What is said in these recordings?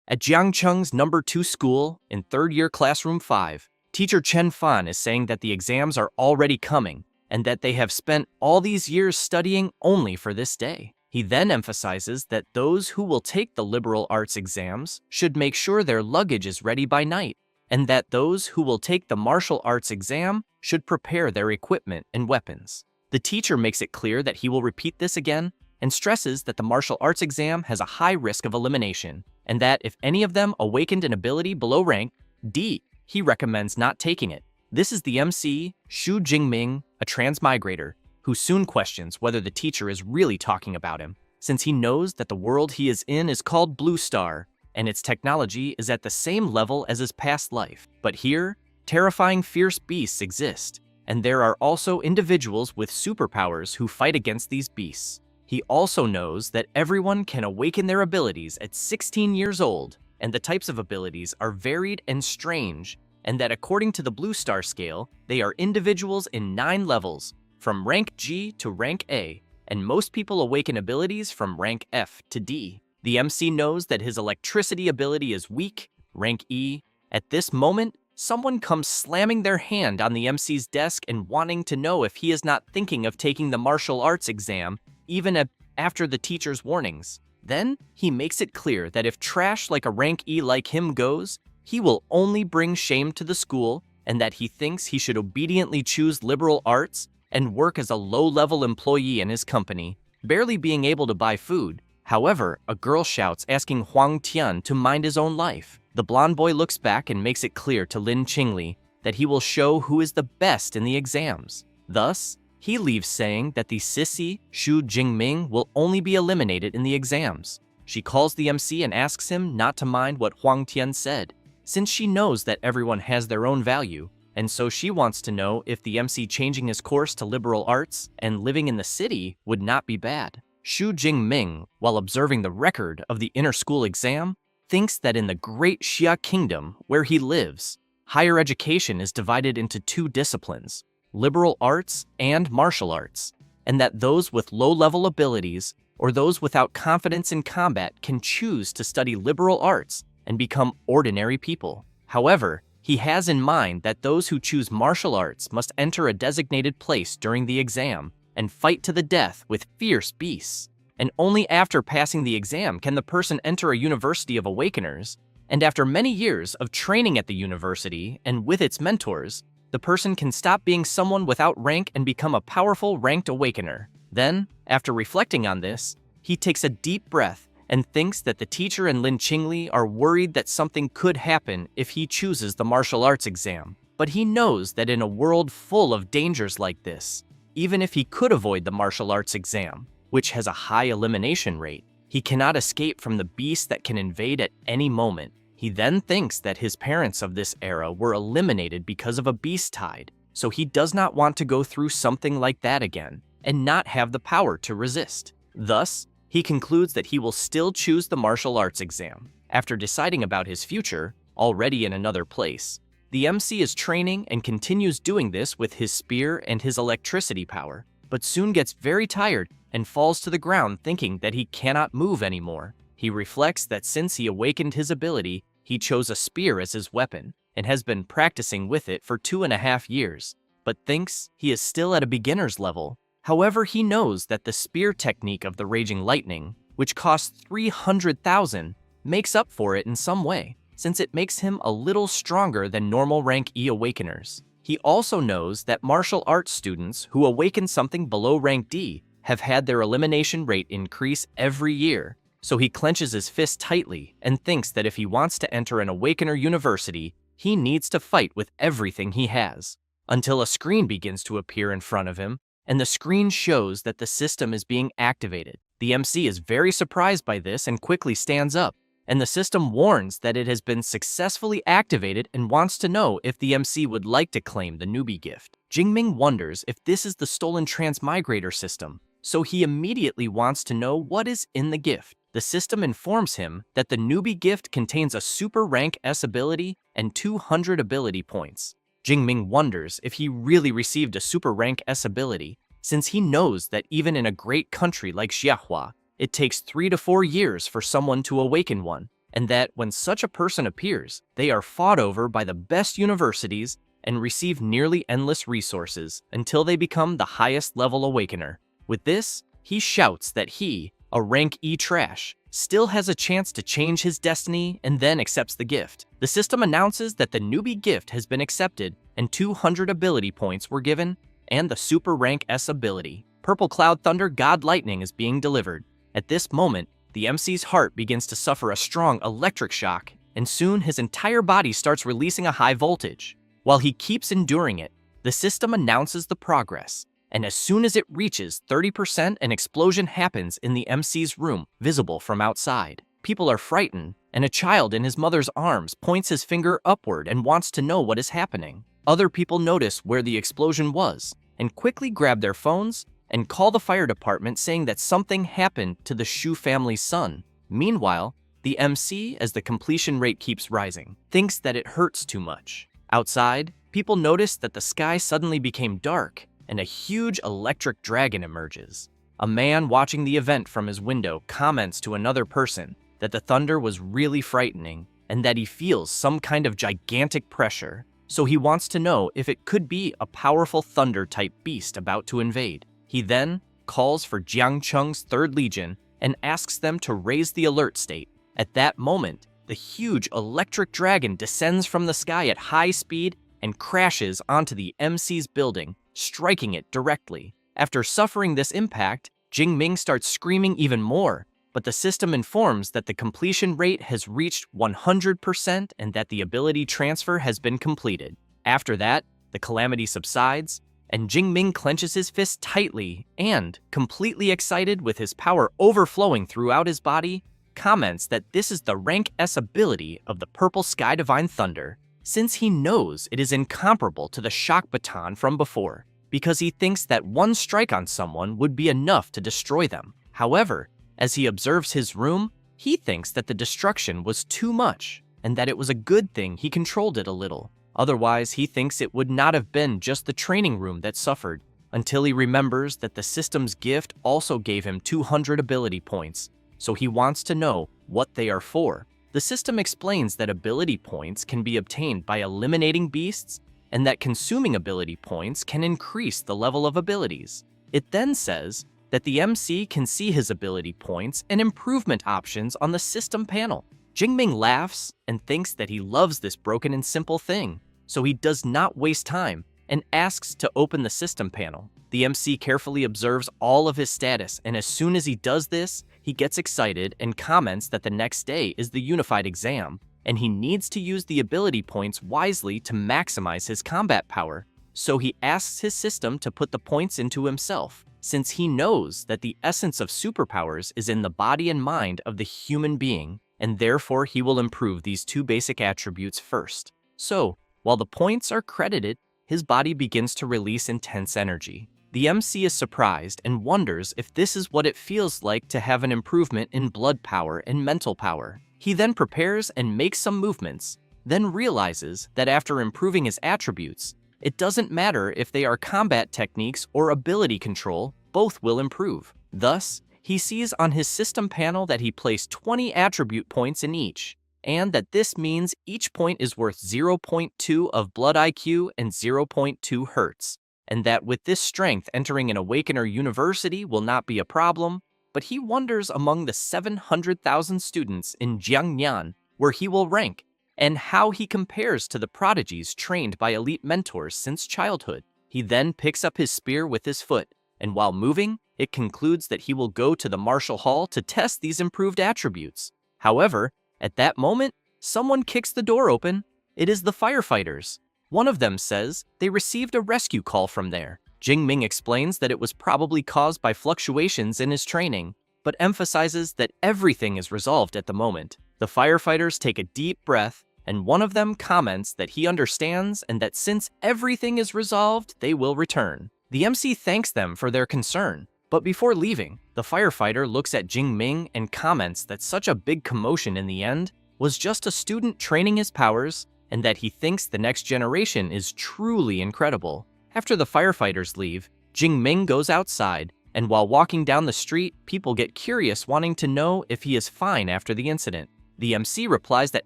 At Jiangcheng's number 2 school, in third-year classroom 5, teacher Chen Fan is saying that the exams are already coming and that they have spent all these years studying only for this day. He then emphasizes that those who will take the liberal arts exams should make sure their luggage is ready by night, and that those who will take the martial arts exam should prepare their equipment and weapons. The teacher makes it clear that he will repeat this again and stresses that the martial arts exam has a high risk of elimination, and that if any of them awakened an ability below rank D, he recommends not taking it. This is the MC, Xu Jingming, a transmigrator, who soon questions whether the teacher is really talking about him, since he knows that the world he is in is called Blue Star, and its technology is at the same level as his past life. But here, terrifying fierce beasts exist, and there are also individuals with superpowers who fight against these beasts. He also knows that everyone can awaken their abilities at 16 years old, and the types of abilities are varied and strange, and that according to the Blue Star scale, they are individuals in 9 levels, from rank G to rank A, and most people awaken abilities from rank F to D. The MC knows that his electricity ability is weak, rank E. At this moment, someone comes slamming their hand on the MC's desk and wanting to know if he is not thinking of taking the martial arts exam, even after the teacher's warnings. Then, he makes it clear that if trash like a rank E like him goes, he will only bring shame to the school, and that he thinks he should obediently choose liberal arts and work as a low-level employee in his company, barely being able to buy food. However, a girl shouts asking Huang Tian to mind his own life. The blonde boy looks back and makes it clear to Lin Qingli that he will show who is the best in the exams. Thus, he leaves saying that the sissy, Xu Jingming, will only be eliminated in the exams. She calls the MC and asks him not to mind what Huang Tian said, since she knows that everyone has their own value, and so she wants to know if the MC changing his course to liberal arts and living in the city would not be bad. Xu Jingming, while observing the record of the inter-school exam, thinks that in the Great Xia Kingdom, where he lives, higher education is divided into 2 disciplines, liberal arts and martial arts, and that those with low-level abilities or those without confidence in combat can choose to study liberal arts and become ordinary people. However, he has in mind that those who choose martial arts must enter a designated place during the exam and fight to the death with fierce beasts. And only after passing the exam can the person enter a university of awakeners, and after many years of training at the university and with its mentors, the person can stop being someone without rank and become a powerful ranked awakener. Then, after reflecting on this, he takes a deep breath and thinks that the teacher and Lin Qingli are worried that something could happen if he chooses the martial arts exam. But he knows that in a world full of dangers like this, even if he could avoid the martial arts exam, which has a high elimination rate, he cannot escape from the beast that can invade at any moment. He then thinks that his parents of this era were eliminated because of a beast tide, so he does not want to go through something like that again and not have the power to resist. Thus, he concludes that he will still choose the martial arts exam. After deciding about his future, already in another place, the MC is training and continues doing this with his spear and his electricity power, but soon gets very tired and falls to the ground thinking that he cannot move anymore. He reflects that since he awakened his ability, he chose a spear as his weapon and has been practicing with it for 2.5 years, but thinks he is still at a beginner's level. However, he knows that the spear technique of the Raging Lightning, which costs 300,000, makes up for it in some way, since it makes him a little stronger than normal rank E awakeners. He also knows that martial arts students who awaken something below rank D have had their elimination rate increase every year, so he clenches his fist tightly and thinks that if he wants to enter an awakener university, he needs to fight with everything he has, until a screen begins to appear in front of him, and the screen shows that the system is being activated. The MC is very surprised by this and quickly stands up, and the system warns that it has been successfully activated and wants to know if the MC would like to claim the newbie gift. Jingming wonders if this is the stolen transmigrator system, so he immediately wants to know what is in the gift. The system informs him that the newbie gift contains a super rank S ability and 200 ability points. Jingming wonders if he really received a super rank S ability, since he knows that even in a great country like Xiahua, it takes 3 to 4 years for someone to awaken one, and that when such a person appears, they are fought over by the best universities and receive nearly endless resources until they become the highest level awakener. With this, he shouts that he, a rank E trash, still has a chance to change his destiny and then accepts the gift. The system announces that the newbie gift has been accepted and 200 ability points were given, and the Super Rank S ability, Purple Cloud Thunder God Lightning, is being delivered. At this moment, the MC's heart begins to suffer a strong electric shock, and soon his entire body starts releasing a high voltage. While he keeps enduring it, the system announces the progress, and as soon as it reaches 30%, an explosion happens in the MC's room, visible from outside. People are frightened, and a child in his mother's arms points his finger upward and wants to know what is happening. Other people notice where the explosion was, and quickly grab their phones and call the fire department saying that something happened to the Shu family's son. Meanwhile, the MC, as the completion rate keeps rising, thinks that it hurts too much. Outside, people notice that the sky suddenly became dark and a huge electric dragon emerges. A man watching the event from his window comments to another person that the thunder was really frightening and that he feels some kind of gigantic pressure, so he wants to know if it could be a powerful thunder-type beast about to invade. He then calls for Jiang Cheng's 3rd Legion and asks them to raise the alert state. At that moment, the huge electric dragon descends from the sky at high speed and crashes onto the MC's building, striking it directly. After suffering this impact, Jingming starts screaming even more, but the system informs that the completion rate has reached 100% and that the ability transfer has been completed. After that, the calamity subsides, and Jingming clenches his fist tightly and, completely excited with his power overflowing throughout his body, comments that this is the rank S ability of the Purple Sky Divine Thunder, since he knows it is incomparable to the shock baton from before, because he thinks that one strike on someone would be enough to destroy them. However, as he observes his room, he thinks that the destruction was too much, and that it was a good thing he controlled it a little. Otherwise, he thinks it would not have been just the training room that suffered, until he remembers that the system's gift also gave him 200 ability points, so he wants to know what they are for. The system explains that ability points can be obtained by eliminating beasts, and that consuming ability points can increase the level of abilities. It then says that the MC can see his ability points and improvement options on the system panel. Jingming laughs and thinks that he loves this broken and simple thing, so he does not waste time and asks to open the system panel. The MC carefully observes all of his status, and as soon as he does this, he gets excited and comments that the next day is the unified exam, and he needs to use the ability points wisely to maximize his combat power. So he asks his system to put the points into himself, since he knows that the essence of superpowers is in the body and mind of the human being, and therefore he will improve these 2 basic attributes first. So, while the points are credited, his body begins to release intense energy. The MC is surprised and wonders if this is what it feels like to have an improvement in blood power and mental power. He then prepares and makes some movements, then realizes that after improving his attributes, it doesn't matter if they are combat techniques or ability control, both will improve. Thus, he sees on his system panel that he placed 20 attribute points in each, and that this means each point is worth 0.2 of blood IQ and 0.2 hertz, and that with this strength entering an Awakener University will not be a problem, but he wonders among the 700,000 students in Jiangnan where he will rank, and how he compares to the prodigies trained by elite mentors since childhood. He then picks up his spear with his foot, and while moving, it concludes that he will go to the martial hall to test these improved attributes. However, at that moment, someone kicks the door open. It is the firefighters. One of them says they received a rescue call from there. Jingming explains that it was probably caused by fluctuations in his training, but emphasizes that everything is resolved at the moment. The firefighters take a deep breath, and one of them comments that he understands and that since everything is resolved, they will return. The MC thanks them for their concern, but before leaving, the firefighter looks at Jingming and comments that such a big commotion in the end was just a student training his powers, and that he thinks the next generation is truly incredible. After the firefighters leave, Jingming goes outside, and while walking down the street, people get curious wanting to know if he is fine after the incident. The MC replies that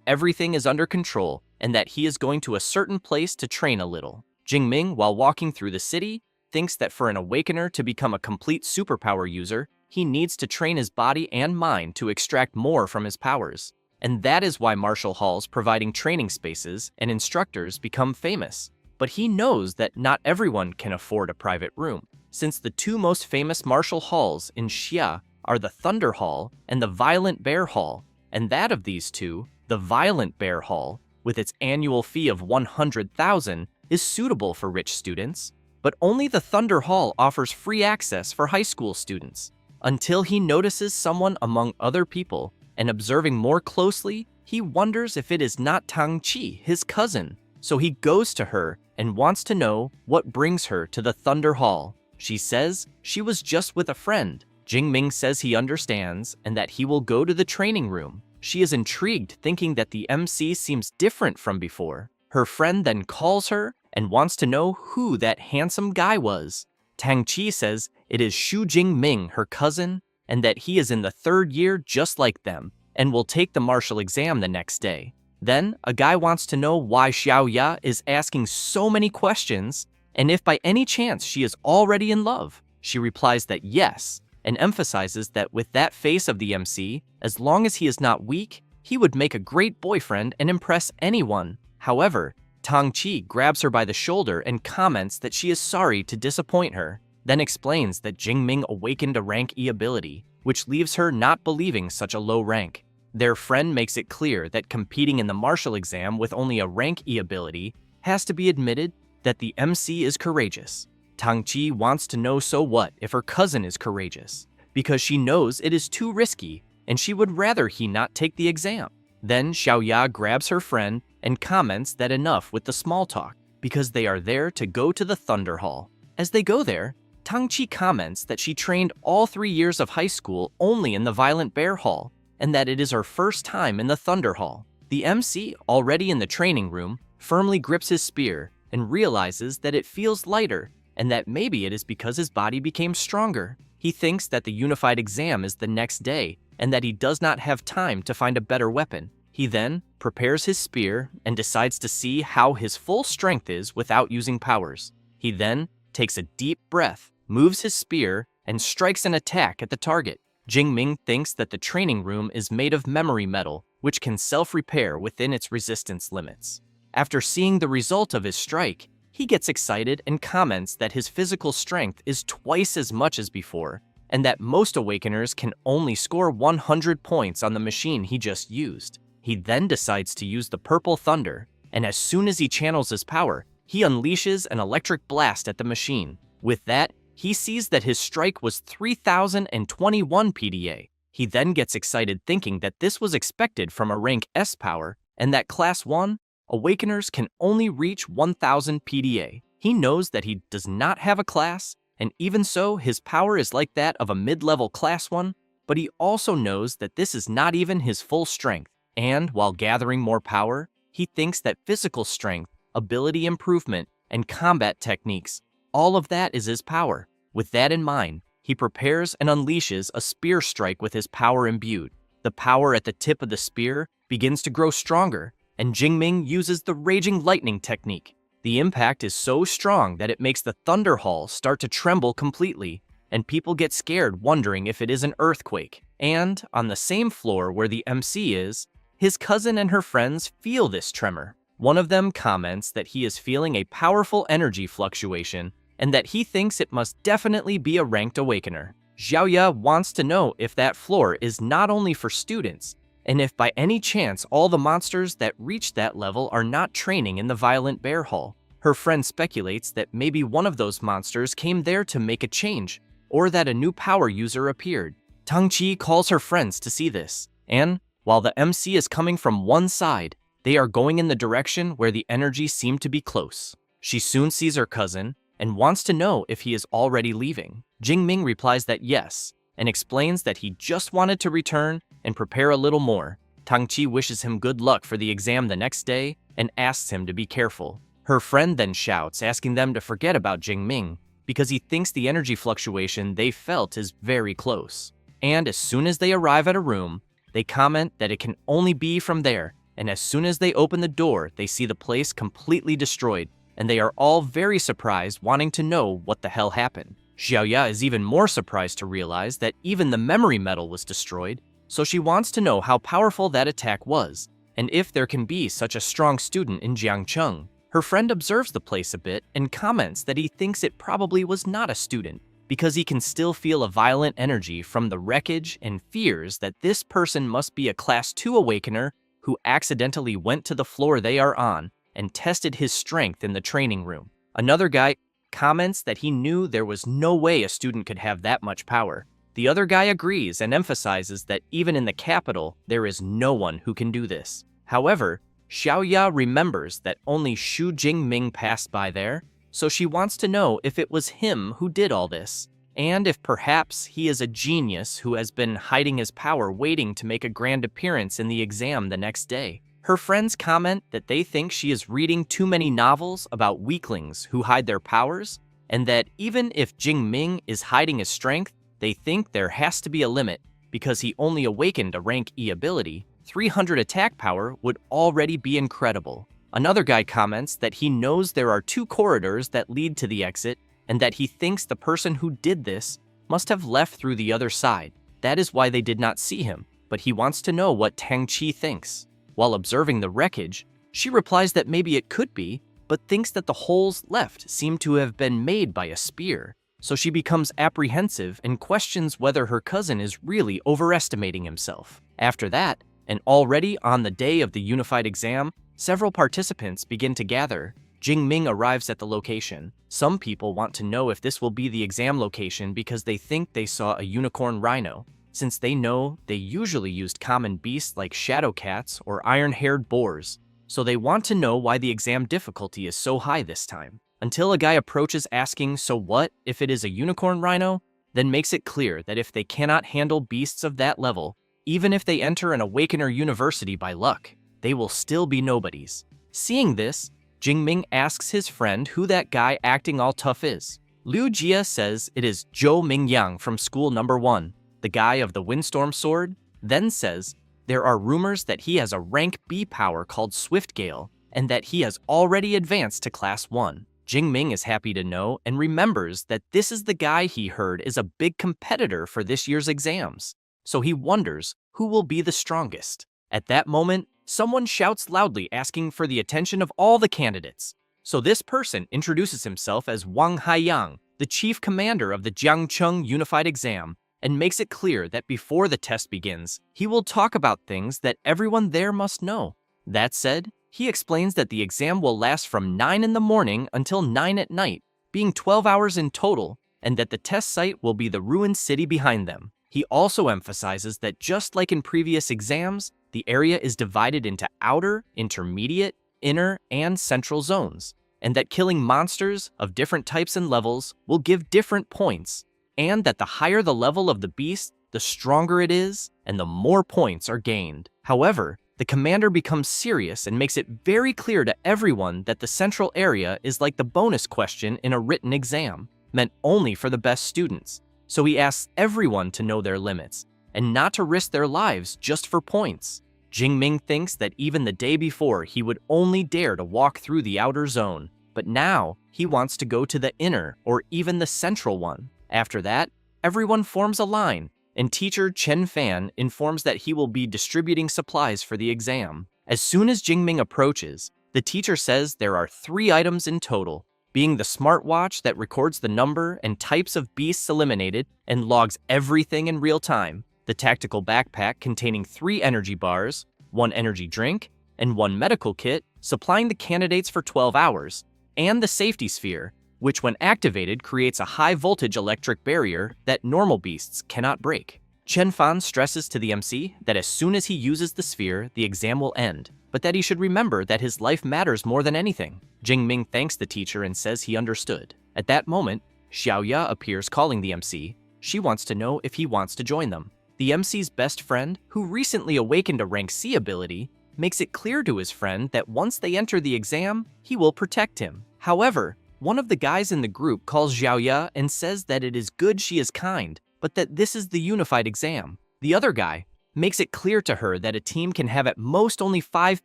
everything is under control and that he is going to a certain place to train a little. Jingming, while walking through the city, thinks that for an awakener to become a complete superpower user, he needs to train his body and mind to extract more from his powers. And that is why martial halls providing training spaces and instructors become famous. But he knows that not everyone can afford a private room, since the two most famous martial halls in Xia are the Thunder Hall and the Violent Bear Hall, and that of these two, the Violent Bear Hall, with its annual fee of 100,000, is suitable for rich students, but only the Thunder Hall offers free access for high school students. Until he notices someone among other people, and observing more closely, he wonders if it is not Tang Qi, his cousin. So he goes to her and wants to know what brings her to the Thunder Hall. She says she was just with a friend. Jingming says he understands and that he will go to the training room. She is intrigued, thinking that the MC seems different from before. Her friend then calls her and wants to know who that handsome guy was. Tang Qi says it is Xu Jingming, her cousin, and that he is in the 3rd year just like them and will take the martial exam the next day. Then, a guy wants to know why Xiao Ya is asking so many questions and if by any chance she is already in love. She replies that yes, and emphasizes that with that face of the MC, as long as he is not weak, he would make a great boyfriend and impress anyone. However, Tang Qi grabs her by the shoulder and comments that she is sorry to disappoint her, then explains that Jingming awakened a rank E ability, which leaves her not believing such a low rank. Their friend makes it clear that competing in the martial exam with only a rank E ability has to be admitted that the MC is courageous. Tang Qi wants to know so what if her cousin is courageous, because she knows it is too risky and she would rather he not take the exam. Then Xiao Ya grabs her friend and comments that enough with the small talk, because they are there to go to the Thunder Hall. As they go there, Tang Qi comments that she trained all 3 years of high school only in the Violent Bear Hall, and that it is her first time in the Thunder Hall. The MC, already in the training room, firmly grips his spear and realizes that it feels lighter, and that maybe it is because his body became stronger. He thinks that the unified exam is the next day, and that he does not have time to find a better weapon. He then prepares his spear and decides to see how his full strength is without using powers. He then takes a deep breath, moves his spear, and strikes an attack at the target. Jingming thinks that the training room is made of memory metal, which can self-repair within its resistance limits. After seeing the result of his strike, he gets excited and comments that his physical strength is twice as much as before, and that most awakeners can only score 100 points on the machine he just used. He then decides to use the Purple Thunder, and as soon as he channels his power, he unleashes an electric blast at the machine. With that, he sees that his strike was 3021 PDA. He then gets excited, thinking that this was expected from a rank S power, and that Class 1 Awakeners can only reach 1000 PDA. He knows that he does not have a class, and even so, his power is like that of a mid-level Class 1, but he also knows that this is not even his full strength, and while gathering more power, he thinks that physical strength, ability improvement, and combat techniques, all of that is his power. With that in mind, he prepares and unleashes a spear strike with his power imbued. The power at the tip of the spear begins to grow stronger, and Jingming uses the Raging Lightning technique. The impact is so strong that it makes the Thunder Hall start to tremble completely, and people get scared, wondering if it is an earthquake. And on the same floor where the MC is, his cousin and her friends feel this tremor. One of them comments that he is feeling a powerful energy fluctuation and that he thinks it must definitely be a ranked awakener. Xiao Ya wants to know if that floor is not only for students, and if by any chance all the monsters that reach that level are not training in the Violent Bear Hall. Her friend speculates that maybe one of those monsters came there to make a change, or that a new power user appeared. Tang Qi calls her friends to see this, and while the MC is coming from one side, they are going in the direction where the energy seemed to be close. She soon sees her cousin and wants to know if he is already leaving. Jingming replies that yes, and explains that he just wanted to return and prepare a little more. Tang Qi wishes him good luck for the exam the next day and asks him to be careful. Her friend then shouts, asking them to forget about Jingming, because he thinks the energy fluctuation they felt is very close. And as soon as they arrive at a room, They comment that it can only be from there, and as soon as they open the door, they see the place completely destroyed, and they are all very surprised, wanting to know what the hell happened. Xiaoya is even more surprised to realize that even the memory metal was destroyed, so she wants to know how powerful that attack was, and if there can be such a strong student in Jiangcheng. Her friend observes the place a bit and comments that he thinks it probably was not a student, because he can still feel a violent energy from the wreckage and fears that this person must be a Class 2 Awakener who accidentally went to the floor they are on and tested his strength in the training room. Another guy comments that he knew there was no way a student could have that much power. The other guy agrees and emphasizes that even in the capital, there is no one who can do this. However, Xiaoya remembers that only Xu Jingming passed by there, so she wants to know if it was him who did all this, and if perhaps he is a genius who has been hiding his power waiting to make a grand appearance in the exam the next day. Her friends comment that they think she is reading too many novels about weaklings who hide their powers, and that even if Jingming is hiding his strength, they think there has to be a limit because he only awakened a rank E ability. 300 attack power would already be incredible. Another guy comments that he knows there are 2 corridors that lead to the exit and that he thinks the person who did this must have left through the other side. That is why they did not see him, but he wants to know what Tang Qi thinks. While observing the wreckage, she replies that maybe it could be, but thinks that the holes left seem to have been made by a spear. So she becomes apprehensive and questions whether her cousin is really overestimating himself. After that, and already on the day of the unified exam, several participants begin to gather. Jingming arrives at the location. Some people want to know if this will be the exam location because they think they saw a unicorn rhino, since they know they usually used common beasts like shadow cats or iron-haired boars. So they want to know why the exam difficulty is so high this time. Until a guy approaches asking, so what if it is a unicorn rhino? Then makes it clear that if they cannot handle beasts of that level, even if they enter an Awakener university by luck, they will still be nobodies. Seeing this, Jingming asks his friend who that guy acting all tough is. Liu Jia says it is Zhou Mingyang from school number 1, the guy of the windstorm sword, then says there are rumors that he has a rank B power called Swift Gale, and that he has already advanced to Class 1. Jingming is happy to know and remembers that this is the guy he heard is a big competitor for this year's exams. So he wonders who will be the strongest. At that moment, someone shouts loudly asking for the attention of all the candidates. So this person introduces himself as Wang Haiyang, the chief commander of the Jiangcheng Unified Exam, and makes it clear that before the test begins, he will talk about things that everyone there must know. That said, he explains that the exam will last from 9 in the morning until 9 at night, being 12 hours in total, and that the test site will be the ruined city behind them. He also emphasizes that just like in previous exams, the area is divided into outer, intermediate, inner, and central zones, and that killing monsters of different types and levels will give different points, and that the higher the level of the beast, the stronger it is, and the more points are gained. However, the commander becomes serious and makes it very clear to everyone that the central area is like the bonus question in a written exam, meant only for the best students. So he asks everyone to know their limits, and not to risk their lives just for points. Jingming thinks that even the day before he would only dare to walk through the outer zone, but now he wants to go to the inner or even the central one. After that, everyone forms a line, and teacher Chen Fan informs that he will be distributing supplies for the exam. As soon as Jingming approaches, the teacher says there are 3 items in total, being the smartwatch that records the number and types of beasts eliminated and logs everything in real time, the tactical backpack containing 3 energy bars, 1 energy drink, and 1 medical kit, supplying the candidates for 12 hours, and the safety sphere, which when activated creates a high-voltage electric barrier that normal beasts cannot break. Chen Fan stresses to the MC that as soon as he uses the sphere, the exam will end, but that he should remember that his life matters more than anything. Jingming thanks the teacher and says he understood. At that moment, Xiaoya appears calling the MC. She wants to know if he wants to join them. The MC's best friend, who recently awakened a rank C ability, makes it clear to his friend that once they enter the exam, he will protect him. However, one of the guys in the group calls Xiaoya and says that it is good she is kind, but that this is the unified exam. The other guy makes it clear to her that a team can have at most only 5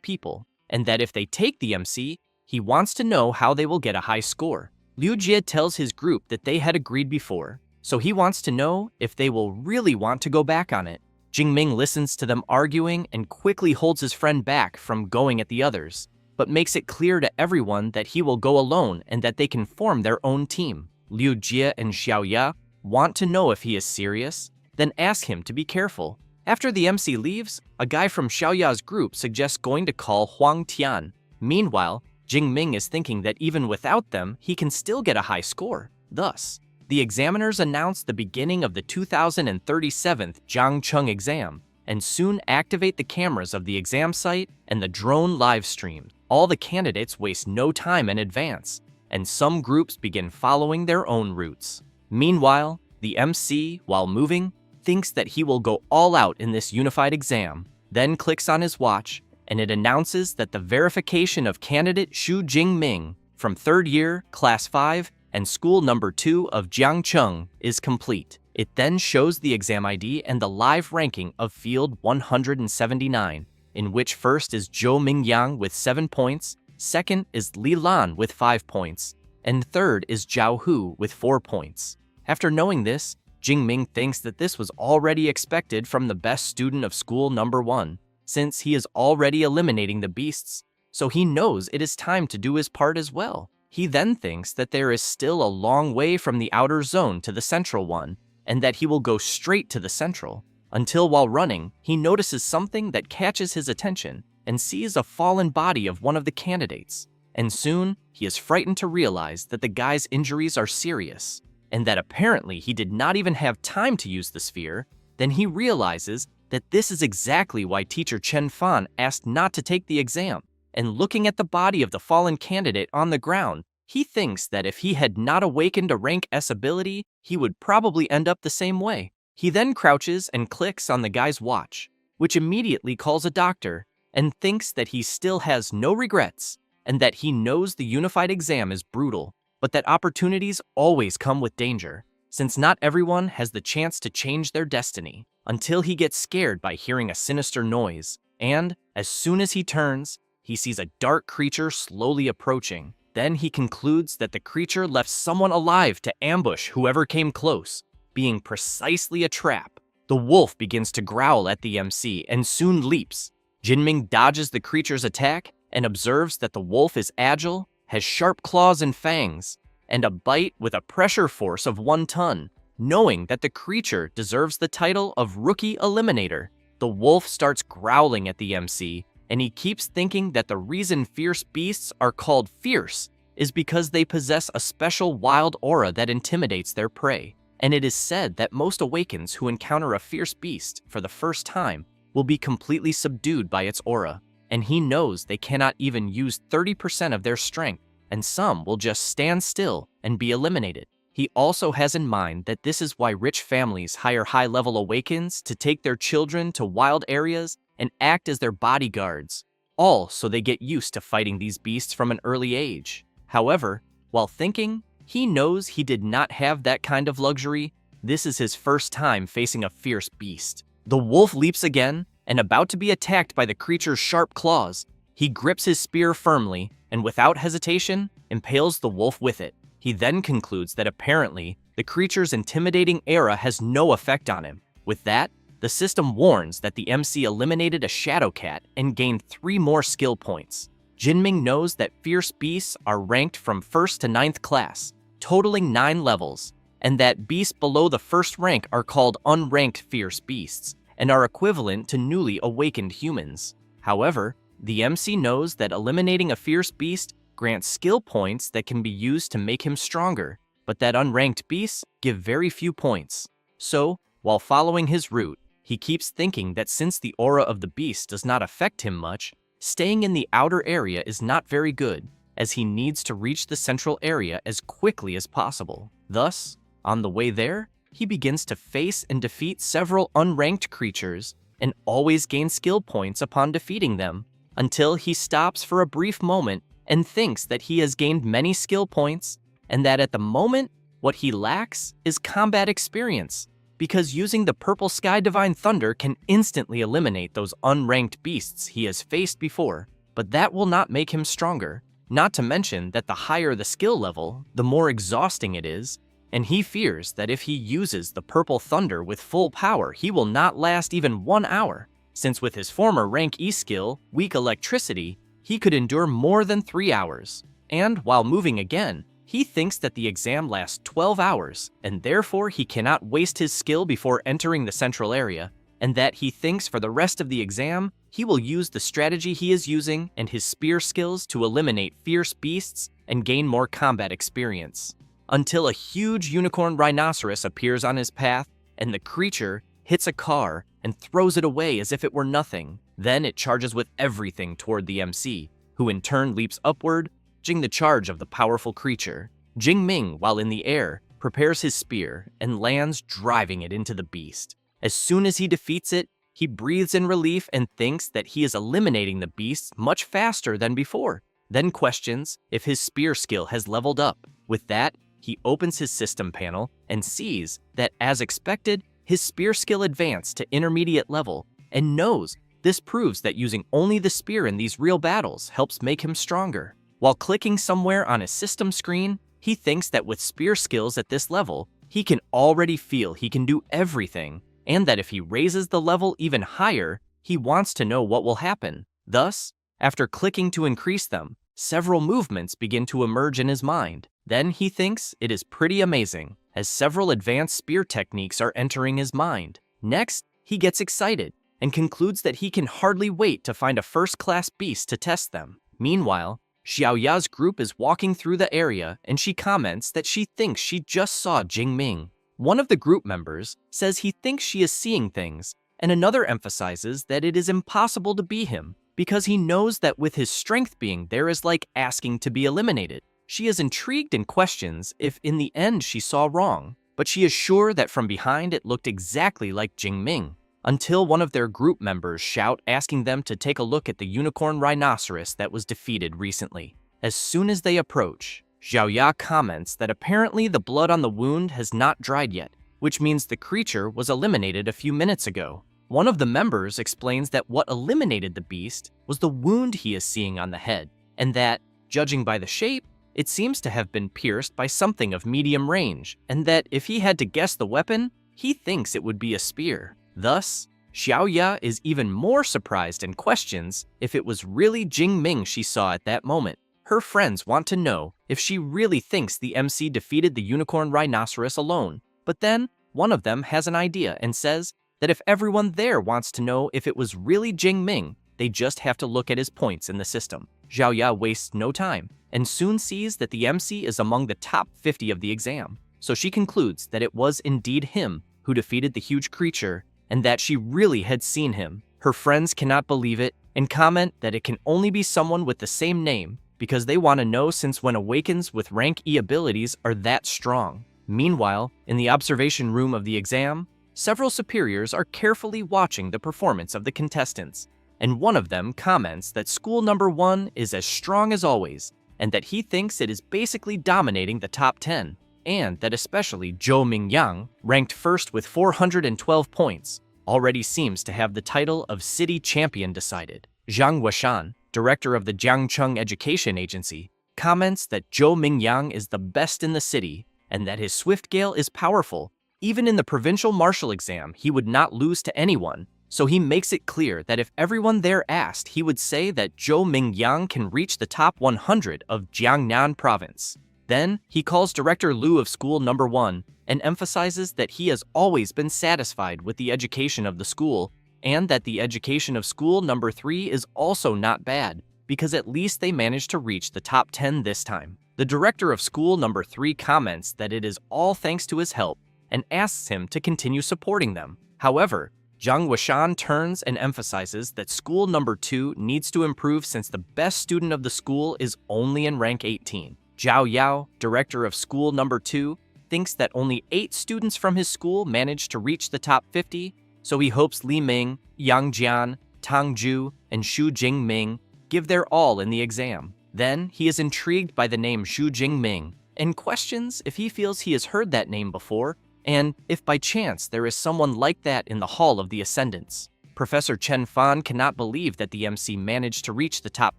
people, and that if they take the MC, he wants to know how they will get a high score. Liu Jie tells his group that they had agreed before, so he wants to know if they will really want to go back on it. Jingming listens to them arguing and quickly holds his friend back from going at the others, but makes it clear to everyone that he will go alone and that they can form their own team. Liu Jie and Xiaoya want to know if he is serious, then ask him to be careful. After the MC leaves, a guy from Xiaoya's group suggests going to call Huang Tian. Meanwhile, Jingming is thinking that even without them, he can still get a high score. Thus, the examiners announce the beginning of the 2037th Jiangcheng exam and soon activate the cameras of the exam site and the drone live stream. All the candidates waste no time in advance, and some groups begin following their own routes. Meanwhile, the MC, while moving, thinks that he will go all out in this unified exam, then clicks on his watch, and it announces that the verification of candidate Xu Jingming from 3rd year, Class 5, and School Number 2 of Jiangcheng is complete. It then shows the exam ID and the live ranking of Field 179, in which first is Zhou Mingyang with 7 points, second is Li Lan with 5 points, and third is Zhao Hu with 4 points. After knowing this, Jingming thinks that this was already expected from the best student of School Number 1, since he is already eliminating the beasts, so he knows it is time to do his part as well. He then thinks that there is still a long way from the outer zone to the central one, and that he will go straight to the central, until while running, he notices something that catches his attention and sees a fallen body of one of the candidates. And soon, he is frightened to realize that the guy's injuries are serious, and that apparently he did not even have time to use the sphere. Then he realizes that this is exactly why teacher Chen Fan asked not to take the exam. And looking at the body of the fallen candidate on the ground, he thinks that if he had not awakened a rank S ability, he would probably end up the same way. He then crouches and clicks on the guy's watch, which immediately calls a doctor, and thinks that he still has no regrets, and that he knows the unified exam is brutal, but that opportunities always come with danger, since not everyone has the chance to change their destiny, until he gets scared by hearing a sinister noise, and, as soon as he turns, he sees a dark creature slowly approaching. Then he concludes that the creature left someone alive to ambush whoever came close, being precisely a trap. The wolf begins to growl at the MC and soon leaps. Jinming dodges the creature's attack and observes that the wolf is agile, has sharp claws and fangs, and a bite with a pressure force of 1 ton. Knowing that the creature deserves the title of Rookie Eliminator, the wolf starts growling at the MC, and he keeps thinking that the reason fierce beasts are called fierce is because they possess a special wild aura that intimidates their prey. And it is said that most awakens who encounter a fierce beast for the first time will be completely subdued by its aura, and he knows they cannot even use 30% of their strength, and some will just stand still and be eliminated. He also has in mind that this is why rich families hire high-level awakens to take their children to wild areas and act as their bodyguards, all so they get used to fighting these beasts from an early age. However, while thinking, he knows he did not have that kind of luxury. This is his first time facing a fierce beast. The wolf leaps again, and about to be attacked by the creature's sharp claws, he grips his spear firmly and without hesitation impales the wolf with it. He then concludes that apparently the creature's intimidating aura has no effect on him. With that, the system warns that the MC eliminated a shadow cat and gained 3 more skill points. Jinming knows that fierce beasts are ranked from 1st to 9th class, totaling 9 levels, and that beasts below the 1st rank are called unranked fierce beasts and are equivalent to newly awakened humans. However, the MC knows that eliminating a fierce beast grants skill points that can be used to make him stronger, but that unranked beasts give very few points. So, while following his route, he keeps thinking that since the aura of the beast does not affect him much, staying in the outer area is not very good, as he needs to reach the central area as quickly as possible. Thus, on the way there, he begins to face and defeat several unranked creatures and always gains skill points upon defeating them, until he stops for a brief moment and thinks that he has gained many skill points and that at the moment, what he lacks is combat experience. because using the purple sky divine thunder can instantly eliminate those unranked beasts he has faced before, but that will not make him stronger. Not to mention that the higher the skill level, the more exhausting it is, and he fears that if he uses the purple thunder with full power, he will not last even 1 hour, since with his former rank E skill, weak electricity, he could endure more than 3 hours. And while moving again, he thinks that the exam lasts 12 hours, and therefore he cannot waste his skill before entering the central area, and that he thinks for the rest of the exam, he will use the strategy he is using and his spear skills to eliminate fierce beasts and gain more combat experience. Until a huge unicorn rhinoceros appears on his path, and the creature hits a car and throws it away as if it were nothing. Then it charges with everything toward the MC, who in turn leaps upward, dodging the charge of the powerful creature. Jingming, while in the air, prepares his spear and lands, driving it into the beast. As soon as he defeats it, he breathes in relief and thinks that he is eliminating the beast much faster than before, then questions if his spear skill has leveled up. With that, he opens his system panel and sees that, as expected, his spear skill advanced to intermediate level, and knows this proves that using only the spear in these real battles helps make him stronger. While clicking somewhere on his system screen, he thinks that with spear skills at this level, he can already feel he can do everything, and that if he raises the level even higher, he wants to know what will happen. Thus, after clicking to increase them, several movements begin to emerge in his mind. Then he thinks it is pretty amazing, as several advanced spear techniques are entering his mind. Next, he gets excited and concludes that he can hardly wait to find a first-class beast to test them. Meanwhile, Xiaoya's group is walking through the area, and she comments that she thinks she just saw Jingming. One of the group members says he thinks she is seeing things, and another emphasizes that it is impossible to be him, because he knows that with his strength being there is like asking to be eliminated. She is intrigued and questions if in the end she saw wrong, but she is sure that from behind it looked exactly like Jingming, until one of their group members shout, asking them to take a look at the unicorn rhinoceros that was defeated recently. As soon as they approach, Xiaoya comments that apparently the blood on the wound has not dried yet, which means the creature was eliminated a few minutes ago. One of the members explains that what eliminated the beast was the wound he is seeing on the head, and that, judging by the shape, it seems to have been pierced by something of medium range, and that if he had to guess the weapon, he thinks it would be a spear. Thus, Xiaoya is even more surprised and questions if it was really Jingming she saw at that moment. Her friends want to know if she really thinks the MC defeated the unicorn rhinoceros alone, but then one of them has an idea and says that if everyone there wants to know if it was really Jingming, they just have to look at his points in the system. Xiaoya wastes no time and soon sees that the MC is among the top 50 of the exam, so she concludes that it was indeed him who defeated the huge creature and that she really had seen him. Her friends cannot believe it and comment that it can only be someone with the same name because they want to know, since when Awakens with rank E abilities are that strong. Meanwhile, in the observation room of the exam, several superiors are carefully watching the performance of the contestants, and one of them comments that school number 1 is as strong as always, and that he thinks it is basically dominating the top 10, and that especially Zhou Mingyang, ranked first with 412 points, already seems to have the title of city champion decided. Zhang Washan, director of the Jiangcheng Education Agency, comments that Zhou Mingyang is the best in the city, and that his swift gale is powerful. Even in the provincial martial exam, he would not lose to anyone, so he makes it clear that if everyone there asked, he would say that Zhou Mingyang can reach the top 100 of Jiangnan province. Then, he calls Director Liu of school number 1 and emphasizes that he has always been satisfied with the education of the school, and that the education of school number 3 is also not bad, because at least they managed to reach the top 10 this time. The director of school number 3 comments that it is all thanks to his help and asks him to continue supporting them. However, Zhang Washan turns and emphasizes that school number 2 needs to improve since the best student of the school is only in rank 18. Zhao Yao, director of school number 2, thinks that only 8 students from his school managed to reach the top 50, so he hopes Li Ming, Yang Jian, Tang Ju, and Xu Jingming give their all in the exam. Then, he is intrigued by the name Xu Jingming and questions if he feels he has heard that name before, And if by chance there is someone like that in the Hall of the Ascendants, Professor Chen Fan cannot believe that the MC managed to reach the top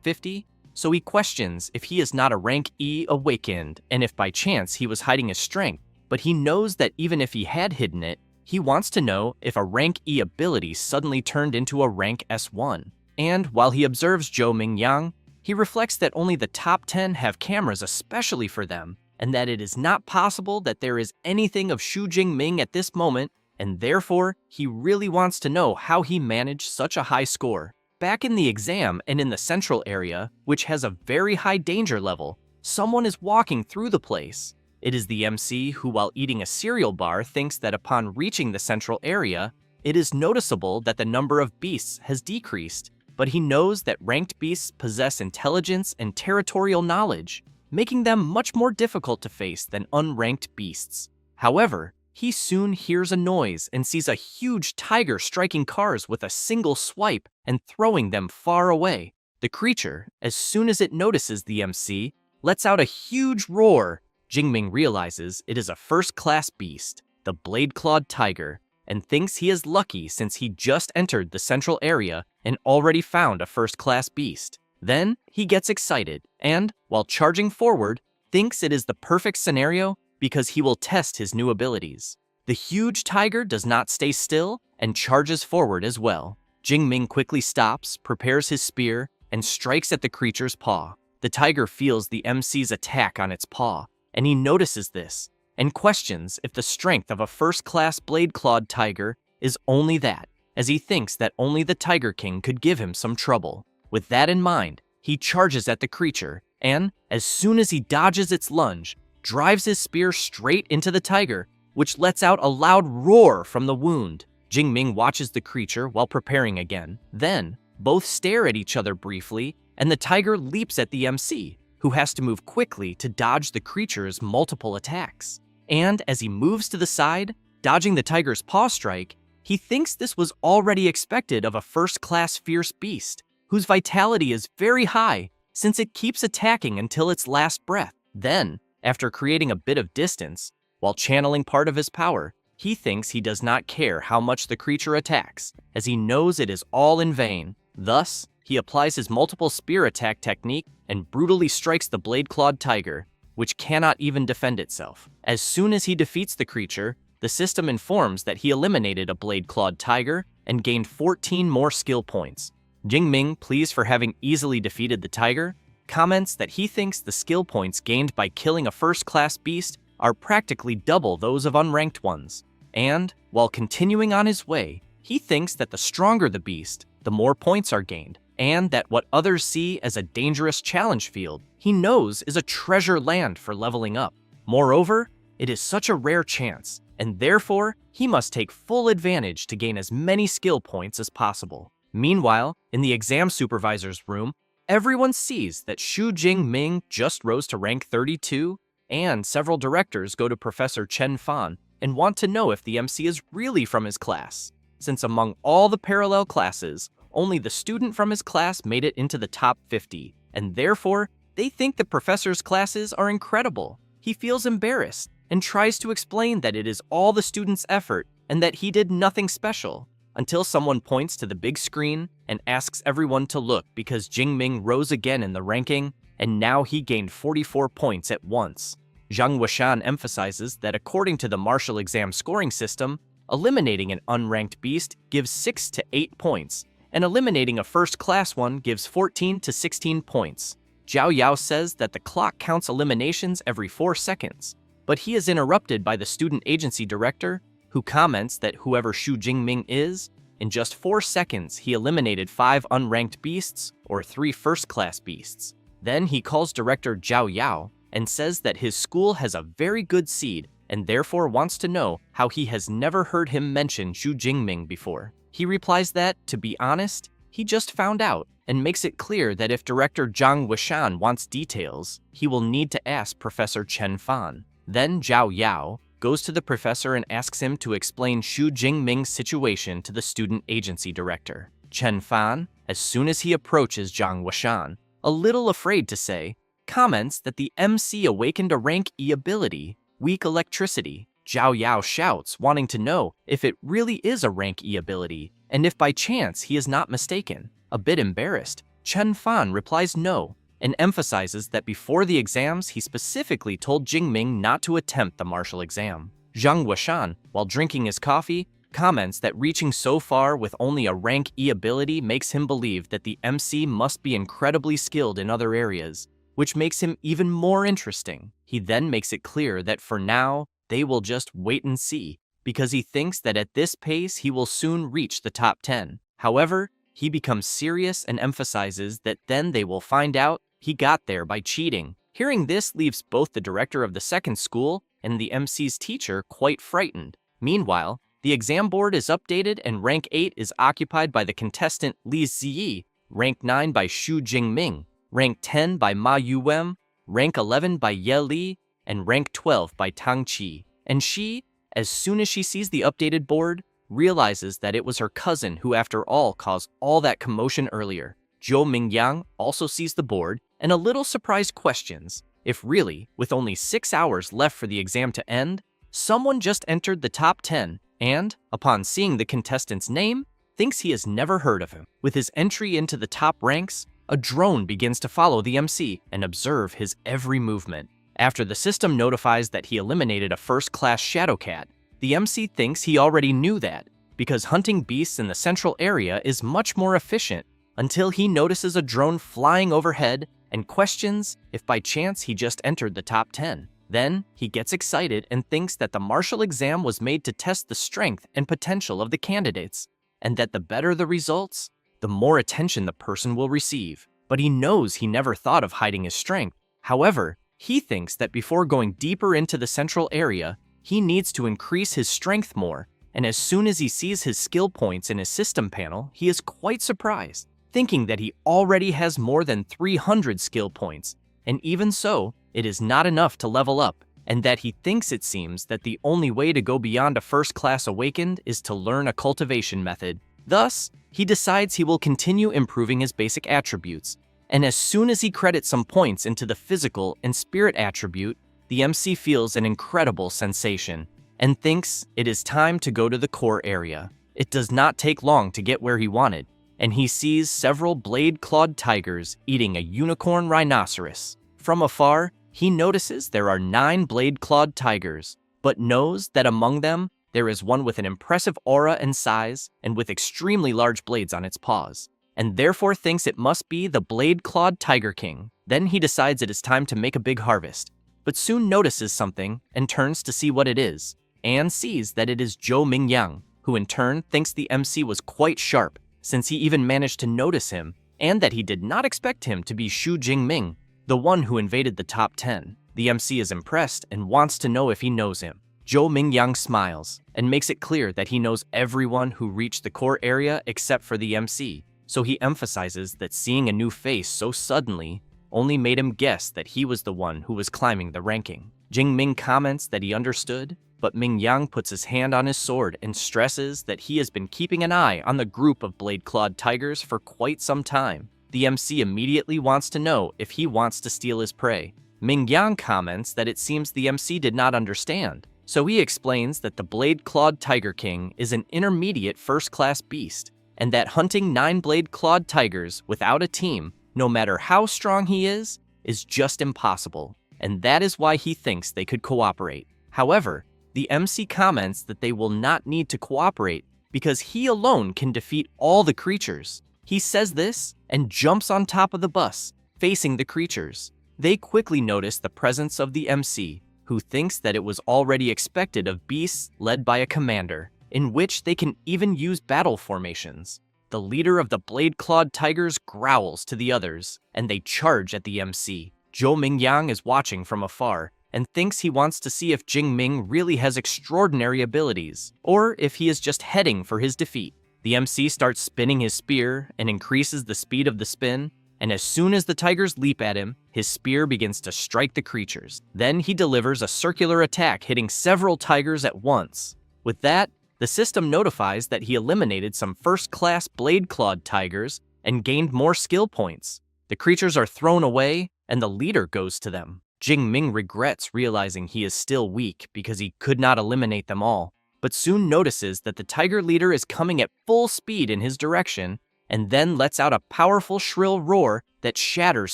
50, so he questions if he is not a rank E awakened and if by chance he was hiding his strength, but he knows that even if he had hidden it, he wants to know if a rank E ability suddenly turned into a rank S1. And while he observes Zhou Mingyang, he reflects that only the top 10 have cameras especially for them, and that it is not possible that there is anything of Xu Jingming at this moment, and therefore, he really wants to know how he managed such a high score. Back in the exam and in the central area, which has a very high danger level, someone is walking through the place. It is the MC who, while eating a cereal bar, thinks that upon reaching the central area, it is noticeable that the number of beasts has decreased, but he knows that ranked beasts possess intelligence and territorial knowledge, making them much more difficult to face than unranked beasts. However, he soon hears a noise and sees a huge tiger striking cars with a single swipe and throwing them far away. The creature, as soon as it notices the MC, lets out a huge roar. Jingming realizes it is a first-class beast, the blade-clawed tiger, and thinks he is lucky since he just entered the central area and already found a first-class beast. Then he gets excited and, while charging forward, thinks it is the perfect scenario because he will test his new abilities. The huge tiger does not stay still and charges forward as well. Jingming quickly stops, prepares his spear, and strikes at the creature's paw. The tiger feels the MC's attack on its paw, and he notices this and questions if the strength of a first-class blade-clawed tiger is only that, as he thinks that only the Tiger King could give him some trouble. With that in mind, he charges at the creature, and, as soon as he dodges its lunge, drives his spear straight into the tiger, which lets out a loud roar from the wound. Jingming watches the creature while preparing again. Then, both stare at each other briefly, and the tiger leaps at the MC, who has to move quickly to dodge the creature's multiple attacks. And as he moves to the side, dodging the tiger's paw strike, he thinks this was already expected of a first-class fierce beast, whose vitality is very high since it keeps attacking until its last breath. Then, after creating a bit of distance, while channeling part of his power, he thinks he does not care how much the creature attacks, as he knows it is all in vain. Thus, he applies his multiple spear attack technique and brutally strikes the blade-clawed tiger, which cannot even defend itself. As soon as he defeats the creature, the system informs that he eliminated a blade-clawed tiger and gained 14 more skill points. Jingming, pleased for having easily defeated the tiger, comments that he thinks the skill points gained by killing a first-class beast are practically double those of unranked ones. And, while continuing on his way, he thinks that the stronger the beast, the more points are gained, and that what others see as a dangerous challenge field, he knows is a treasure land for leveling up. Moreover, it is such a rare chance, and therefore, he must take full advantage to gain as many skill points as possible. Meanwhile, in the exam supervisor's room, everyone sees that Xu Jingming just rose to rank 32, and several directors go to Professor Chen Fan and want to know if the MC is really from his class, since among all the parallel classes, only the student from his class made it into the top 50, and therefore, they think the professor's classes are incredible. He feels embarrassed and tries to explain that it is all the student's effort and that he did nothing special, until someone points to the big screen and asks everyone to look because Jingming rose again in the ranking, and now he gained 44 points at once. Zhang Wushan emphasizes that according to the martial exam scoring system, eliminating an unranked beast gives 6 to 8 points, and eliminating a first-class one gives 14 to 16 points. Zhao Yao says that the clock counts eliminations every 4 seconds, but he is interrupted by the student agency director, who comments that whoever Xu Jingming is, in just 4 seconds he eliminated 5 unranked beasts or 3 first-class beasts. Then he calls director Zhao Yao and says that his school has a very good seed and therefore wants to know how he has never heard him mention Xu Jingming before. He replies that, to be honest, he just found out, and makes it clear that if director Zhang Wushan wants details, he will need to ask Professor Chen Fan. Then Zhao Yao goes to the professor and asks him to explain Xu Jingming's situation to the student agency director. Chen Fan, as soon as he approaches Zhang Wushan, a little afraid to say, comments that the MC awakened a rank E ability, weak electricity, Zhao Yao shouts, wanting to know if it really is a rank E ability, and if by chance he is not mistaken. A bit embarrassed, Chen Fan replies no, and emphasizes that before the exams he specifically told Jingming not to attempt the martial exam. Zhang Wuxian, while drinking his coffee, comments that reaching so far with only a rank E ability makes him believe that the MC must be incredibly skilled in other areas, which makes him even more interesting. He then makes it clear that for now, they will just wait and see, because he thinks that at this pace he will soon reach the top 10. However, he becomes serious and emphasizes that then they will find out he got there by cheating. Hearing this leaves both the director of the second school and the MC's teacher quite frightened. Meanwhile, the exam board is updated and rank 8 is occupied by the contestant Li Ziyi, rank 9 by Xu Jingming, rank 10 by Ma Yuwem, rank 11 by Ye Li, and rank 12 by Tang Qi. And she, as soon as she sees the updated board, realizes that it was her cousin who after all caused all that commotion earlier. Zhou Mingyang also sees the board and a little surprised questions if really, with only 6 hours left for the exam to end, someone just entered the top 10 and, upon seeing the contestant's name, thinks he has never heard of him. With his entry into the top ranks, a drone begins to follow the MC and observe his every movement. After the system notifies that he eliminated a first-class shadow cat, the MC thinks he already knew that, because hunting beasts in the central area is much more efficient, until he notices a drone flying overhead and questions if by chance he just entered the top 10. Then, he gets excited and thinks that the martial exam was made to test the strength and potential of the candidates, and that the better the results, the more attention the person will receive. But he knows he never thought of hiding his strength. However, he thinks that before going deeper into the central area, he needs to increase his strength more, and as soon as he sees his skill points in his system panel, he is quite surprised, thinking that he already has more than 300 skill points, and even so, it is not enough to level up, and that he thinks it seems that the only way to go beyond a first-class awakened is to learn a cultivation method. Thus, he decides he will continue improving his basic attributes, and as soon as he credits some points into the physical and spirit attribute, the MC feels an incredible sensation, and thinks it is time to go to the core area. It does not take long to get where he wanted, and he sees several blade-clawed tigers eating a unicorn rhinoceros. From afar, he notices there are 9 blade-clawed tigers, but knows that among them, there is one with an impressive aura and size and with extremely large blades on its paws, and therefore thinks it must be the blade-clawed Tiger King. Then he decides it is time to make a big harvest, but soon notices something and turns to see what it is, and sees that it is Zhou Mingyang, who in turn thinks the MC was quite sharp, since he even managed to notice him, and that he did not expect him to be Xu Jingming, the one who invaded the top 10. The MC is impressed and wants to know if he knows him. Zhou Mingyang smiles and makes it clear that he knows everyone who reached the core area except for the MC, so he emphasizes that seeing a new face so suddenly only made him guess that he was the one who was climbing the ranking. Jingming comments that he understood, but Mingyang puts his hand on his sword and stresses that he has been keeping an eye on the group of blade-clawed tigers for quite some time. The MC immediately wants to know if he wants to steal his prey. Mingyang comments that it seems the MC did not understand, so he explains that the blade-clawed Tiger King is an intermediate first-class beast, and that hunting 9 blade-clawed tigers without a team, no matter how strong he is just impossible, and that is why he thinks they could cooperate. However, the MC comments that they will not need to cooperate because he alone can defeat all the creatures. He says this and jumps on top of the bus, facing the creatures. They quickly notice the presence of the MC, who thinks that it was already expected of beasts led by a commander, in which they can even use battle formations. The leader of the blade-clawed tigers growls to the others, and they charge at the MC. Zhou Mingyang is watching from afar, and thinks he wants to see if Jingming really has extraordinary abilities, or if he is just heading for his defeat. The MC starts spinning his spear and increases the speed of the spin, and as soon as the tigers leap at him, his spear begins to strike the creatures. Then he delivers a circular attack hitting several tigers at once. With that, the system notifies that he eliminated some first-class blade-clawed tigers and gained more skill points. The creatures are thrown away, and the leader goes to them. Jingming regrets realizing he is still weak because he could not eliminate them all, but soon notices that the tiger leader is coming at full speed in his direction and then lets out a powerful shrill roar that shatters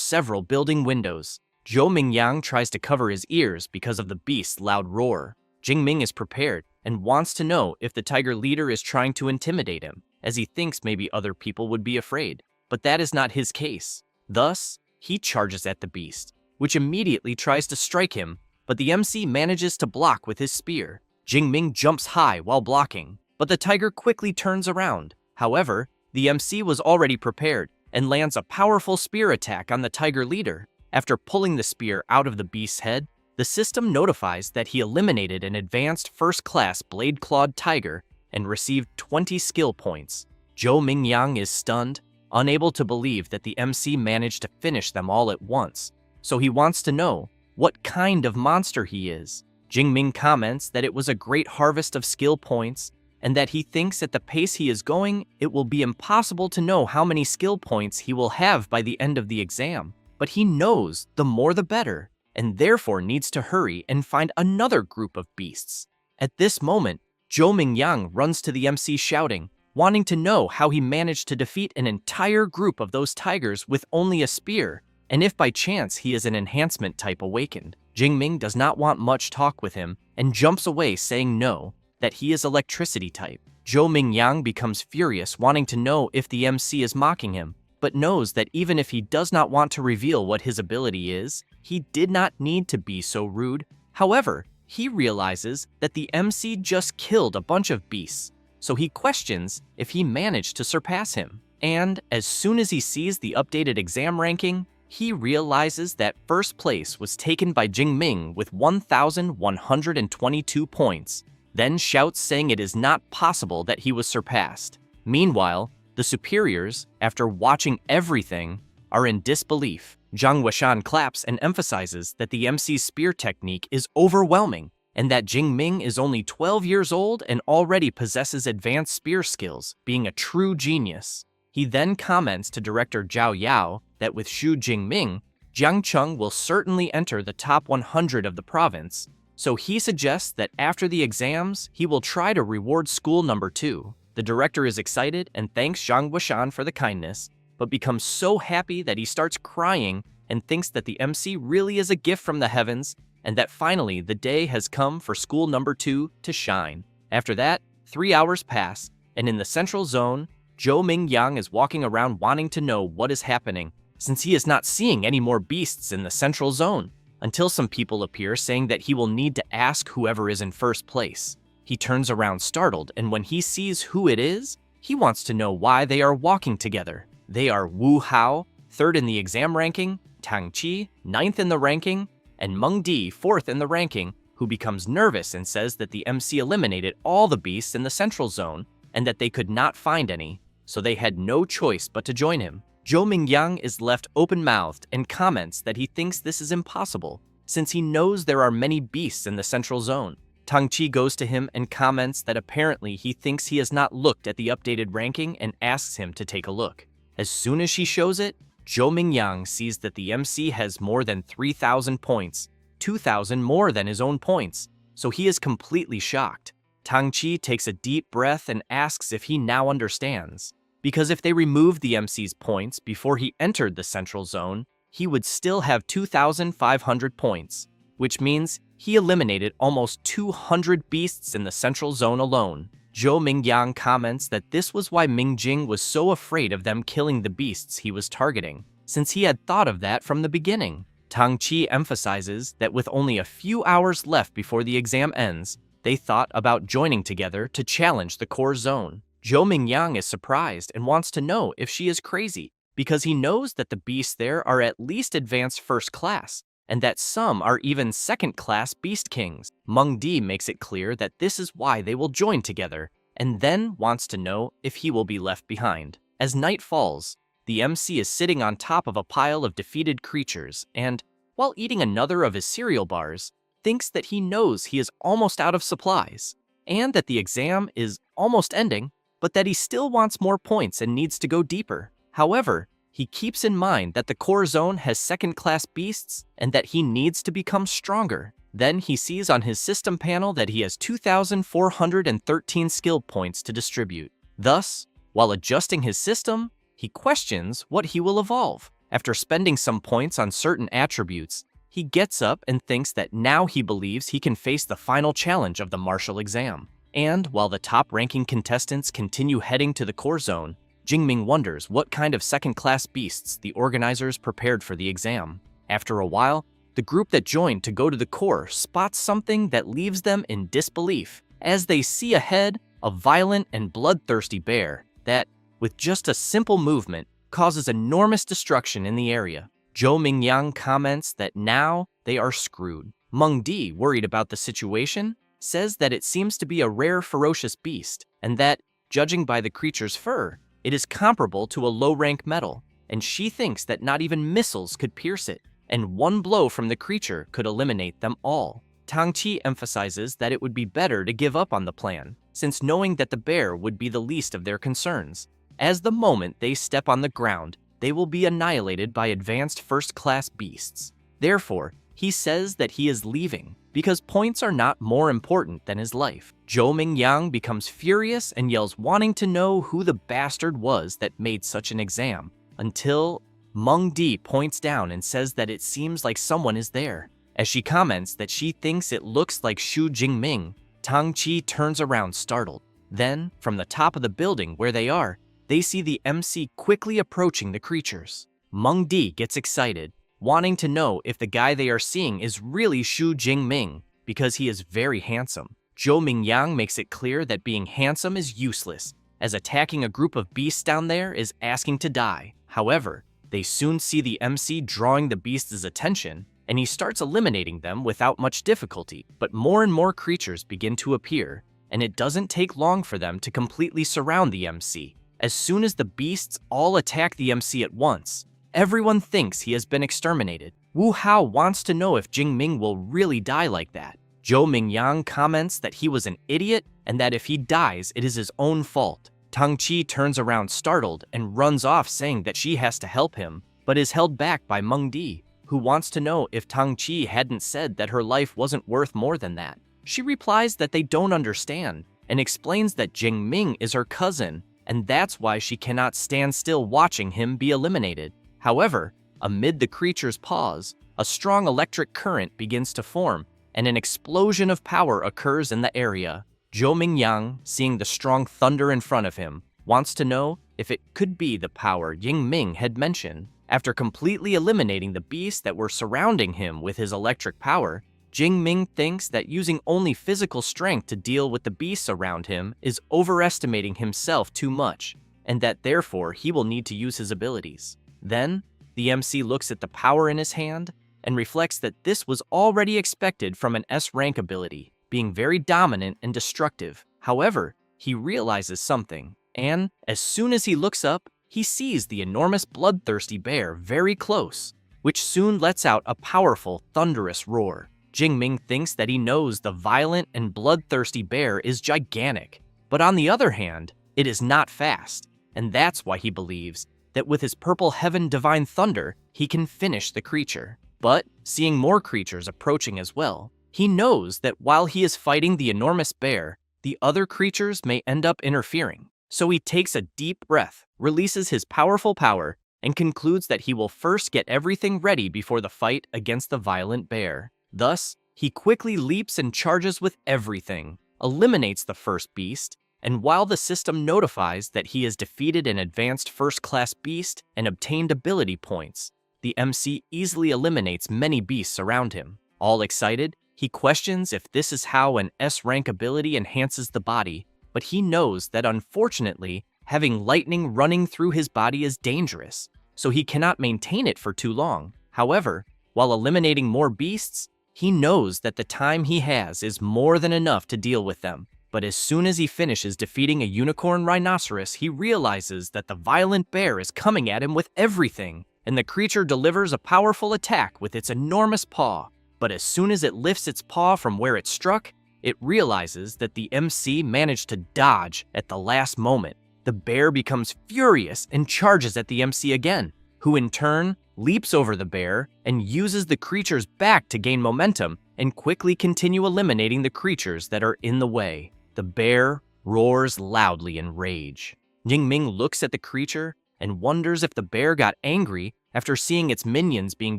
several building windows. Zhou Mingyang tries to cover his ears because of the beast's loud roar. Jingming is prepared and wants to know if the tiger leader is trying to intimidate him, as he thinks maybe other people would be afraid. But that is not his case. Thus, he charges at the beast, which immediately tries to strike him, but the MC manages to block with his spear. Jingming jumps high while blocking, but the tiger quickly turns around. However, the MC was already prepared and lands a powerful spear attack on the tiger leader. After pulling the spear out of the beast's head, the system notifies that he eliminated an advanced first-class blade-clawed tiger and received 20 skill points. Zhou Mingyang is stunned, unable to believe that the MC managed to finish them all at once, so he wants to know what kind of monster he is. Jingming comments that it was a great harvest of skill points and that he thinks at the pace he is going, it will be impossible to know how many skill points he will have by the end of the exam. But he knows the more the better, and therefore needs to hurry and find another group of beasts. At this moment, Zhou Mingyang runs to the MC shouting, wanting to know how he managed to defeat an entire group of those tigers with only a spear, and if by chance he is an enhancement type awakened. Jingming does not want much talk with him and jumps away saying no, that he is electricity type. Zhou Mingyang becomes furious, wanting to know if the MC is mocking him, but knows that even if he does not want to reveal what his ability is, he did not need to be so rude. However, he realizes that the MC just killed a bunch of beasts, so he questions if he managed to surpass him. And as soon as he sees the updated exam ranking, he realizes that first place was taken by Jingming with 1,122 points, then shouts saying it is not possible that he was surpassed. Meanwhile, the superiors, after watching everything, are in disbelief. Zhang Weishan claps and emphasizes that the MC's spear technique is overwhelming and that Jingming is only 12 years old and already possesses advanced spear skills, being a true genius. He then comments to director Zhao Yao that with Xu Jingming, Jiang Cheng will certainly enter the top 100 of the province, so he suggests that after the exams, he will try to reward school number 2. The director is excited and thanks Zhang Weishan for the kindness, but becomes so happy that he starts crying and thinks that the MC really is a gift from the heavens and that finally the day has come for school number 2 to shine. After that, 3 hours pass, and in the central zone, Zhou Mingyang is walking around wanting to know what is happening, since he is not seeing any more beasts in the central zone, until some people appear saying that he will need to ask whoever is in first place. He turns around startled, and when he sees who it is, he wants to know why they are walking together. They are Wu Hao, 3rd in the exam ranking, Tang Qi, 9th in the ranking, and Meng Di, 4th in the ranking, who becomes nervous and says that the MC eliminated all the beasts in the central zone and that they could not find any, so they had no choice but to join him. Zhou Mingyang is left open-mouthed and comments that he thinks this is impossible, since he knows there are many beasts in the central zone. Tang Qi goes to him and comments that apparently he thinks he has not looked at the updated ranking and asks him to take a look. As soon as she shows it, Zhou Mingyang sees that the MC has more than 3,000 points, 2,000 more than his own points, so he is completely shocked. Tang Qi takes a deep breath and asks if he now understands, because if they removed the MC's points before he entered the central zone, he would still have 2,500 points, which means he eliminated almost 200 beasts in the central zone alone. Zhou Mingyang comments that this was why Mingjing was so afraid of them killing the beasts he was targeting, since he had thought of that from the beginning. Tang Qi emphasizes that with only a few hours left before the exam ends, they thought about joining together to challenge the core zone. Zhou Mingyang is surprised and wants to know if she is crazy, because he knows that the beasts there are at least advanced first class, and that some are even second-class beast kings. Meng Di makes it clear that this is why they will join together, and then wants to know if he will be left behind. As night falls, the MC is sitting on top of a pile of defeated creatures and, while eating another of his cereal bars, thinks that he knows he is almost out of supplies, and that the exam is almost ending, but that he still wants more points and needs to go deeper. However, he keeps in mind that the core zone has second-class beasts and that he needs to become stronger. Then he sees on his system panel that he has 2,413 skill points to distribute. Thus, while adjusting his system, he questions what he will evolve. After spending some points on certain attributes, he gets up and thinks that now he believes he can face the final challenge of the martial exam. And while the top-ranking contestants continue heading to the core zone, Jingming wonders what kind of second-class beasts the organizers prepared for the exam. After a while, the group that joined to go to the core spots something that leaves them in disbelief as they see ahead a violent and bloodthirsty bear that, with just a simple movement, causes enormous destruction in the area. Zhou Mingyang comments that now they are screwed. Meng Di, worried about the situation, says that it seems to be a rare ferocious beast and that, judging by the creature's fur, it is comparable to a low-rank metal, and she thinks that not even missiles could pierce it, and one blow from the creature could eliminate them all. Tang Qi emphasizes that it would be better to give up on the plan, since knowing that the bear would be the least of their concerns. As the moment they step on the ground, they will be annihilated by advanced first-class beasts. Therefore, he says that he is leaving, because points are not more important than his life. Zhou Mingyang becomes furious and yells wanting to know who the bastard was that made such an exam, until Meng Di points down and says that it seems like someone is there. As she comments that she thinks it looks like Xu Jingming, Tang Qi turns around startled. Then, from the top of the building where they are, they see the MC quickly approaching the creatures. Meng Di gets excited, wanting to know if the guy they are seeing is really Xu Jingming, because he is very handsome. Zhou Mingyang makes it clear that being handsome is useless, as attacking a group of beasts down there is asking to die. However, they soon see the MC drawing the beasts' attention, and he starts eliminating them without much difficulty. But more and more creatures begin to appear, and it doesn't take long for them to completely surround the MC. As soon as the beasts all attack the MC at once, everyone thinks he has been exterminated. Wu Hao wants to know if Jingming will really die like that. Zhou Mingyang comments that he was an idiot and that if he dies, it is his own fault. Tang Qi turns around startled and runs off saying that she has to help him, but is held back by Meng Di, who wants to know if Tang Qi hadn't said that her life wasn't worth more than that. She replies that they don't understand and explains that Jingming is her cousin, and that's why she cannot stand still watching him be eliminated. However, amid the creature's pause, a strong electric current begins to form, and an explosion of power occurs in the area. Zhou Mingyang, seeing the strong thunder in front of him, wants to know if it could be the power Yingming had mentioned. After completely eliminating the beasts that were surrounding him with his electric power, Jingming thinks that using only physical strength to deal with the beasts around him is overestimating himself too much, and that therefore he will need to use his abilities. Then, the MC looks at the power in his hand and reflects that this was already expected from an S-rank ability, being very dominant and destructive. However, he realizes something, and as soon as he looks up, he sees the enormous bloodthirsty bear very close, which soon lets out a powerful, thunderous roar. Jingming thinks that he knows the violent and bloodthirsty bear is gigantic, but on the other hand, it is not fast, and that's why he believes that with his purple heaven divine thunder, he can finish the creature. But, seeing more creatures approaching as well, he knows that while he is fighting the enormous bear, the other creatures may end up interfering. So he takes a deep breath, releases his powerful power, and concludes that he will first get everything ready before the fight against the violent bear. Thus, he quickly leaps and charges with everything, eliminates the first beast, and while the system notifies that he has defeated an advanced first-class beast and obtained ability points, the MC easily eliminates many beasts around him. All excited, he questions if this is how an S-rank ability enhances the body, but he knows that unfortunately, having lightning running through his body is dangerous, so he cannot maintain it for too long. However, while eliminating more beasts, he knows that the time he has is more than enough to deal with them. But as soon as he finishes defeating a unicorn rhinoceros, he realizes that the violent bear is coming at him with everything, and the creature delivers a powerful attack with its enormous paw. But as soon as it lifts its paw from where it struck, it realizes that the MC managed to dodge at the last moment. The bear becomes furious and charges at the MC again. who in turn leaps over the bear and uses the creature's back to gain momentum and quickly continue eliminating the creatures that are in the way. The bear roars loudly in rage. Jingming looks at the creature and wonders if the bear got angry after seeing its minions being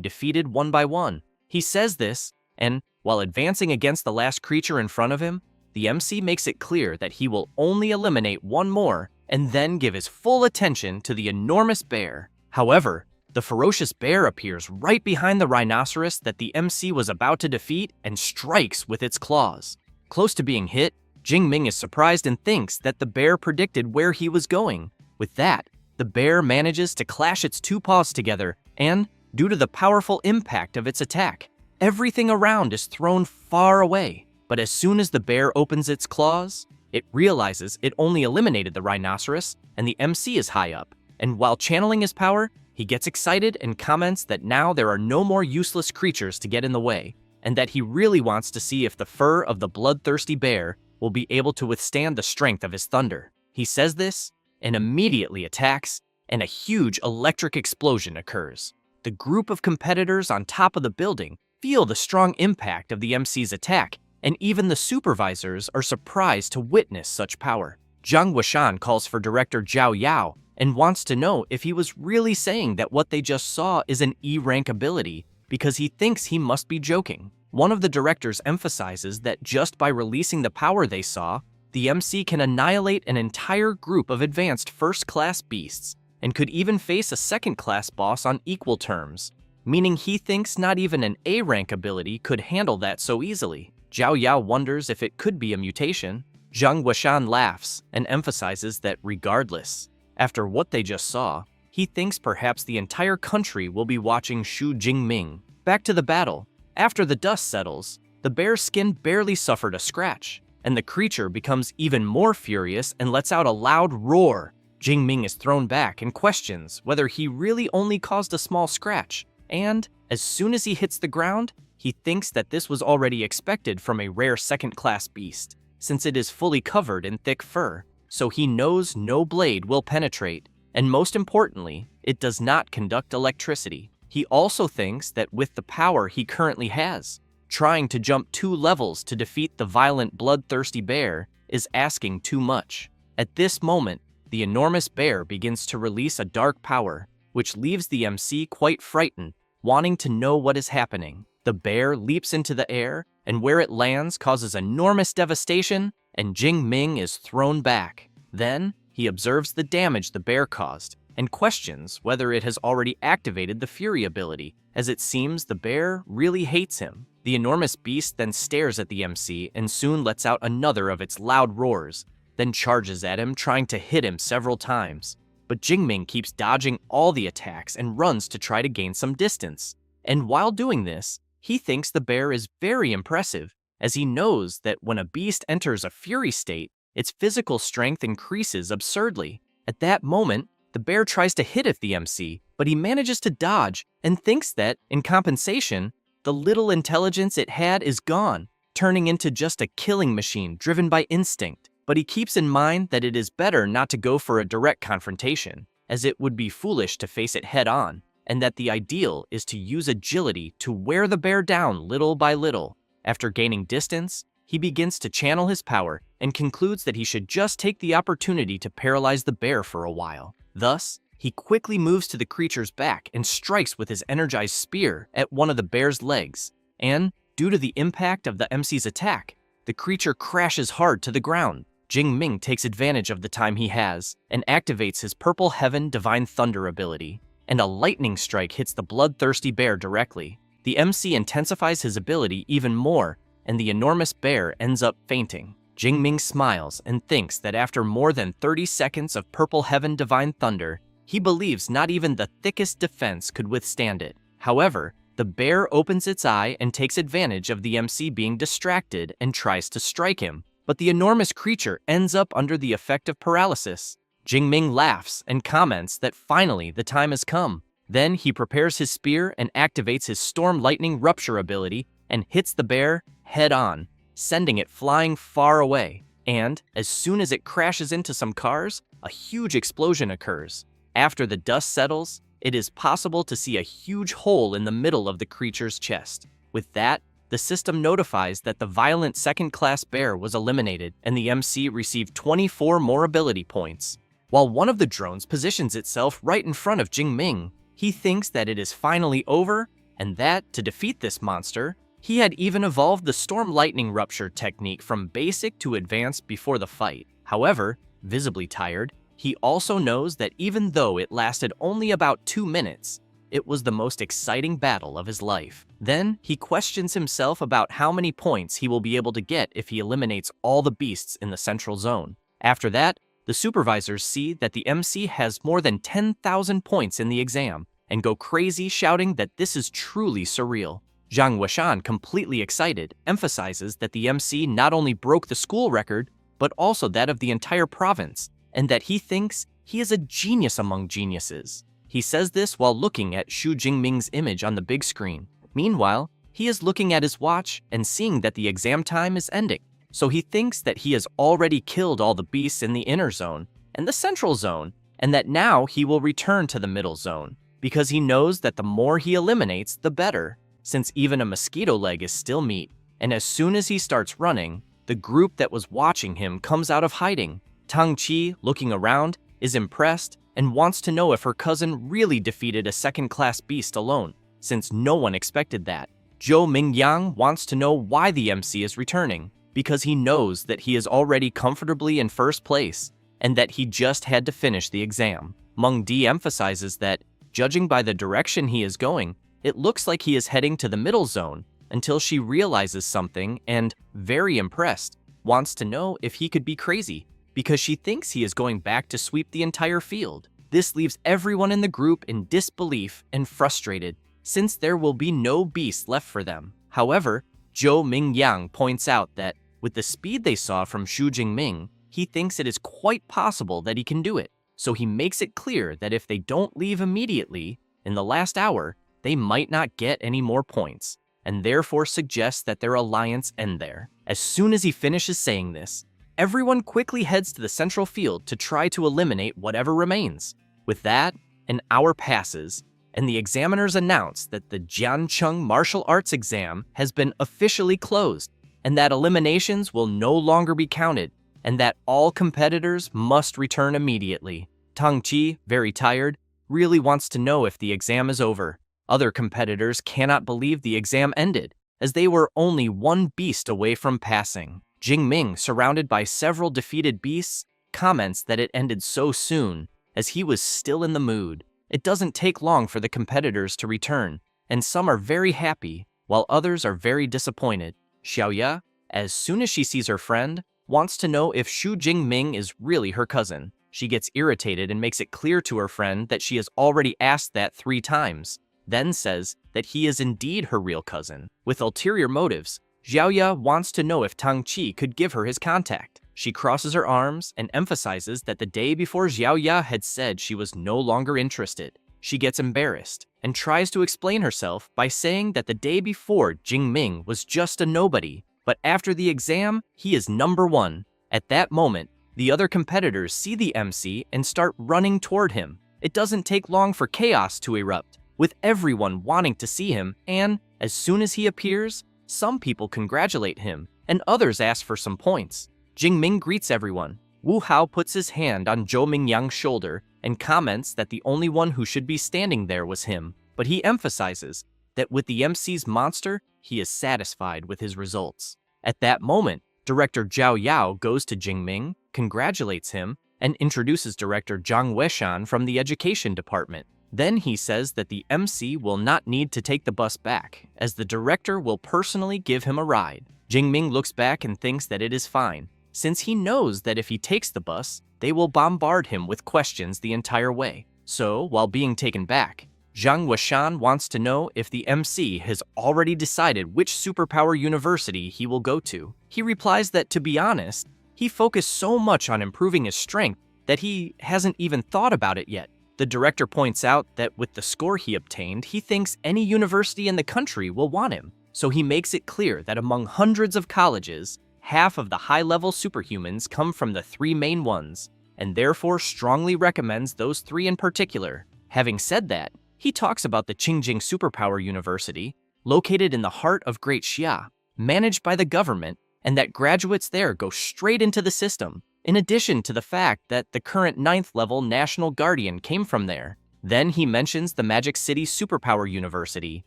defeated one by one. He says this, and while advancing against the last creature in front of him, the MC makes it clear that he will only eliminate one more and then give his full attention to the enormous bear. However, the ferocious bear appears right behind the rhinoceros that the MC was about to defeat and strikes with its claws. Close to being hit, Jingming is surprised and thinks that the bear predicted where he was going. With that, the bear manages to clash its two paws together and, due to the powerful impact of its attack, everything around is thrown far away. But as soon as the bear opens its claws, it realizes it only eliminated the rhinoceros and the MC is high up. And while channeling his power, he gets excited and comments that now there are no more useless creatures to get in the way, and that he really wants to see if the fur of the bloodthirsty bear will be able to withstand the strength of his thunder. He says this and immediately attacks, and a huge electric explosion occurs. The group of competitors on top of the building feel the strong impact of the MC's attack, and even the supervisors are surprised to witness such power. Zhang Wuxian calls for director Zhao Yao and wants to know if he was really saying that what they just saw is an E-rank ability, because he thinks he must be joking. One of the directors emphasizes that just by releasing the power they saw, the MC can annihilate an entire group of advanced first-class beasts, and could even face a second-class boss on equal terms, meaning he thinks not even an A-rank ability could handle that so easily. Zhao Yao wonders if it could be a mutation. Zhang Wuxian laughs and emphasizes that regardless, after what they just saw, he thinks perhaps the entire country will be watching Xu Jingming. Back to the battle. After the dust settles, the bear's skin barely suffered a scratch, and the creature becomes even more furious and lets out a loud roar. Jingming is thrown back and questions whether he really only caused a small scratch, and as soon as he hits the ground, he thinks that this was already expected from a rare second-class beast, since it is fully covered in thick fur, so he knows no blade will penetrate, and most importantly, it does not conduct electricity. He also thinks that with the power he currently has, trying to jump 2 levels to defeat the violent bloodthirsty bear is asking too much. At this moment, the enormous bear begins to release a dark power, which leaves the MC quite frightened, wanting to know what is happening. The bear leaps into the air, and where it lands causes enormous devastation, and Jingming is thrown back. Then, he observes the damage the bear caused, and questions whether it has already activated the Fury ability, as it seems the bear really hates him. The enormous beast then stares at the MC and soon lets out another of its loud roars, then charges at him, trying to hit him several times. But Jingming keeps dodging all the attacks and runs to try to gain some distance. And while doing this, he thinks the bear is very impressive, as he knows that when a beast enters a fury state, its physical strength increases absurdly. At that moment, the bear tries to hit at the MC, but he manages to dodge and thinks that, in compensation, the little intelligence it had is gone, turning into just a killing machine driven by instinct. But he keeps in mind that it is better not to go for a direct confrontation, as it would be foolish to face it head-on, and that the ideal is to use agility to wear the bear down little by little. After gaining distance, he begins to channel his power and concludes that he should just take the opportunity to paralyze the bear for a while. Thus, he quickly moves to the creature's back and strikes with his energized spear at one of the bear's legs, and, due to the impact of the MC's attack, the creature crashes hard to the ground. Jingming takes advantage of the time he has and activates his Purple Heaven Divine Thunder ability, and a lightning strike hits the bloodthirsty bear directly. The MC intensifies his ability even more, and the enormous bear ends up fainting. Jingming smiles and thinks that after more than 30 seconds of Purple Heaven Divine Thunder, he believes not even the thickest defense could withstand it. However, the bear opens its eye and takes advantage of the MC being distracted and tries to strike him, but the enormous creature ends up under the effect of paralysis. Jingming laughs and comments that finally the time has come. Then he prepares his spear and activates his Storm Lightning Rupture ability and hits the bear head-on, sending it flying far away. And, as soon as it crashes into some cars, a huge explosion occurs. After the dust settles, it is possible to see a huge hole in the middle of the creature's chest. With that, the system notifies that the violent second-class bear was eliminated and the MC received 24 more ability points. While one of the drones positions itself right in front of Jingming, he thinks that it is finally over and that, to defeat this monster, he had even evolved the Storm Lightning Rupture technique from basic to advanced before the fight. However, visibly tired, he also knows that even though it lasted only about 2 minutes, it was the most exciting battle of his life. Then, he questions himself about how many points he will be able to get if he eliminates all the beasts in the central zone. After that, the supervisors see that the MC has more than 10,000 points in the exam and go crazy shouting that this is truly surreal. Zhang Weishan, completely excited, emphasizes that the MC not only broke the school record, but also that of the entire province, and that he thinks he is a genius among geniuses. He says this while looking at Xu Jingming's image on the big screen. Meanwhile, he is looking at his watch and seeing that the exam time is ending, so he thinks that he has already killed all the beasts in the inner zone and the central zone, and that now he will return to the middle zone, because he knows that the more he eliminates, the better, since even a mosquito leg is still meat. And as soon as he starts running, the group that was watching him comes out of hiding. Tang Qi, looking around, is impressed and wants to know if her cousin really defeated a second-class beast alone, since no one expected that. Zhou Mingyang wants to know why the MC is returning, because he knows that he is already comfortably in first place and that he just had to finish the exam. Meng Di emphasizes that, judging by the direction he is going, it looks like he is heading to the middle zone, until she realizes something and, very impressed, wants to know if he could be crazy, because she thinks he is going back to sweep the entire field. This leaves everyone in the group in disbelief and frustrated, since there will be no beast left for them. However, Zhou Mingyang points out that, with the speed they saw from Xu Jingming, he thinks it is quite possible that he can do it. So he makes it clear that if they don't leave immediately, in the last hour, they might not get any more points, and therefore suggests that their alliance end there. As soon as he finishes saying this, everyone quickly heads to the central field to try to eliminate whatever remains. With that, an hour passes, and the examiners announce that the Jiancheng martial arts exam has been officially closed, and that eliminations will no longer be counted, and that all competitors must return immediately. Tang Qi, very tired, really wants to know if the exam is over. Other competitors cannot believe the exam ended, as they were only one beast away from passing. Jingming, surrounded by several defeated beasts, comments that it ended so soon, as he was still in the mood. It doesn't take long for the competitors to return, and some are very happy, while others are very disappointed. Xiaoya, as soon as she sees her friend, wants to know if Xu Jingming is really her cousin. She gets irritated and makes it clear to her friend that she has already asked that 3 times, then says that he is indeed her real cousin. With ulterior motives, Xiaoya wants to know if Tang Qi could give her his contact. She crosses her arms and emphasizes that the day before Xiaoya had said she was no longer interested. She gets embarrassed and tries to explain herself by saying that the day before Jingming was just a nobody, but after the exam, he is number 1. At that moment, the other competitors see the MC and start running toward him. It doesn't take long for chaos to erupt, with everyone wanting to see him, and as soon as he appears, some people congratulate him, and others ask for some points. Jingming greets everyone. Wu Hao puts his hand on Zhou Mingyang's shoulder and comments that the only one who should be standing there was him, but he emphasizes that with the MC's monster, he is satisfied with his results. At that moment, Director Zhao Yao goes to Jingming, congratulates him, and introduces Director Zhang Weishan from the Education Department. Then he says that the MC will not need to take the bus back, as the director will personally give him a ride. Jingming looks back and thinks that it is fine, since he knows that if he takes the bus, they will bombard him with questions the entire way. So, while being taken back, Zhang Weishan wants to know if the MC has already decided which superpower university he will go to. He replies that, to be honest, he focused so much on improving his strength that he hasn't even thought about it yet. The director points out that with the score he obtained, he thinks any university in the country will want him. So he makes it clear that among hundreds of colleges, half of the high-level superhumans come from the 3 main ones, and therefore strongly recommends those 3 in particular. Having said that, he talks about the Qingjing Superpower University, located in the heart of Great Xia, managed by the government, and that graduates there go straight into the system, in addition to the fact that the current 9th level National Guardian came from there. Then he mentions the Magic City Superpower University,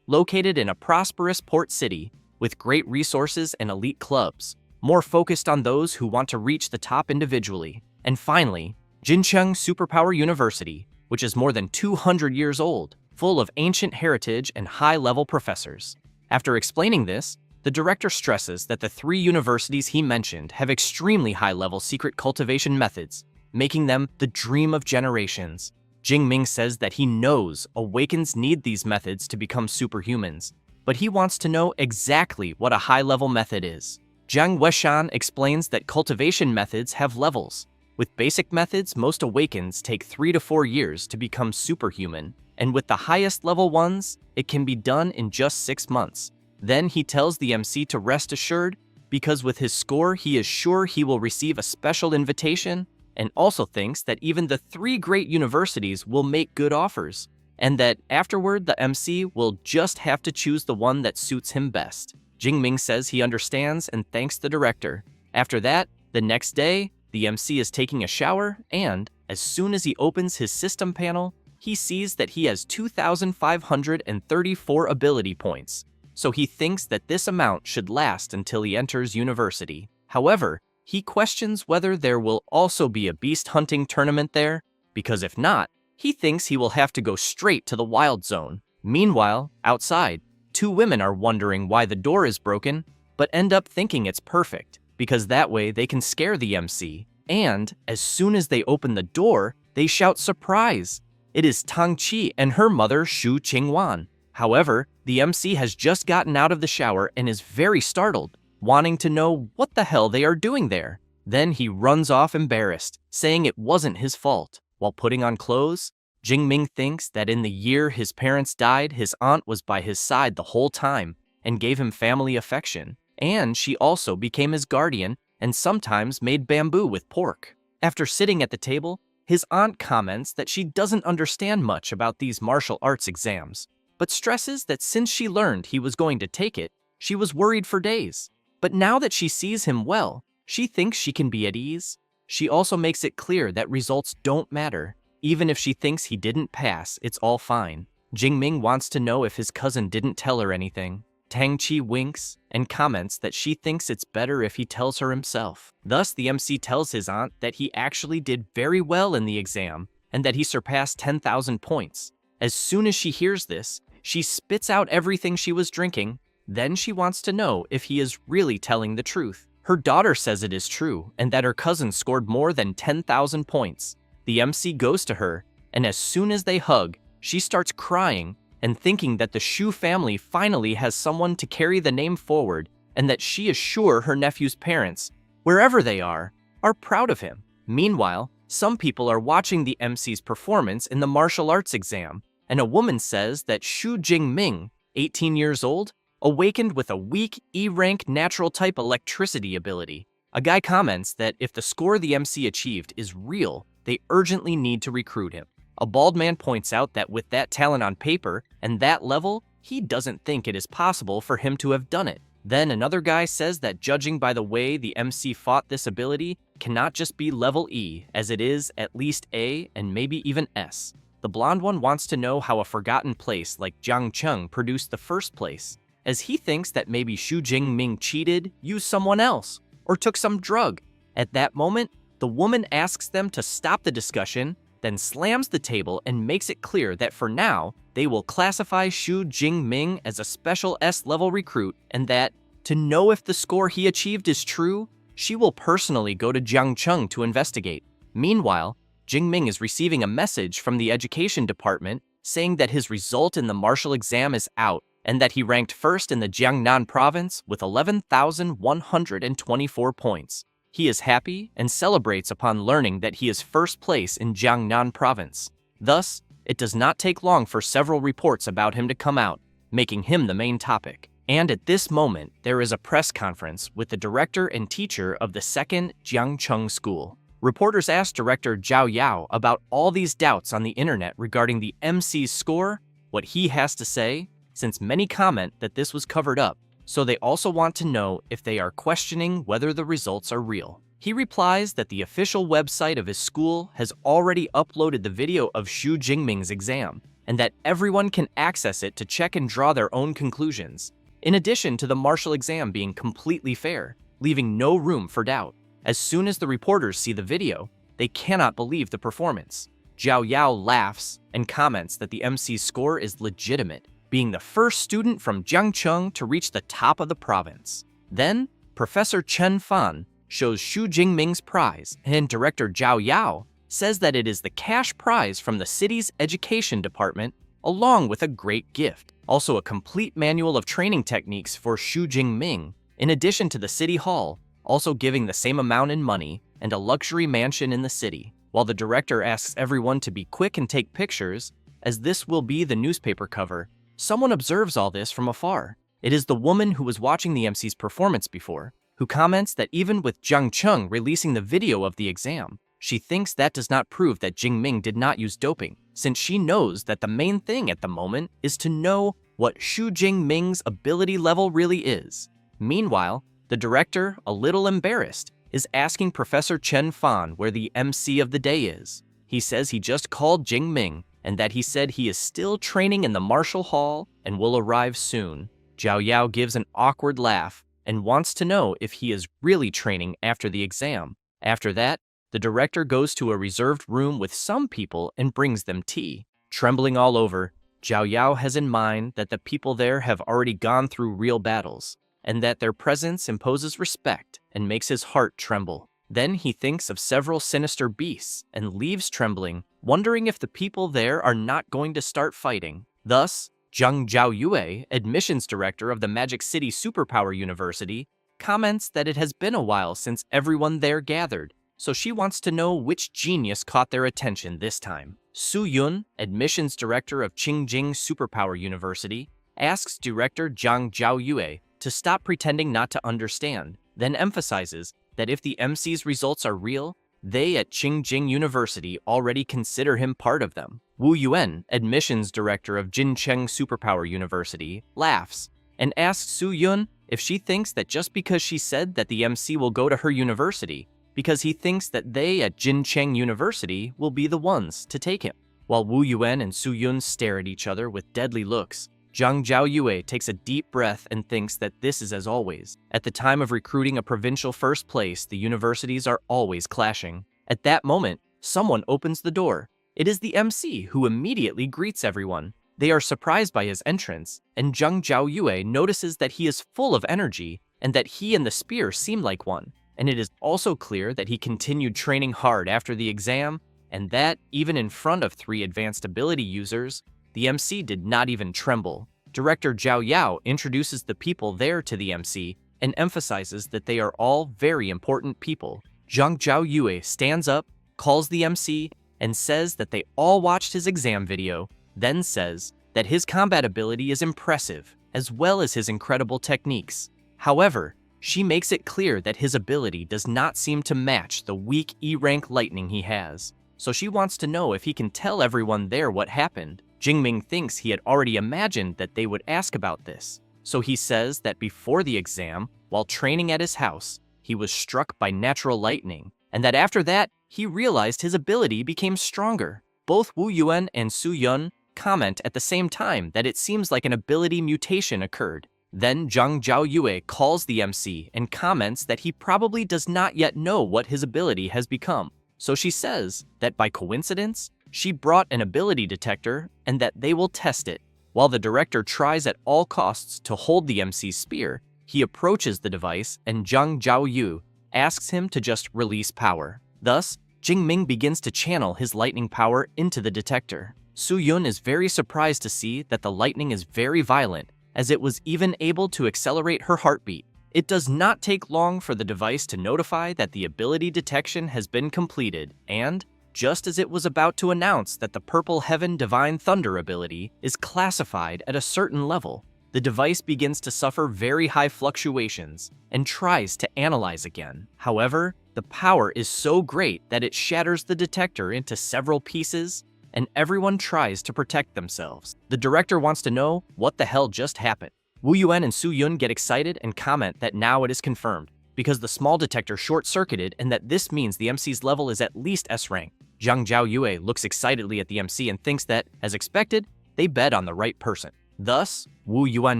located in a prosperous port city, with great resources and elite clubs, more focused on those who want to reach the top individually. And finally, Jincheng Superpower University, which is more than 200 years old, full of ancient heritage and high-level professors. After explaining this, the director stresses that the 3 universities he mentioned have extremely high-level secret cultivation methods, making them the dream of generations. Jingming says that he knows Awakens need these methods to become superhumans, but he wants to know exactly what a high-level method is. Jiang Weishan explains that cultivation methods have levels. With basic methods, most Awakens take 3 to 4 years to become superhuman, and with the highest level ones, it can be done in just 6 months. Then he tells the MC to rest assured, because with his score he is sure he will receive a special invitation, and also thinks that even the 3 great universities will make good offers, and that afterward the MC will just have to choose the one that suits him best. Jingming says he understands and thanks the director. After that, the next day, the MC is taking a shower, and as soon as he opens his system panel, he sees that he has 2,534 ability points, so he thinks that this amount should last until he enters university. However, he questions whether there will also be a beast hunting tournament there, because if not, he thinks he will have to go straight to the wild zone. Meanwhile, outside, 2 women are wondering why the door is broken, but end up thinking it's perfect, because that way they can scare the MC. And as soon as they open the door, they shout surprise. It is Tang Qi and her mother Shu Qingwan. However, the MC has just gotten out of the shower and is very startled, wanting to know what the hell they are doing there. Then he runs off embarrassed, saying it wasn't his fault. While putting on clothes, Jingming thinks that in the year his parents died, his aunt was by his side the whole time and gave him family affection, and she also became his guardian and sometimes made bamboo with pork. After sitting at the table, his aunt comments that she doesn't understand much about these martial arts exams, but stresses that since she learned he was going to take it, she was worried for days. But now that she sees him well, she thinks she can be at ease. She also makes it clear that results don't matter. Even if she thinks he didn't pass, it's all fine. Jingming wants to know if his cousin didn't tell her anything. Tang Qi winks and comments that she thinks it's better if he tells her himself. Thus, the MC tells his aunt that he actually did very well in the exam and that he surpassed 10,000 points. As soon as she hears this, she spits out everything she was drinking. Then she wants to know if he is really telling the truth. Her daughter says it is true and that her cousin scored more than 10,000 points. The MC goes to her, and as soon as they hug, she starts crying and thinking that the Shu family finally has someone to carry the name forward and that she is sure her nephew's parents, wherever they are proud of him. Meanwhile, some people are watching the MC's performance in the martial arts exam, and a woman says that Shu Jingming, 18 years old, awakened with a weak E-rank natural type electricity ability. A guy comments that if the score the MC achieved is real, they urgently need to recruit him. A bald man points out that with that talent on paper and that level, he doesn't think it is possible for him to have done it. Then another guy says that judging by the way the MC fought this ability, cannot just be level E, as it is at least A and maybe even S. The blonde one wants to know how a forgotten place like Jiangcheng produced the first place, as he thinks that maybe Shu Jingming cheated, used someone else, or took some drug. At that moment, the woman asks them to stop the discussion, then slams the table and makes it clear that for now, they will classify Shu Jingming as a special S-level recruit and that, to know if the score he achieved is true, she will personally go to Jiangcheng to investigate. Meanwhile, Jingming is receiving a message from the education department saying that his result in the martial exam is out and that he ranked first in the Jiangnan province with 11,124 points. He is happy and celebrates upon learning that he is first place in Jiangnan province. Thus, it does not take long for several reports about him to come out, making him the main topic. And at this moment, there is a press conference with the director and teacher of the second Jiangcheng school. Reporters asked director Zhao Yao about all these doubts on the internet regarding the MC's score, what he has to say, since many comment that this was covered up, so they also want to know if they are questioning whether the results are real. He replies that the official website of his school has already uploaded the video of Xu Jingming's exam, and that everyone can access it to check and draw their own conclusions, in addition to the martial exam being completely fair, leaving no room for doubt. As soon as the reporters see the video, they cannot believe the performance. Zhao Yao laughs and comments that the MC's score is legitimate, being the first student from Jiangcheng to reach the top of the province. Then, Professor Chen Fan shows Xu Jingming's prize, and director Zhao Yao says that it is the cash prize from the city's education department, along with a great gift. Also a complete manual of training techniques for Xu Jingming, in addition to the city hall, also giving the same amount in money and a luxury mansion in the city. While the director asks everyone to be quick and take pictures, as this will be the newspaper cover, someone observes all this from afar. It is the woman who was watching the MC's performance before, who comments that even with Jiang Cheng releasing the video of the exam, she thinks that does not prove that Jingming did not use doping, since she knows that the main thing at the moment is to know what Xu Jingming's ability level really is. Meanwhile, the director, a little embarrassed, is asking Professor Chen Fan where the MC of the day is. He says he just called Jingming and that he said he is still training in the martial hall and will arrive soon. Zhao Yao gives an awkward laugh and wants to know if he is really training after the exam. After that, the director goes to a reserved room with some people and brings them tea. Trembling all over, Zhao Yao has in mind that the people there have already gone through real battles, and that their presence imposes respect and makes his heart tremble. Then he thinks of several sinister beasts and leaves trembling, wondering if the people there are not going to start fighting. Thus, Zhang Zhaoyue, admissions director of the Magic City Superpower University, comments that it has been a while since everyone there gathered, so she wants to know which genius caught their attention this time. Su Yun, admissions director of Qingjing Superpower University, asks director Zhang Zhaoyue to stop pretending not to understand, then emphasizes that if the MC's results are real, they at Qingjing University already consider him part of them. Wu Yuan, admissions director of Jincheng Superpower University, laughs and asks Su Yun if she thinks that just because she said that the MC will go to her university, because he thinks that they at Jincheng University will be the ones to take him. While Wu Yuan and Su Yun stare at each other with deadly looks, Zhang Zhaoyue takes a deep breath and thinks that this is as always. At the time of recruiting a provincial first place, the universities are always clashing. At that moment, someone opens the door. It is the MC, who immediately greets everyone. They are surprised by his entrance, and Zhang Zhaoyue notices that he is full of energy and that he and the spear seem like one. And it is also clear that he continued training hard after the exam, and that, even in front of 3 advanced ability users, the MC did not even tremble. Director Zhao Yao introduces the people there to the MC and emphasizes that they are all very important people. Zhang Zhaoyue stands up, calls the MC, and says that they all watched his exam video, then says that his combat ability is impressive, as well as his incredible techniques. However, she makes it clear that his ability does not seem to match the weak E-rank lightning he has, so she wants to know if he can tell everyone there what happened. Jingming thinks he had already imagined that they would ask about this, so he says that before the exam, while training at his house, he was struck by natural lightning, and that after that, he realized his ability became stronger. Both Wu Yuan and Su Yun comment at the same time that it seems like an ability mutation occurred. Then Zhang Zhaoyue calls the MC and comments that he probably does not yet know what his ability has become. So she says that by coincidence, she brought an ability detector and that they will test it. While the director tries at all costs to hold the MC's spear, he approaches the device and Zhang Zhaoyu asks him to just release power. Thus, Jingming begins to channel his lightning power into the detector. Su Yun is very surprised to see that the lightning is very violent, as it was even able to accelerate her heartbeat. It does not take long for the device to notify that the ability detection has been completed, and, just as it was about to announce that the Purple Heaven Divine Thunder ability is classified at a certain level, the device begins to suffer very high fluctuations and tries to analyze again. However, The power is so great that it shatters the detector into several pieces, and everyone tries to protect themselves. The director wants to know what the hell just happened. Woo Yuan and Soo Yun get excited and comment that now it is confirmed, because the small detector short-circuited and that this means the MC's level is at least S rank. Zhang Zhaoyue looks excitedly at the MC and thinks that, as expected, they bet on the right person. Thus, Wu Yuan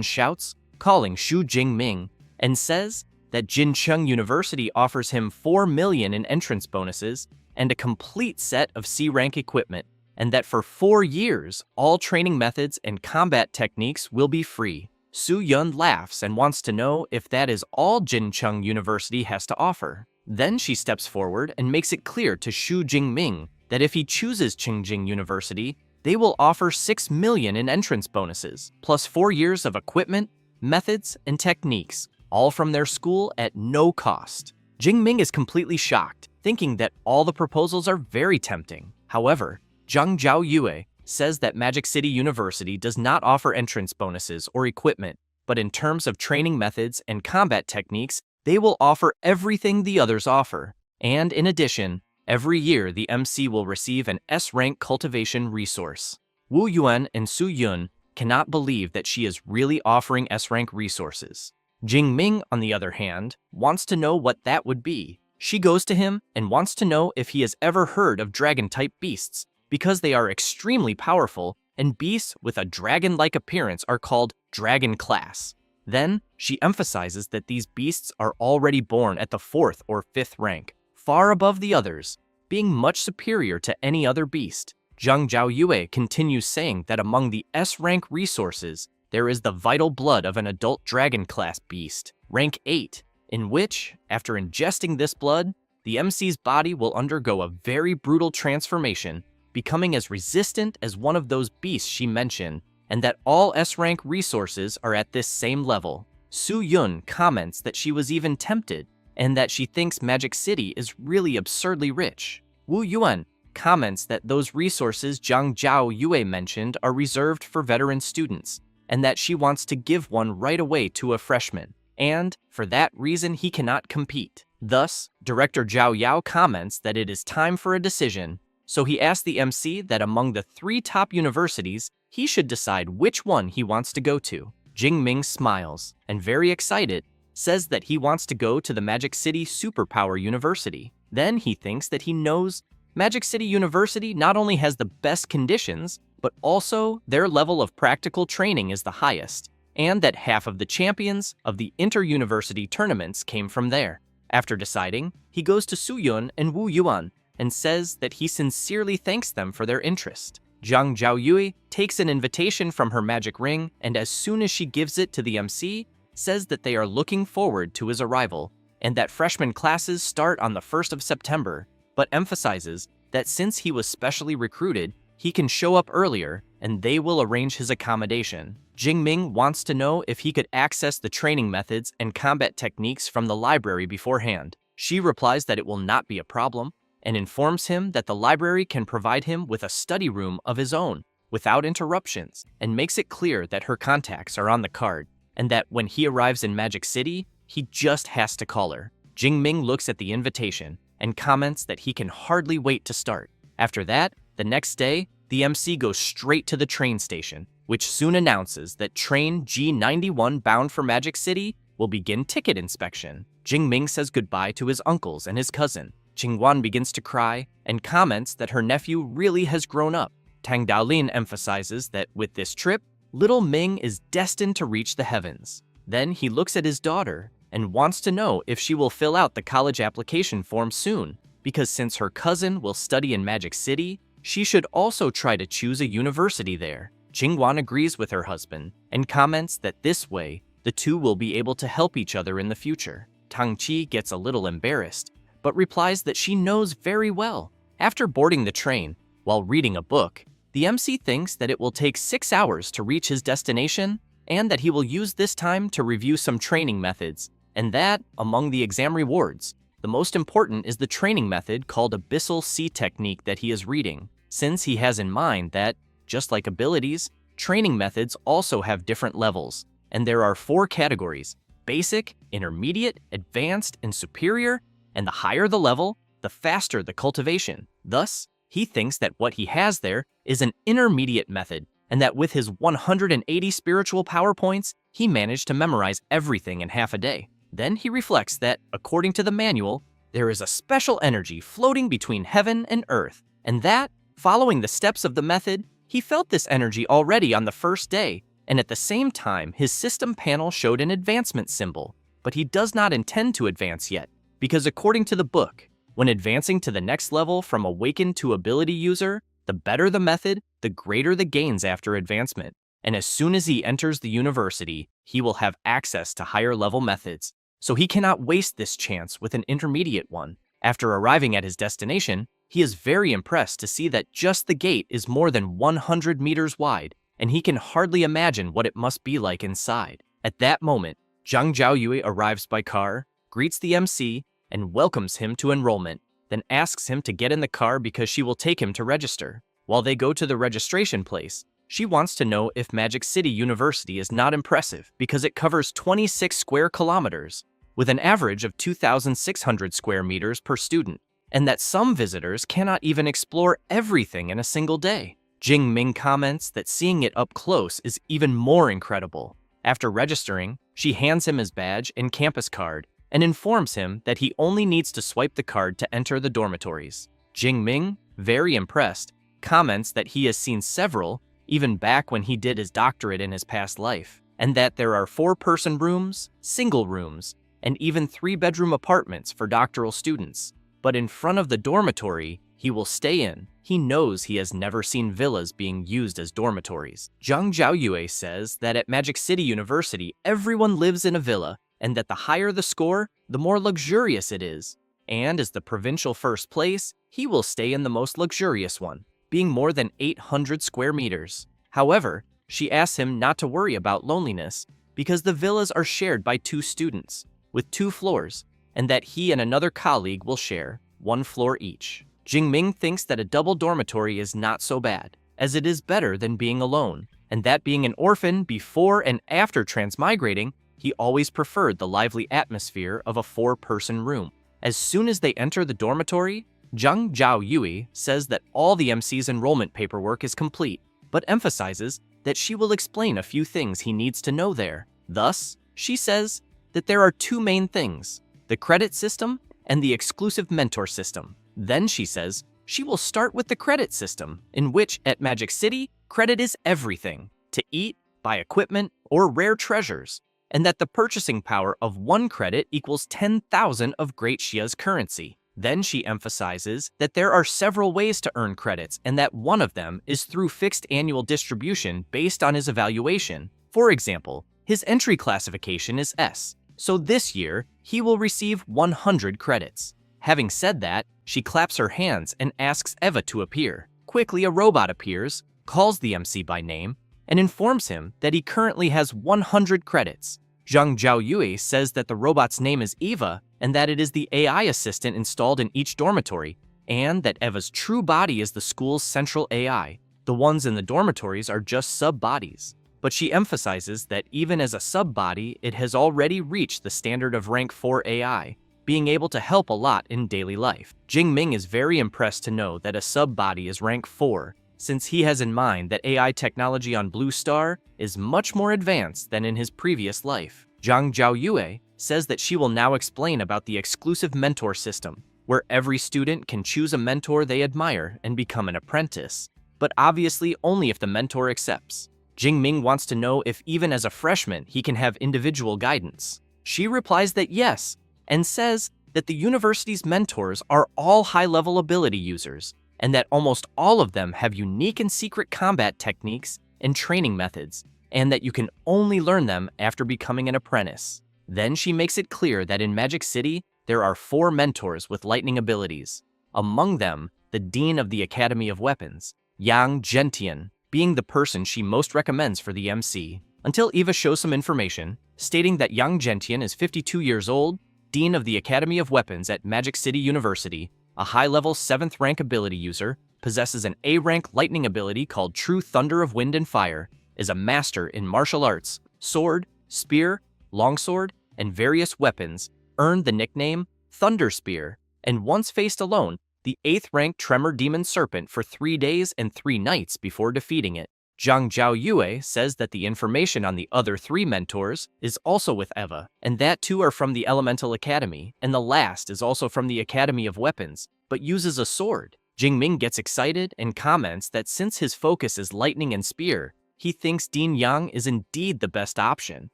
shouts, calling Xu Jingming, and says that Jincheng University offers him 4 million in entrance bonuses and a complete set of C-rank equipment, and that for 4 years, all training methods and combat techniques will be free. Su Yun laughs and wants to know if that is all Jincheng University has to offer. Then she steps forward and makes it clear to Xu Jingming that if he chooses Qingjing University, they will offer 6 million in entrance bonuses, plus 4 years of equipment, methods, and techniques, all from their school at no cost. Jingming is completely shocked, thinking that all the proposals are very tempting. However, Zhang Zhaoyue says that Magic City University does not offer entrance bonuses or equipment, but in terms of training methods and combat techniques, they will offer everything the others offer. And in addition, every year the MC will receive an S-rank cultivation resource. Wu Yuan and Su Yun cannot believe that she is really offering S-rank resources. Jingming, on the other hand, wants to know what that would be. She goes to him and wants to know if he has ever heard of dragon-type beasts, because they are extremely powerful, and beasts with a dragon-like appearance are called dragon class. Then, she emphasizes that these beasts are already born at the 4th or 5th rank, far above the others, being much superior to any other beast. Zhang Zhaoyue continues saying that among the S-rank resources, there is the vital blood of an adult dragon class beast, rank 8, in which, after ingesting this blood, the MC's body will undergo a very brutal transformation, becoming as resistant as one of those beasts she mentioned, and that all S-rank resources are at this same level. Su Yun comments that she was even tempted, and that she thinks Magic City is really absurdly rich. Wu Yuan comments that those resources Zhang Zhaoyue mentioned are reserved for veteran students, and that she wants to give one right away to a freshman, and for that reason he cannot compete. Thus, Director Zhao Yao comments that it is time for a decision, so he asks the MC that among the 3 top universities, he should decide which one he wants to go to. Jingming smiles, and very excited, says that he wants to go to the Magic City Superpower University. Then he thinks that he knows Magic City University not only has the best conditions, but also their level of practical training is the highest, and that half of the champions of the inter-university tournaments came from there. After deciding, he goes to Su Yun and Wu Yuan and says that he sincerely thanks them for their interest. Zhang Zhaoyue takes an invitation from her magic ring, and as soon as she gives it to the MC, says that they are looking forward to his arrival, and that freshman classes start on the 1st of September, but emphasizes that since he was specially recruited, he can show up earlier, and they will arrange his accommodation. Jingming wants to know if he could access the training methods and combat techniques from the library beforehand. She replies that it will not be a problem, and informs him that the library can provide him with a study room of his own, without interruptions, and makes it clear that her contacts are on the card, and that when he arrives in Magic City, he just has to call her. Jingming looks at the invitation, and comments that he can hardly wait to start. After that, the next day, the MC goes straight to the train station, which soon announces that train G91 bound for Magic City will begin ticket inspection. Jingming says goodbye to his uncles and his cousin. Qingguan begins to cry and comments that her nephew really has grown up. Tang Daolin emphasizes that with this trip, little Ming is destined to reach the heavens. Then he looks at his daughter and wants to know if she will fill out the college application form soon, because since her cousin will study in Magic City, she should also try to choose a university there. Qingguan agrees with her husband and comments that this way, the two will be able to help each other in the future. Tang Qi gets a little embarrassed, but replies that she knows very well. After boarding the train, while reading a book, the MC thinks that it will take 6 hours to reach his destination, and that he will use this time to review some training methods, and that, among the exam rewards, the most important is the training method called Abyssal Sea Technique that he is reading, since he has in mind that, just like abilities, training methods also have different levels, and there are 4 categories: basic, intermediate, advanced, and superior, and the higher the level, the faster the cultivation. Thus, he thinks that what he has there is an intermediate method, and that with his 180 spiritual power points, he managed to memorize everything in half a day. Then he reflects that, according to the manual, there is a special energy floating between heaven and earth, and that, following the steps of the method, he felt this energy already on the first day, and at the same time, his system panel showed an advancement symbol. But he does not intend to advance yet, because according to the book, when advancing to the next level from awakened to ability user, the better the method, the greater the gains after advancement. And as soon as he enters the university, he will have access to higher level methods. So he cannot waste this chance with an intermediate one. After arriving at his destination, he is very impressed to see that just the gate is more than 100 meters wide, and he can hardly imagine what it must be like inside. At that moment, Zhang Zhaoyue arrives by car, greets the MC, and welcomes him to enrollment, then asks him to get in the car because she will take him to register. While they go to the registration place, she wants to know if Magic City University is not impressive because it covers 26 square kilometers, with an average of 2,600 square meters per student, and that some visitors cannot even explore everything in a single day. Jing Ming comments that seeing it up close is even more incredible. After registering, she hands him his badge and campus card and informs him that he only needs to swipe the card to enter the dormitories. Jing Ming, very impressed, comments that he has seen several, even back when he did his doctorate in his past life, and that there are 4-person rooms, single rooms, and even 3-bedroom apartments for doctoral students. But in front of the dormitory he will stay in, he knows he has never seen villas being used as dormitories. Zhang Zhaoyue says that at Magic City University everyone lives in a villa, and that the higher the score, the more luxurious it is. And as the provincial first place, he will stay in the most luxurious one, being more than 800 square meters. However, she asks him not to worry about loneliness because the villas are shared by 2 students, with 2 floors, and that he and another colleague will share 1 floor each. Jing Ming thinks that a double dormitory is not so bad, as it is better than being alone, and that being an orphan before and after transmigrating, he always preferred the lively atmosphere of a 4-person room. As soon as they enter the dormitory, Zhang Zhaoyue says that all the MC's enrollment paperwork is complete, but emphasizes that she will explain a few things he needs to know there. Thus, she says that there are 2 main things, the credit system and the exclusive mentor system. Then she says she will start with the credit system, in which at Magic City, credit is everything, to eat, buy equipment, or rare treasures, and that the purchasing power of 1 credit equals 10,000 of Great Xia's currency. Then she emphasizes that there are several ways to earn credits and that one of them is through fixed annual distribution based on his evaluation. For example, his entry classification is S, so this year he will receive 100 credits. Having said that, she claps her hands and asks Eva to appear. Quickly, a robot appears, calls the MC by name, and informs him that he currently has 100 credits. Zhang Zhaoyue says that the robot's name is Eva and that it is the AI assistant installed in each dormitory, and that Eva's true body is the school's central AI. The ones in the dormitories are just sub-bodies. But she emphasizes that even as a sub-body, it has already reached the standard of rank 4 AI, being able to help a lot in daily life. Jing Ming is very impressed to know that a sub-body is rank 4, since he has in mind that AI technology on Blue Star is much more advanced than in his previous life. Zhang Zhaoyue says that she will now explain about the exclusive mentor system, where every student can choose a mentor they admire and become an apprentice, but obviously only if the mentor accepts. Jing Ming wants to know if even as a freshman he can have individual guidance. She replies that yes, and says that the university's mentors are all high-level ability users, and that almost all of them have unique and secret combat techniques and training methods, and that you can only learn them after becoming an apprentice. Then she makes it clear that in Magic City, there are 4 mentors with lightning abilities. Among them, the Dean of the Academy of Weapons, Yang Zhentian, being the person she most recommends for the MC, until Eva shows some information, stating that Yang Zhentian is 52 years old, Dean of the Academy of Weapons at Magic City University, a high-level 7th rank ability user, possesses an A-rank lightning ability called True Thunder of Wind and Fire, is a master in martial arts, sword, spear, longsword, and various weapons, earned the nickname Thunder Spear, and once faced alone the 8th rank Tremor Demon Serpent for 3 days and 3 nights before defeating it. Zhang Zhaoyue says that the information on the other 3 mentors is also with Eva, and that 2 are from the Elemental Academy, and the last is also from the Academy of Weapons, but uses a sword. Jingming gets excited and comments that since his focus is lightning and spear, he thinks Dean Yang is indeed the best option.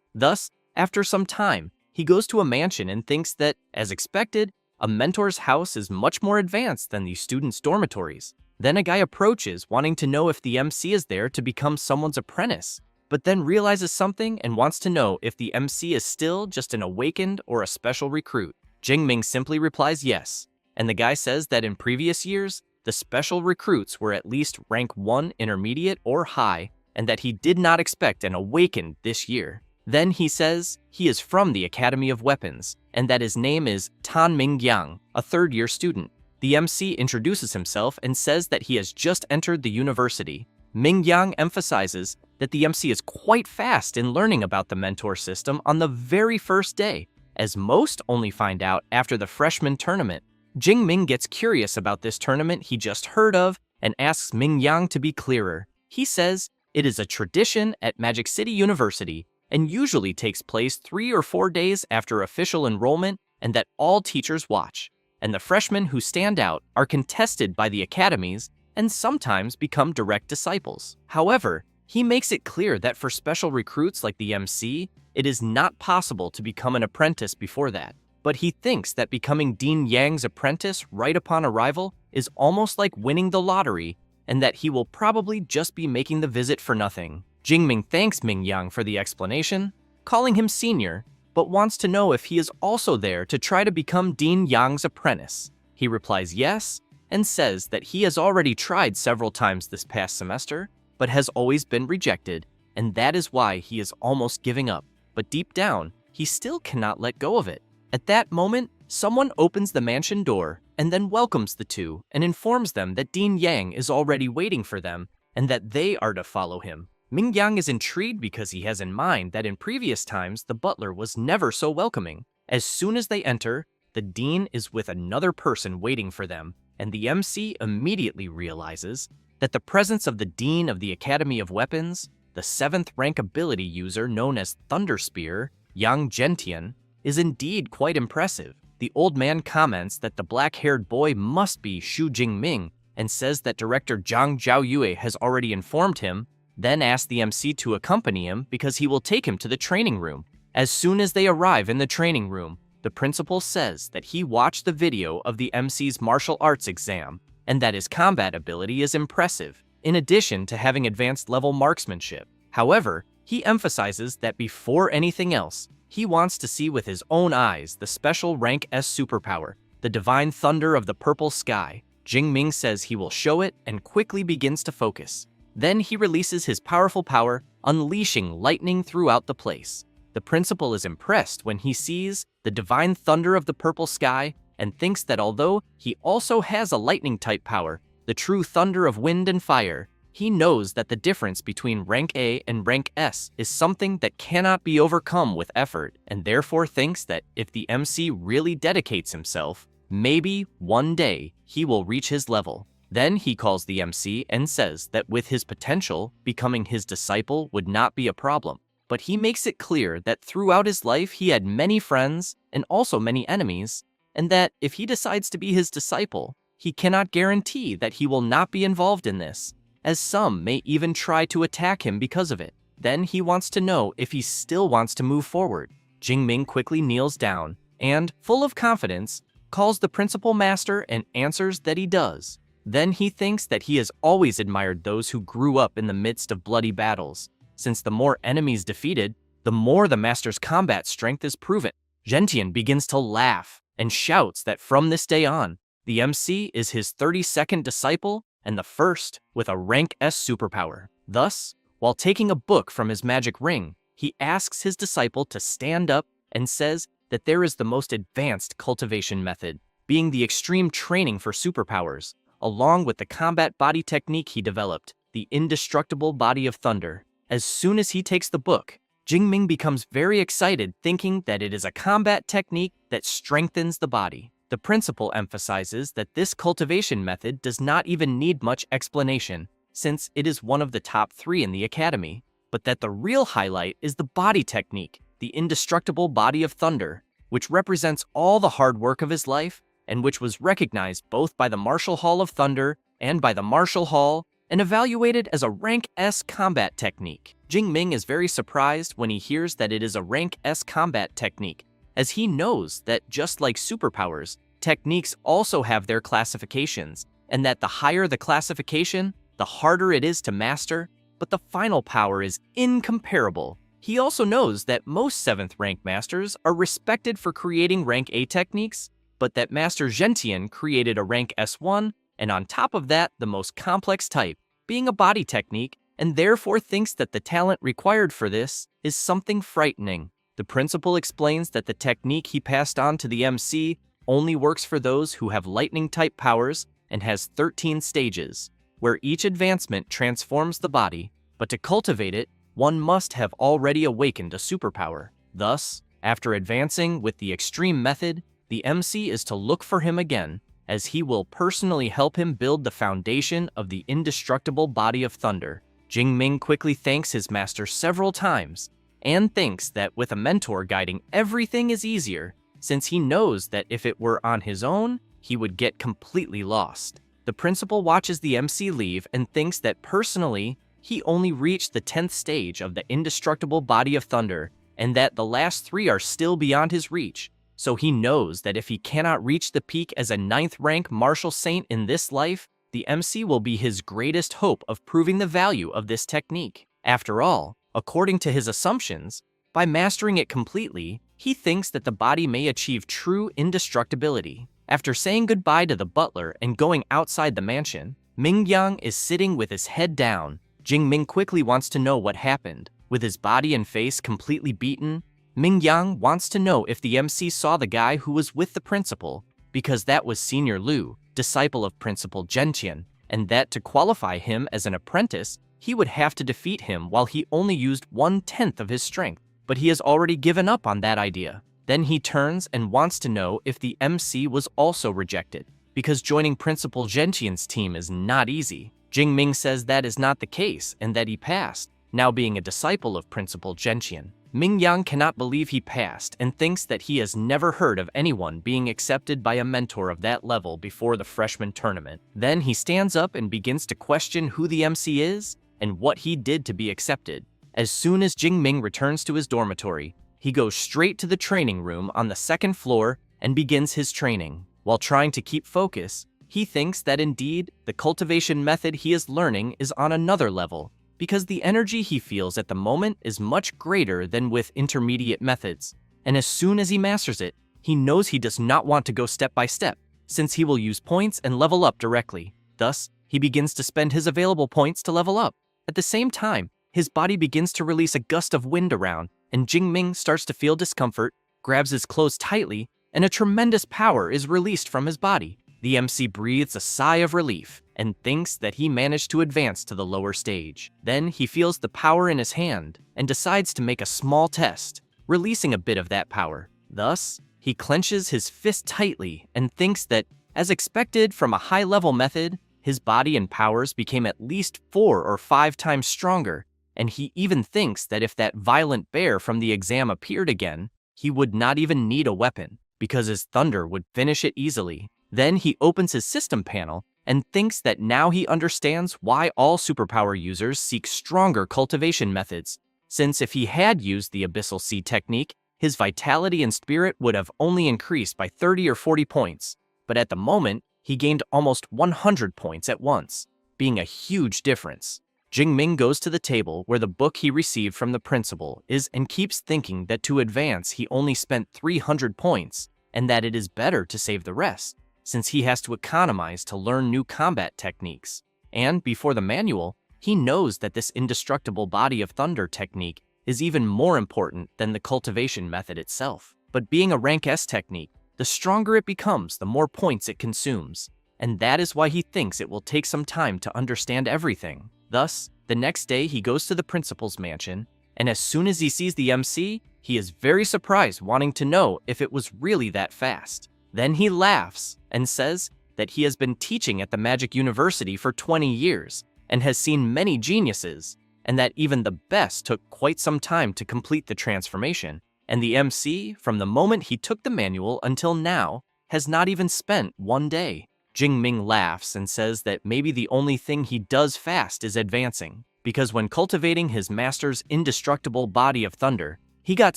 Thus, after some time, he goes to a mansion and thinks that, as expected, a mentor's house is much more advanced than the students' dormitories. Then a guy approaches wanting to know if the MC is there to become someone's apprentice, but then realizes something and wants to know if the MC is still just an awakened or a special recruit. Jingming simply replies yes, and the guy says that in previous years, the special recruits were at least rank 1 intermediate or high, and that he did not expect an awakened this year. Then he says he is from the Academy of Weapons, and that his name is Tan Mingyang, a 3rd-year student. The MC introduces himself and says that he has just entered the university. Mingyang emphasizes that the MC is quite fast in learning about the mentor system on the very first day, as most only find out after the freshman tournament. Jingming gets curious about this tournament he just heard of and asks Mingyang to be clearer. He says it is a tradition at Magic City University and usually takes place 3 or 4 days after official enrollment, and that all teachers watch, and the freshmen who stand out are contested by the academies and sometimes become direct disciples. However, he makes it clear that for special recruits like the MC, it is not possible to become an apprentice before that. But he thinks that becoming Dean Yang's apprentice right upon arrival is almost like winning the lottery, and that he will probably just be making the visit for nothing. Jingming thanks Mingyang for the explanation, calling him senior, but wants to know if he is also there to try to become Dean Yang's apprentice. He replies yes, and says that he has already tried several times this past semester, but has always been rejected, and that is why he is almost giving up. But deep down, he still cannot let go of it. At that moment, someone opens the mansion door and then welcomes the 2 and informs them that Dean Yang is already waiting for them and that they are to follow him. Mingyang is intrigued because he has in mind that in previous times the butler was never so welcoming. As soon as they enter, the dean is with another person waiting for them, and the MC immediately realizes that the presence of the dean of the Academy of Weapons, the 7th rank ability user known as Thunder Spear, Yang Gentian, is indeed quite impressive. The old man comments that the black-haired boy must be Xu Jingming and says that director Zhang Zhaoyue has already informed him, then asks the MC to accompany him because he will take him to the training room. As soon as they arrive in the training room, the principal says that he watched the video of the MC's martial arts exam and that his combat ability is impressive, in addition to having advanced level marksmanship. However, he emphasizes that before anything else, he wants to see with his own eyes the special rank S superpower, the divine thunder of the purple sky. Jingming says he will show it and quickly begins to focus. Then he releases his powerful power, unleashing lightning throughout the place. The principal is impressed when he sees the divine thunder of the purple sky and thinks that although he also has a lightning-type power, the true thunder of wind and fire, he knows that the difference between rank A and rank S is something that cannot be overcome with effort, and therefore thinks that if the MC really dedicates himself, maybe one day he will reach his level. Then he calls the MC and says that with his potential, becoming his disciple would not be a problem. But he makes it clear that throughout his life he had many friends and also many enemies, and that if he decides to be his disciple, he cannot guarantee that he will not be involved in this, as some may even try to attack him because of it. Then he wants to know if he still wants to move forward. Jingming quickly kneels down and, full of confidence, calls the principal master and answers that he does. Then he thinks that he has always admired those who grew up in the midst of bloody battles, since the more enemies defeated, the more the master's combat strength is proven. Gentian begins to laugh and shouts that from this day on, the MC is his 32nd disciple and the first with a rank S superpower. Thus, while taking a book from his magic ring, he asks his disciple to stand up and says that there is the most advanced cultivation method, being the extreme training for superpowers, along with the combat body technique he developed, the indestructible body of thunder. As soon as he takes the book, Jingming becomes very excited, thinking that it is a combat technique that strengthens the body. The principal emphasizes that this cultivation method does not even need much explanation, since it is one of the top 3 in the academy, but that the real highlight is the body technique, the indestructible body of thunder, which represents all the hard work of his life and which was recognized both by the Martial Hall of Thunder and by the Martial Hall and evaluated as a Rank S combat technique. Jingming is very surprised when he hears that it is a Rank S combat technique, as he knows that just like superpowers, techniques also have their classifications, and that the higher the classification, the harder it is to master, but the final power is incomparable. He also knows that most 7th rank masters are respected for creating Rank A techniques, but that Master Gentian created a Rank S1, and on top of that, the most complex type, being a body technique, and therefore thinks that the talent required for this is something frightening. The principal explains that the technique he passed on to the MC only works for those who have lightning-type powers and has 13 stages, where each advancement transforms the body, but to cultivate it, one must have already awakened a superpower. Thus, after advancing with the extreme method, the MC is to look for him again, as he will personally help him build the foundation of the indestructible body of thunder. Jingming quickly thanks his master several times, and thinks that with a mentor guiding, everything is easier, since he knows that if it were on his own, he would get completely lost. The principal watches the MC leave and thinks that personally, he only reached the 10th stage of the indestructible body of thunder, and that the last 3 are still beyond his reach. So he knows that if he cannot reach the peak as a 9th rank martial saint in this life, the MC will be his greatest hope of proving the value of this technique. After all, according to his assumptions, by mastering it completely, he thinks that the body may achieve true indestructibility. After saying goodbye to the butler and going outside the mansion, Mingyang is sitting with his head down. Jingming quickly wants to know what happened. With his body and face completely beaten, Mingyang wants to know if the MC saw the guy who was with the principal, because that was Senior Liu, disciple of Principal Gentian, and that to qualify him as an apprentice, he would have to defeat him while he only used 1/10 of his strength. But he has already given up on that idea. Then he turns and wants to know if the MC was also rejected, because joining Principal Gentian's team is not easy. Jingming says that is not the case and that he passed, now being a disciple of Principal Gentian. Mingyang cannot believe he passed and thinks that he has never heard of anyone being accepted by a mentor of that level before the freshman tournament. Then he stands up and begins to question who the MC is and what he did to be accepted. As soon as Jingming returns to his dormitory, he goes straight to the training room on the 2nd floor and begins his training. While trying to keep focus, he thinks that indeed the cultivation method he is learning is on another level, because the energy he feels at the moment is much greater than with intermediate methods. And as soon as he masters it, he knows he does not want to go step by step, since he will use points and level up directly. Thus, he begins to spend his available points to level up. At the same time, his body begins to release a gust of wind around, and Jingming starts to feel discomfort, grabs his clothes tightly, and a tremendous power is released from his body. The MC breathes a sigh of relief and thinks that he managed to advance to the lower stage. Then he feels the power in his hand and decides to make a small test, releasing a bit of that power. Thus, he clenches his fist tightly and thinks that, as expected from a high-level method, his body and powers became at least 4 or 5 times stronger, and he even thinks that if that violent bear from the exam appeared again, he would not even need a weapon, because his thunder would finish it easily. Then he opens his system panel and thinks that now he understands why all superpower users seek stronger cultivation methods, since if he had used the Abyssal Sea technique, his vitality and spirit would have only increased by 30 or 40 points, but at the moment, he gained almost 100 points at once, being a huge difference. Jingming goes to the table where the book he received from the principal is and keeps thinking that to advance he only spent 300 points, and that it is better to save the rest, since he has to economize to learn new combat techniques. And before the manual, he knows that this indestructible body of thunder technique is even more important than the cultivation method itself. But being a rank S technique, the stronger it becomes, the more points it consumes, and that is why he thinks it will take some time to understand everything. Thus, the next day he goes to the principal's mansion and as soon as he sees the MC, he is very surprised, wanting to know if it was really that fast. Then he laughs and says that he has been teaching at the Magic University for 20 years and has seen many geniuses, and that even the best took quite some time to complete the transformation. And the MC, from the moment he took the manual until now, has not even spent one day. Jingming laughs and says that maybe the only thing he does fast is advancing, because when cultivating his master's indestructible body of thunder, he got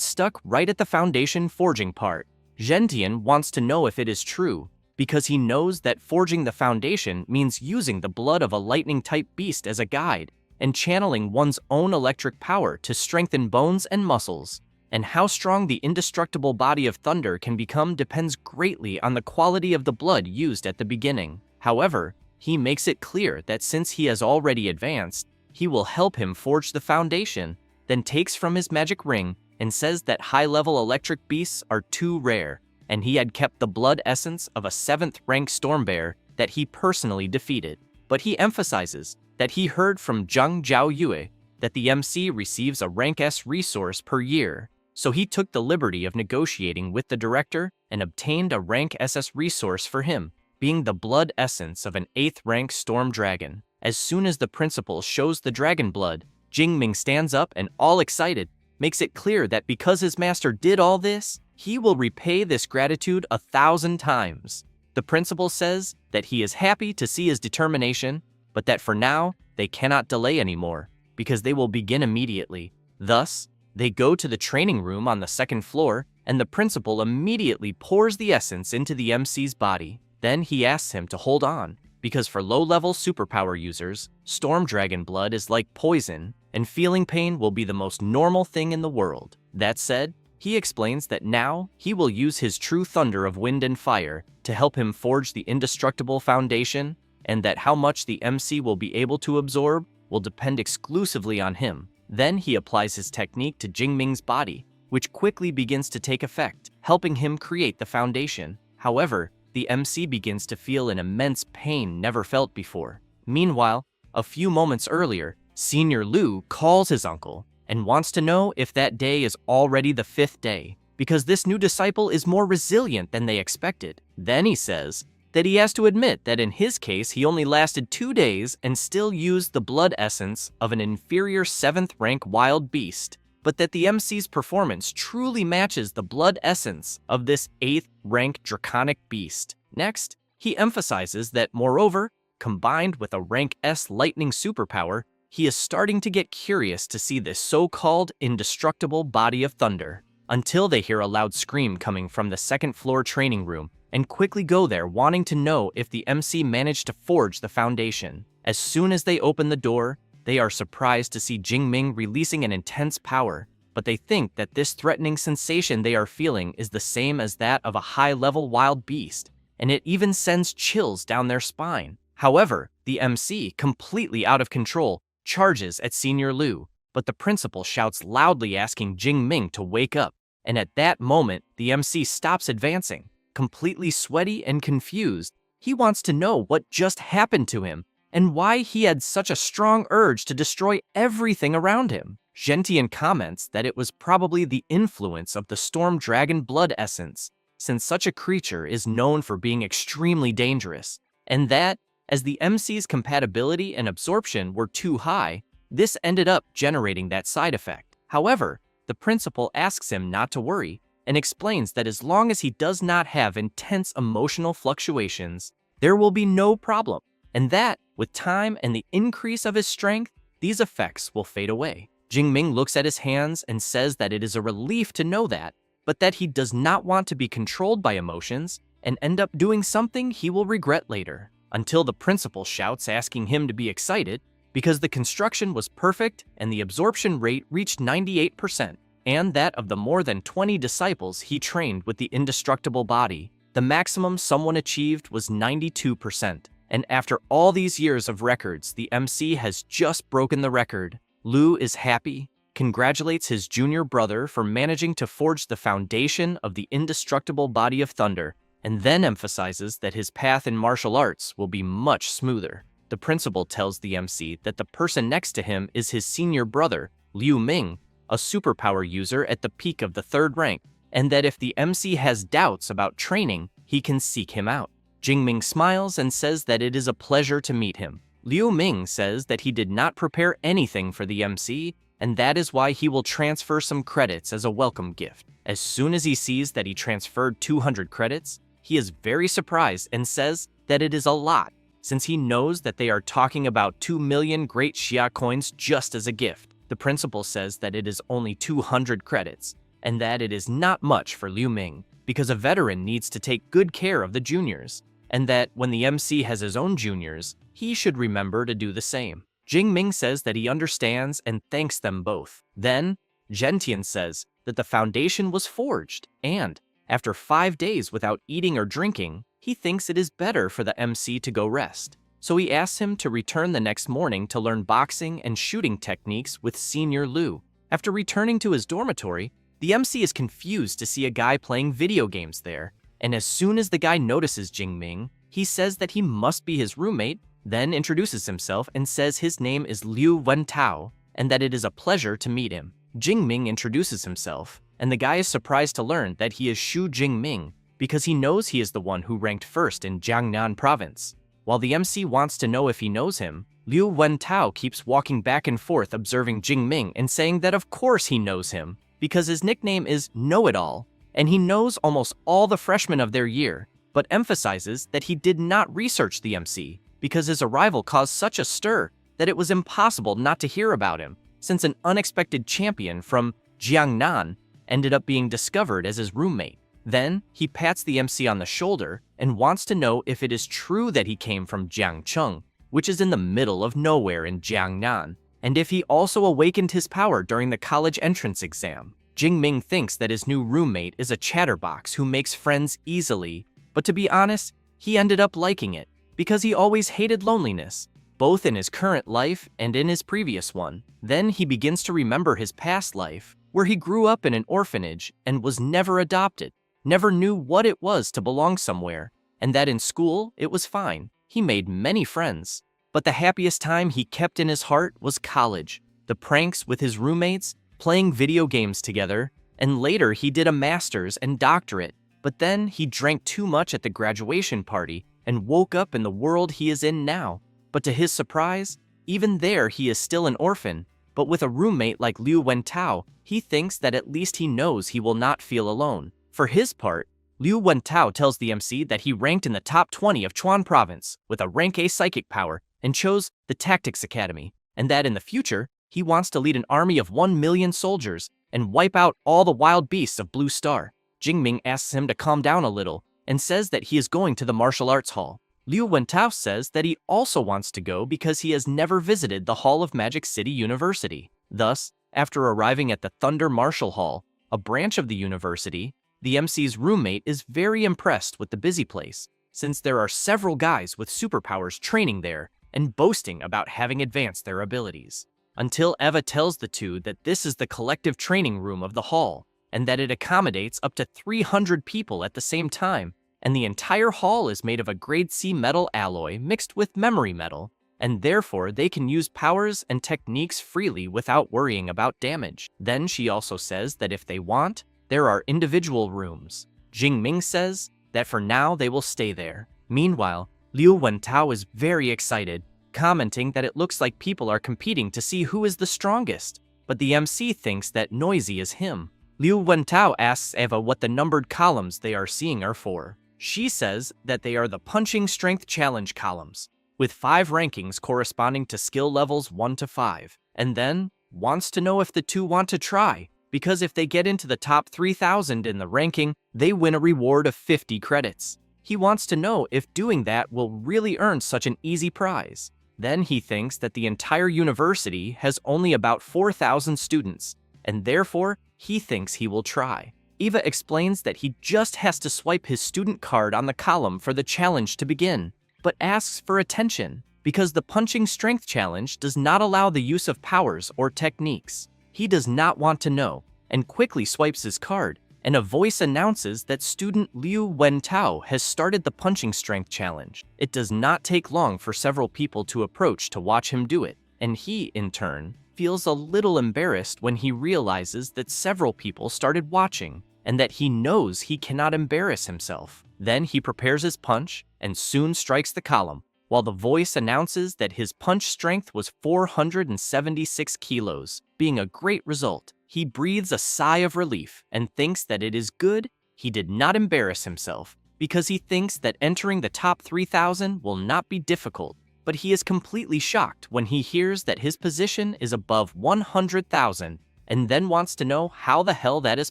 stuck right at the foundation forging part. Gentian wants to know if it is true, because he knows that forging the foundation means using the blood of a lightning-type beast as a guide and channeling one's own electric power to strengthen bones and muscles. And how strong the indestructible body of thunder can become depends greatly on the quality of the blood used at the beginning. However, he makes it clear that since he has already advanced, he will help him forge the foundation, then takes from his magic ring and says that high-level electric beasts are too rare, and he had kept the blood essence of a 7th-rank storm bear that he personally defeated. But he emphasizes that he heard from Zhang Zhaoyue that the MC receives a rank S resource per year, so he took the liberty of negotiating with the director and obtained a rank SS resource for him, being the blood essence of an 8th-rank storm dragon. As soon as the principal shows the dragon blood, Jingming stands up and, all excited, makes it clear that because his master did all this, he will repay this gratitude 1,000 times. The principal says that he is happy to see his determination, but that for now, they cannot delay anymore, because they will begin immediately. Thus, they go to the training room on the 2nd floor, and the principal immediately pours the essence into the MC's body. Then he asks him to hold on, because for low-level superpower users, Storm Dragon blood is like poison, and feeling pain will be the most normal thing in the world. That said, he explains that now he will use his true thunder of wind and fire to help him forge the indestructible foundation, and that how much the MC will be able to absorb will depend exclusively on him. Then he applies his technique to Jingming's body, which quickly begins to take effect, helping him create the foundation. However, the MC begins to feel an immense pain never felt before. Meanwhile, a few moments earlier, Senior Lu calls his uncle and wants to know if that day is already the 5th day, because this new disciple is more resilient than they expected. Then he says that he has to admit that in his case he only lasted 2 days and still used the blood essence of an inferior 7th-rank wild beast, but that the MC's performance truly matches the blood essence of this 8th-rank draconic beast. Next, he emphasizes that moreover, combined with a rank S lightning superpower, he is starting to get curious to see this so-called indestructible body of thunder, until they hear a loud scream coming from the 2nd floor training room, and quickly go there wanting to know if the MC managed to forge the foundation. As soon as they open the door, they are surprised to see Jingming releasing an intense power, but they think that this threatening sensation they are feeling is the same as that of a high-level wild beast, and it even sends chills down their spine. However, the MC, completely out of control, charges at Senior Lu, but the principal shouts loudly asking Jingming to wake up, and at that moment, the MC stops advancing. Completely sweaty and confused, he wants to know what just happened to him and why he had such a strong urge to destroy everything around him. Gentian comments that it was probably the influence of the Storm Dragon blood essence, since such a creature is known for being extremely dangerous, and that, as the MC's compatibility and absorption were too high, this ended up generating that side effect. However, the principal asks him not to worry, and explains that as long as he does not have intense emotional fluctuations, there will be no problem, and that, with time and the increase of his strength, these effects will fade away. Jingming looks at his hands and says that it is a relief to know that, but that he does not want to be controlled by emotions and end up doing something he will regret later, until the principal shouts asking him to be excited because the construction was perfect and the absorption rate reached 98%. And that of the more than 20 disciples he trained with the indestructible body, the maximum someone achieved was 92%. And after all these years of records, the MC has just broken the record. Lu is happy, congratulates his junior brother for managing to forge the foundation of the indestructible body of thunder, and then emphasizes that his path in martial arts will be much smoother. The principal tells the MC that the person next to him is his senior brother, Liu Ming, a superpower user at the peak of the 3rd rank, and that if the MC has doubts about training, he can seek him out. Jingming smiles and says that it is a pleasure to meet him. Liu Ming says that he did not prepare anything for the MC, and that is why he will transfer some credits as a welcome gift. As soon as he sees that he transferred 200 credits, he is very surprised and says that it is a lot, since he knows that they are talking about 2 million great Xia coins just as a gift. The principal says that it is only 200 credits, and that it is not much for Liu Ming, because a veteran needs to take good care of the juniors, and that when the MC has his own juniors, he should remember to do the same. Jing Ming says that he understands and thanks them both. Then, Gentian says that the foundation was forged, and after 5 days without eating or drinking, he thinks it is better for the MC to go rest. So he asks him to return the next morning to learn boxing and shooting techniques with Senior Liu. After returning to his dormitory, the MC is confused to see a guy playing video games there, and as soon as the guy notices Jing Ming, he says that he must be his roommate, then introduces himself and says his name is Liu Wentao, and that it is a pleasure to meet him. Jing Ming introduces himself, and the guy is surprised to learn that he is Xu Jingming, because he knows he is the one who ranked first in Jiangnan province. While the MC wants to know if he knows him, Liu Wentao keeps walking back and forth observing Jing Ming and saying that of course he knows him, because his nickname is Know-It-All, and he knows almost all the freshmen of their year, but emphasizes that he did not research the MC, because his arrival caused such a stir that it was impossible not to hear about him, since an unexpected champion from Jiangnan ended up being discovered as his roommate. Then, he pats the MC on the shoulder and wants to know if it is true that he came from Jiangcheng, which is in the middle of nowhere in Jiangnan, and if he also awakened his power during the college entrance exam. Jing Ming thinks that his new roommate is a chatterbox who makes friends easily, but to be honest, he ended up liking it, because he always hated loneliness, both in his current life and in his previous one. Then he begins to remember his past life, where he grew up in an orphanage and was never adopted, never knew what it was to belong somewhere, and that in school it was fine. He made many friends, but the happiest time he kept in his heart was college, the pranks with his roommates, playing video games together, and later he did a master's and doctorate, but then he drank too much at the graduation party and woke up in the world he is in now. But to his surprise, even there he is still an orphan, but with a roommate like Liu Wentao, he thinks that at least he knows he will not feel alone. For his part, Liu Wentao tells the MC that he ranked in the top 20 of Chuan province with a rank A psychic power and chose the Tactics Academy, and that in the future, he wants to lead an army of 1 million soldiers and wipe out all the wild beasts of Blue Star. Jingming asks him to calm down a little and says that he is going to the martial arts hall. Liu Wentao says that he also wants to go because he has never visited the Hall of Magic City University. Thus, after arriving at the Thunder Martial Hall, a branch of the university, the MC's roommate is very impressed with the busy place, since there are several guys with superpowers training there and boasting about having advanced their abilities. Until Eva tells the two that this is the collective training room of the hall, and that it accommodates up to 300 people at the same time, and the entire hall is made of a grade C metal alloy mixed with memory metal, and therefore they can use powers and techniques freely without worrying about damage. Then she also says that if they want, there are individual rooms. Jing Ming says that for now they will stay there. Meanwhile, Liu Wentao is very excited, commenting that it looks like people are competing to see who is the strongest, but the MC thinks that Noisy is him. Liu Wentao asks Eva what the numbered columns they are seeing are for. She says that they are the punching strength challenge columns, with 5 rankings corresponding to skill levels 1 to 5, and then wants to know if the two want to try, because if they get into the top 3,000 in the ranking, they win a reward of 50 credits. He wants to know if doing that will really earn such an easy prize. Then he thinks that the entire university has only about 4,000 students, and therefore he thinks he will try. Eva explains that he just has to swipe his student card on the column for the challenge to begin, but asks for attention, because the punching strength challenge does not allow the use of powers or techniques. He does not want to know, and quickly swipes his card, and a voice announces that student Liu Wentao has started the punching strength challenge. It does not take long for several people to approach to watch him do it, and he, in turn, feels a little embarrassed when he realizes that several people started watching and that he knows he cannot embarrass himself. Then he prepares his punch and soon strikes the column, while the voice announces that his punch strength was 476 kilos, being a great result. He breathes a sigh of relief and thinks that it is good he did not embarrass himself, because he thinks that entering the top 3,000 will not be difficult. But he is completely shocked when he hears that his position is above 100,000 and then wants to know how the hell that is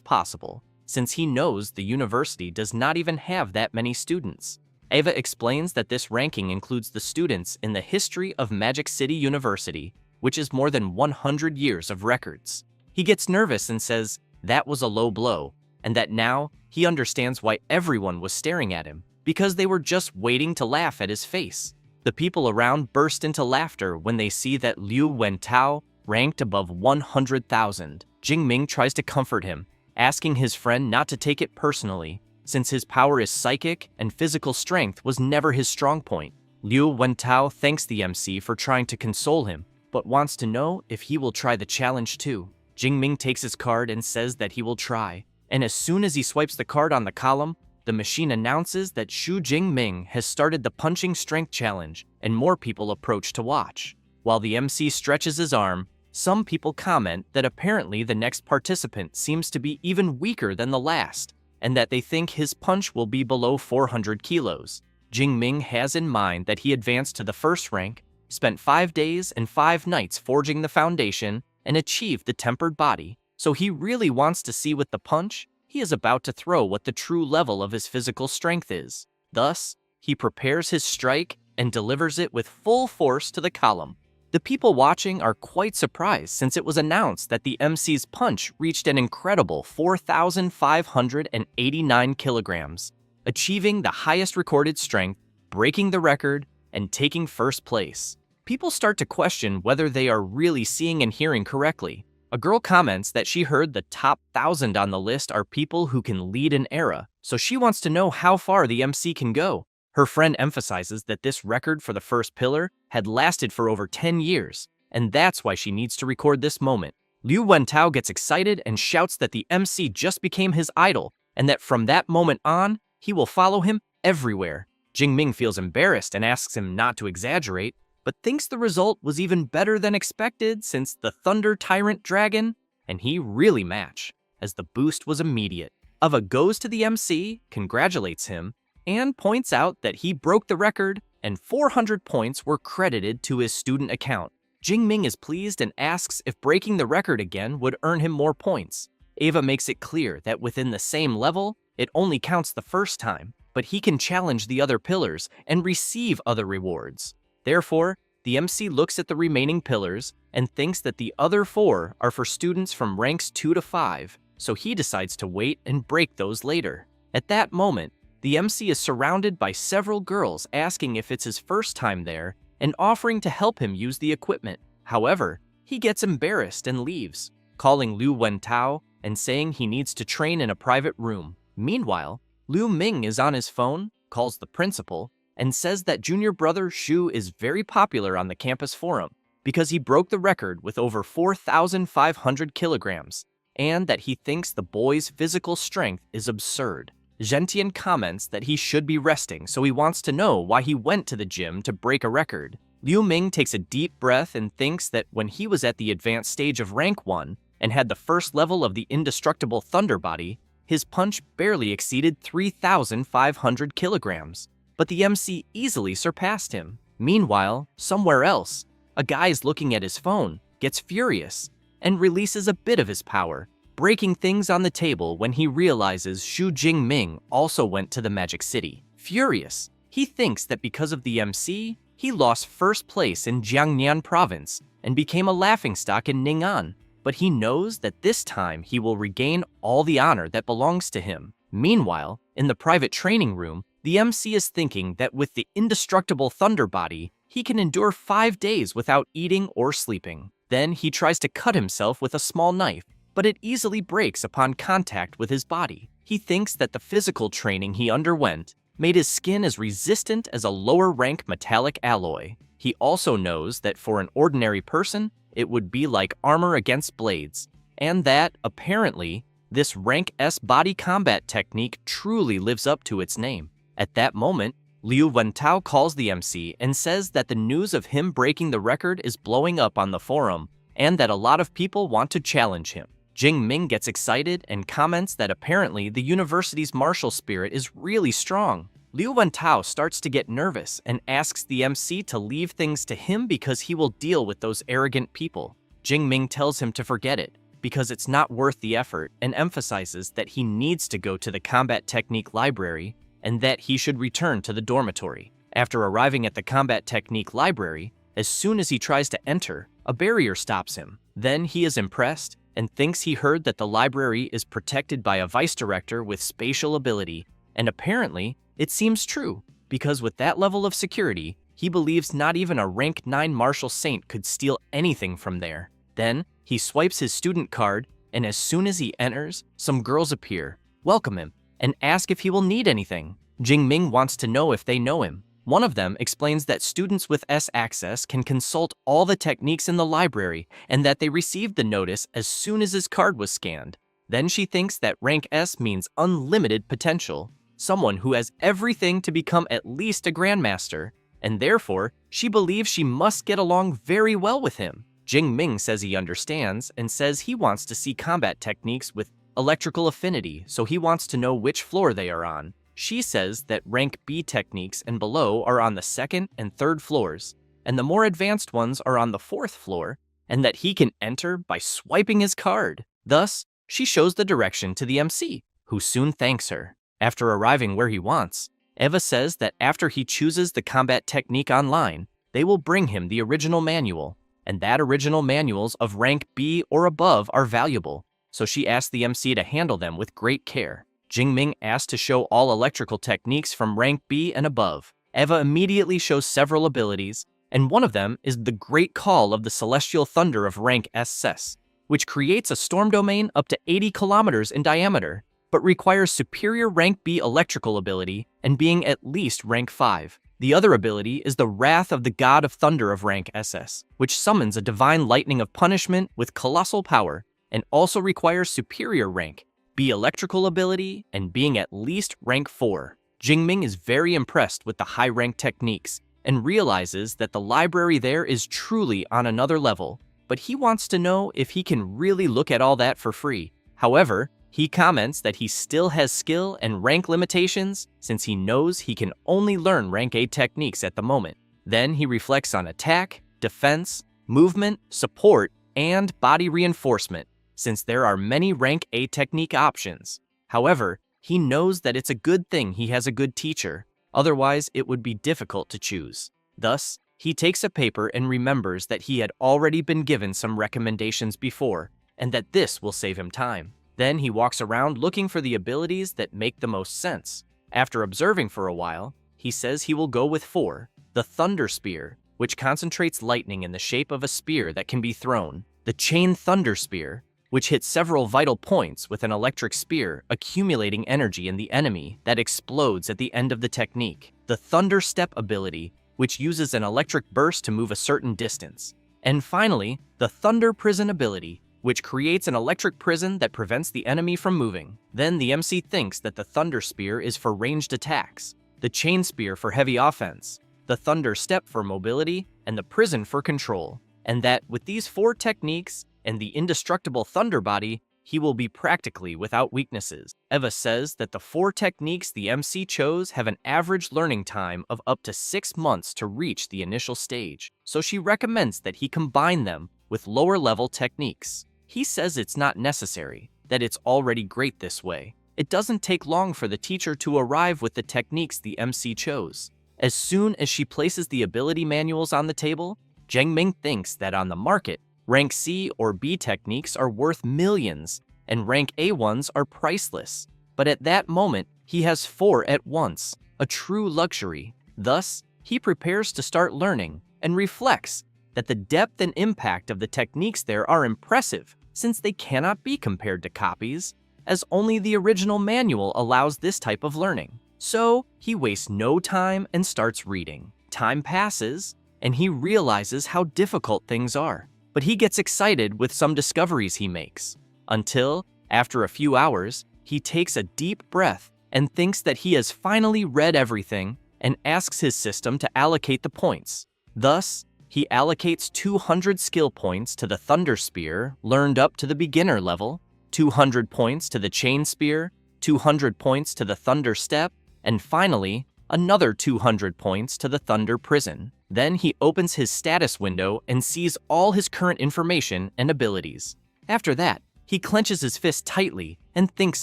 possible, since he knows the university does not even have that many students. Ava explains that this ranking includes the students in the history of Magic City University, which is more than 100 years of records. He gets nervous and says that was a low blow, and that now he understands why everyone was staring at him, because they were just waiting to laugh at his face. The people around burst into laughter when they see that Liu Wentao ranked above 100,000. Jingming tries to comfort him, asking his friend not to take it personally, since his power is psychic and physical strength was never his strong point. Liu Wentao thanks the MC for trying to console him, but wants to know if he will try the challenge too. Jingming takes his card and says that he will try, and as soon as he swipes the card on the column, the machine announces that Xu Jingming has started the punching strength challenge, and more people approach to watch. While the MC stretches his arm, some people comment that apparently the next participant seems to be even weaker than the last, and that they think his punch will be below 400 kilos. Jingming has in mind that he advanced to the first rank, spent 5 days and 5 nights forging the foundation, and achieved the tempered body, so he really wants to see with the punch he is about to throw what the true level of his physical strength is. Thus, he prepares his strike and delivers it with full force to the column. The people watching are quite surprised since it was announced that the MC's punch reached an incredible 4,589 kilograms, achieving the highest recorded strength, breaking the record, and taking first place. People start to question whether they are really seeing and hearing correctly. A girl comments that she heard the top 1,000 on the list are people who can lead an era, so she wants to know how far the MC can go. Her friend emphasizes that this record for the first pillar had lasted for over 10 years, and that's why she needs to record this moment. Liu Wentao gets excited and shouts that the MC just became his idol, and that from that moment on, he will follow him everywhere. Jingming feels embarrassed and asks him not to exaggerate, but thinks the result was even better than expected since the Thunder Tyrant Dragon and he really match, as the boost was immediate. Ava goes to the MC, congratulates him, and points out that he broke the record and 400 points were credited to his student account. Jingming is pleased and asks if breaking the record again would earn him more points. Ava makes it clear that within the same level, it only counts the first time, but he can challenge the other pillars and receive other rewards. Therefore, the MC looks at the remaining pillars and thinks that the other 4 are for students from ranks 2 to 5, so he decides to wait and break those later. At that moment, the MC is surrounded by several girls asking if it's his first time there and offering to help him use the equipment. However, he gets embarrassed and leaves, calling Liu Wentao and saying he needs to train in a private room. Meanwhile, Liu Ming is on his phone, calls the principal, and says that junior brother Xu is very popular on the campus forum because he broke the record with over 4,500 kilograms, and that he thinks the boy's physical strength is absurd. Zhentian comments that he should be resting, so he wants to know why he went to the gym to break a record. Liu Ming takes a deep breath and thinks that when he was at the advanced stage of rank 1 and had the first level of the indestructible thunder body, his punch barely exceeded 3,500 kilograms. But the MC easily surpassed him. Meanwhile, somewhere else, a guy is looking at his phone, gets furious, and releases a bit of his power, breaking things on the table when he realizes Xu Jingming also went to the Magic City. Furious, he thinks that because of the MC, he lost first place in Jiangnan province and became a laughingstock in Ning'an, but he knows that this time he will regain all the honor that belongs to him. Meanwhile, in the private training room, the MC is thinking that with the indestructible thunder body, he can endure 5 days without eating or sleeping. Then he tries to cut himself with a small knife, but it easily breaks upon contact with his body. He thinks that the physical training he underwent made his skin as resistant as a lower-rank metallic alloy. He also knows that for an ordinary person, it would be like armor against blades, and that, apparently, this rank S body combat technique truly lives up to its name. At that moment, Liu Wentao calls the MC and says that the news of him breaking the record is blowing up on the forum, and that a lot of people want to challenge him. Jing Ming gets excited and comments that apparently the university's martial spirit is really strong. Liu Wentao starts to get nervous and asks the MC to leave things to him because he will deal with those arrogant people. Jing Ming tells him to forget it, because it's not worth the effort, and emphasizes that he needs to go to the combat technique library and that he should return to the dormitory. After arriving at the combat technique library, as soon as he tries to enter, a barrier stops him. Then he is impressed and thinks he heard that the library is protected by a vice director with spatial ability, and apparently, it seems true, because with that level of security, he believes not even a rank 9 martial saint could steal anything from there. Then, he swipes his student card, and as soon as he enters, some girls appear, welcome him, and ask if he will need anything. Jing Ming wants to know if they know him. One of them explains that students with S access can consult all the techniques in the library and that they received the notice as soon as his card was scanned. Then she thinks that rank S means unlimited potential, someone who has everything to become at least a grandmaster, and therefore, she believes she must get along very well with him. Jing Ming says he understands and says he wants to see combat techniques with electrical affinity, so he wants to know which floor they are on. She says that rank B techniques and below are on the 2nd and 3rd floors, and the more advanced ones are on the 4th floor, and that he can enter by swiping his card. Thus, she shows the direction to the MC, who soon thanks her. After arriving where he wants, Eva says that after he chooses the combat technique online, they will bring him the original manual, and that original manuals of rank B or above are valuable, so she asks the MC to handle them with great care. Jing Ming asks to show all electrical techniques from rank B and above. Eva immediately shows several abilities, and one of them is the Great Call of the Celestial Thunder of rank SS, which creates a storm domain up to 80 kilometers in diameter, but requires superior rank B electrical ability and being at least rank 5. The other ability is the Wrath of the God of Thunder of rank SS, which summons a divine lightning of punishment with colossal power, and also requires superior rank B electrical ability and being at least rank 4. Jing Ming is very impressed with the high rank techniques and realizes that the library there is truly on another level, but he wants to know if he can really look at all that for free. However, he comments that he still has skill and rank limitations since he knows he can only learn rank A techniques at the moment. Then he reflects on attack, defense, movement, support, and body reinforcement, since there are many rank A technique options. However, he knows that it's a good thing he has a good teacher, otherwise it would be difficult to choose. Thus, he takes a paper and remembers that he had already been given some recommendations before, and that this will save him time. Then he walks around looking for the abilities that make the most sense. After observing for a while, he says he will go with 4, the Thunder Spear, which concentrates lightning in the shape of a spear that can be thrown, the Chain Thunder Spear, which hits several vital points with an electric spear accumulating energy in the enemy that explodes at the end of the technique, the Thunder Step ability, which uses an electric burst to move a certain distance, and finally, the Thunder Prison ability, which creates an electric prison that prevents the enemy from moving. Then the MC thinks that the Thunder Spear is for ranged attacks, the Chain Spear for heavy offense, the Thunder Step for mobility, and the Prison for control, and that with these 4 techniques and the indestructible Thunder Body, he will be practically without weaknesses. Eva says that the 4 techniques the MC chose have an average learning time of up to 6 months to reach the initial stage, so she recommends that he combine them with lower-level techniques. He says it's not necessary, that it's already great this way. It doesn't take long for the teacher to arrive with the techniques the MC chose. As soon as she places the ability manuals on the table, Jing Ming thinks that on the market, rank C or B techniques are worth millions, and rank A ones are priceless. But at that moment, he has 4 at once, a true luxury. Thus, he prepares to start learning and reflects that the depth and impact of the techniques there are impressive, since they cannot be compared to copies, as only the original manual allows this type of learning. So, he wastes no time and starts reading. Time passes, and he realizes how difficult things are. but he gets excited with some discoveries he makes. Until, after a few hours, he takes a deep breath and thinks that he has finally read everything and asks his system to allocate the points. Thus, he allocates 200 skill points to the Thunder Spear, learned up to the beginner level, 200 points to the Chain Spear, 200 points to the Thunder Step, and finally, another 200 points to the Thunder Prison. Then he opens his status window and sees all his current information and abilities. After that, he clenches his fist tightly and thinks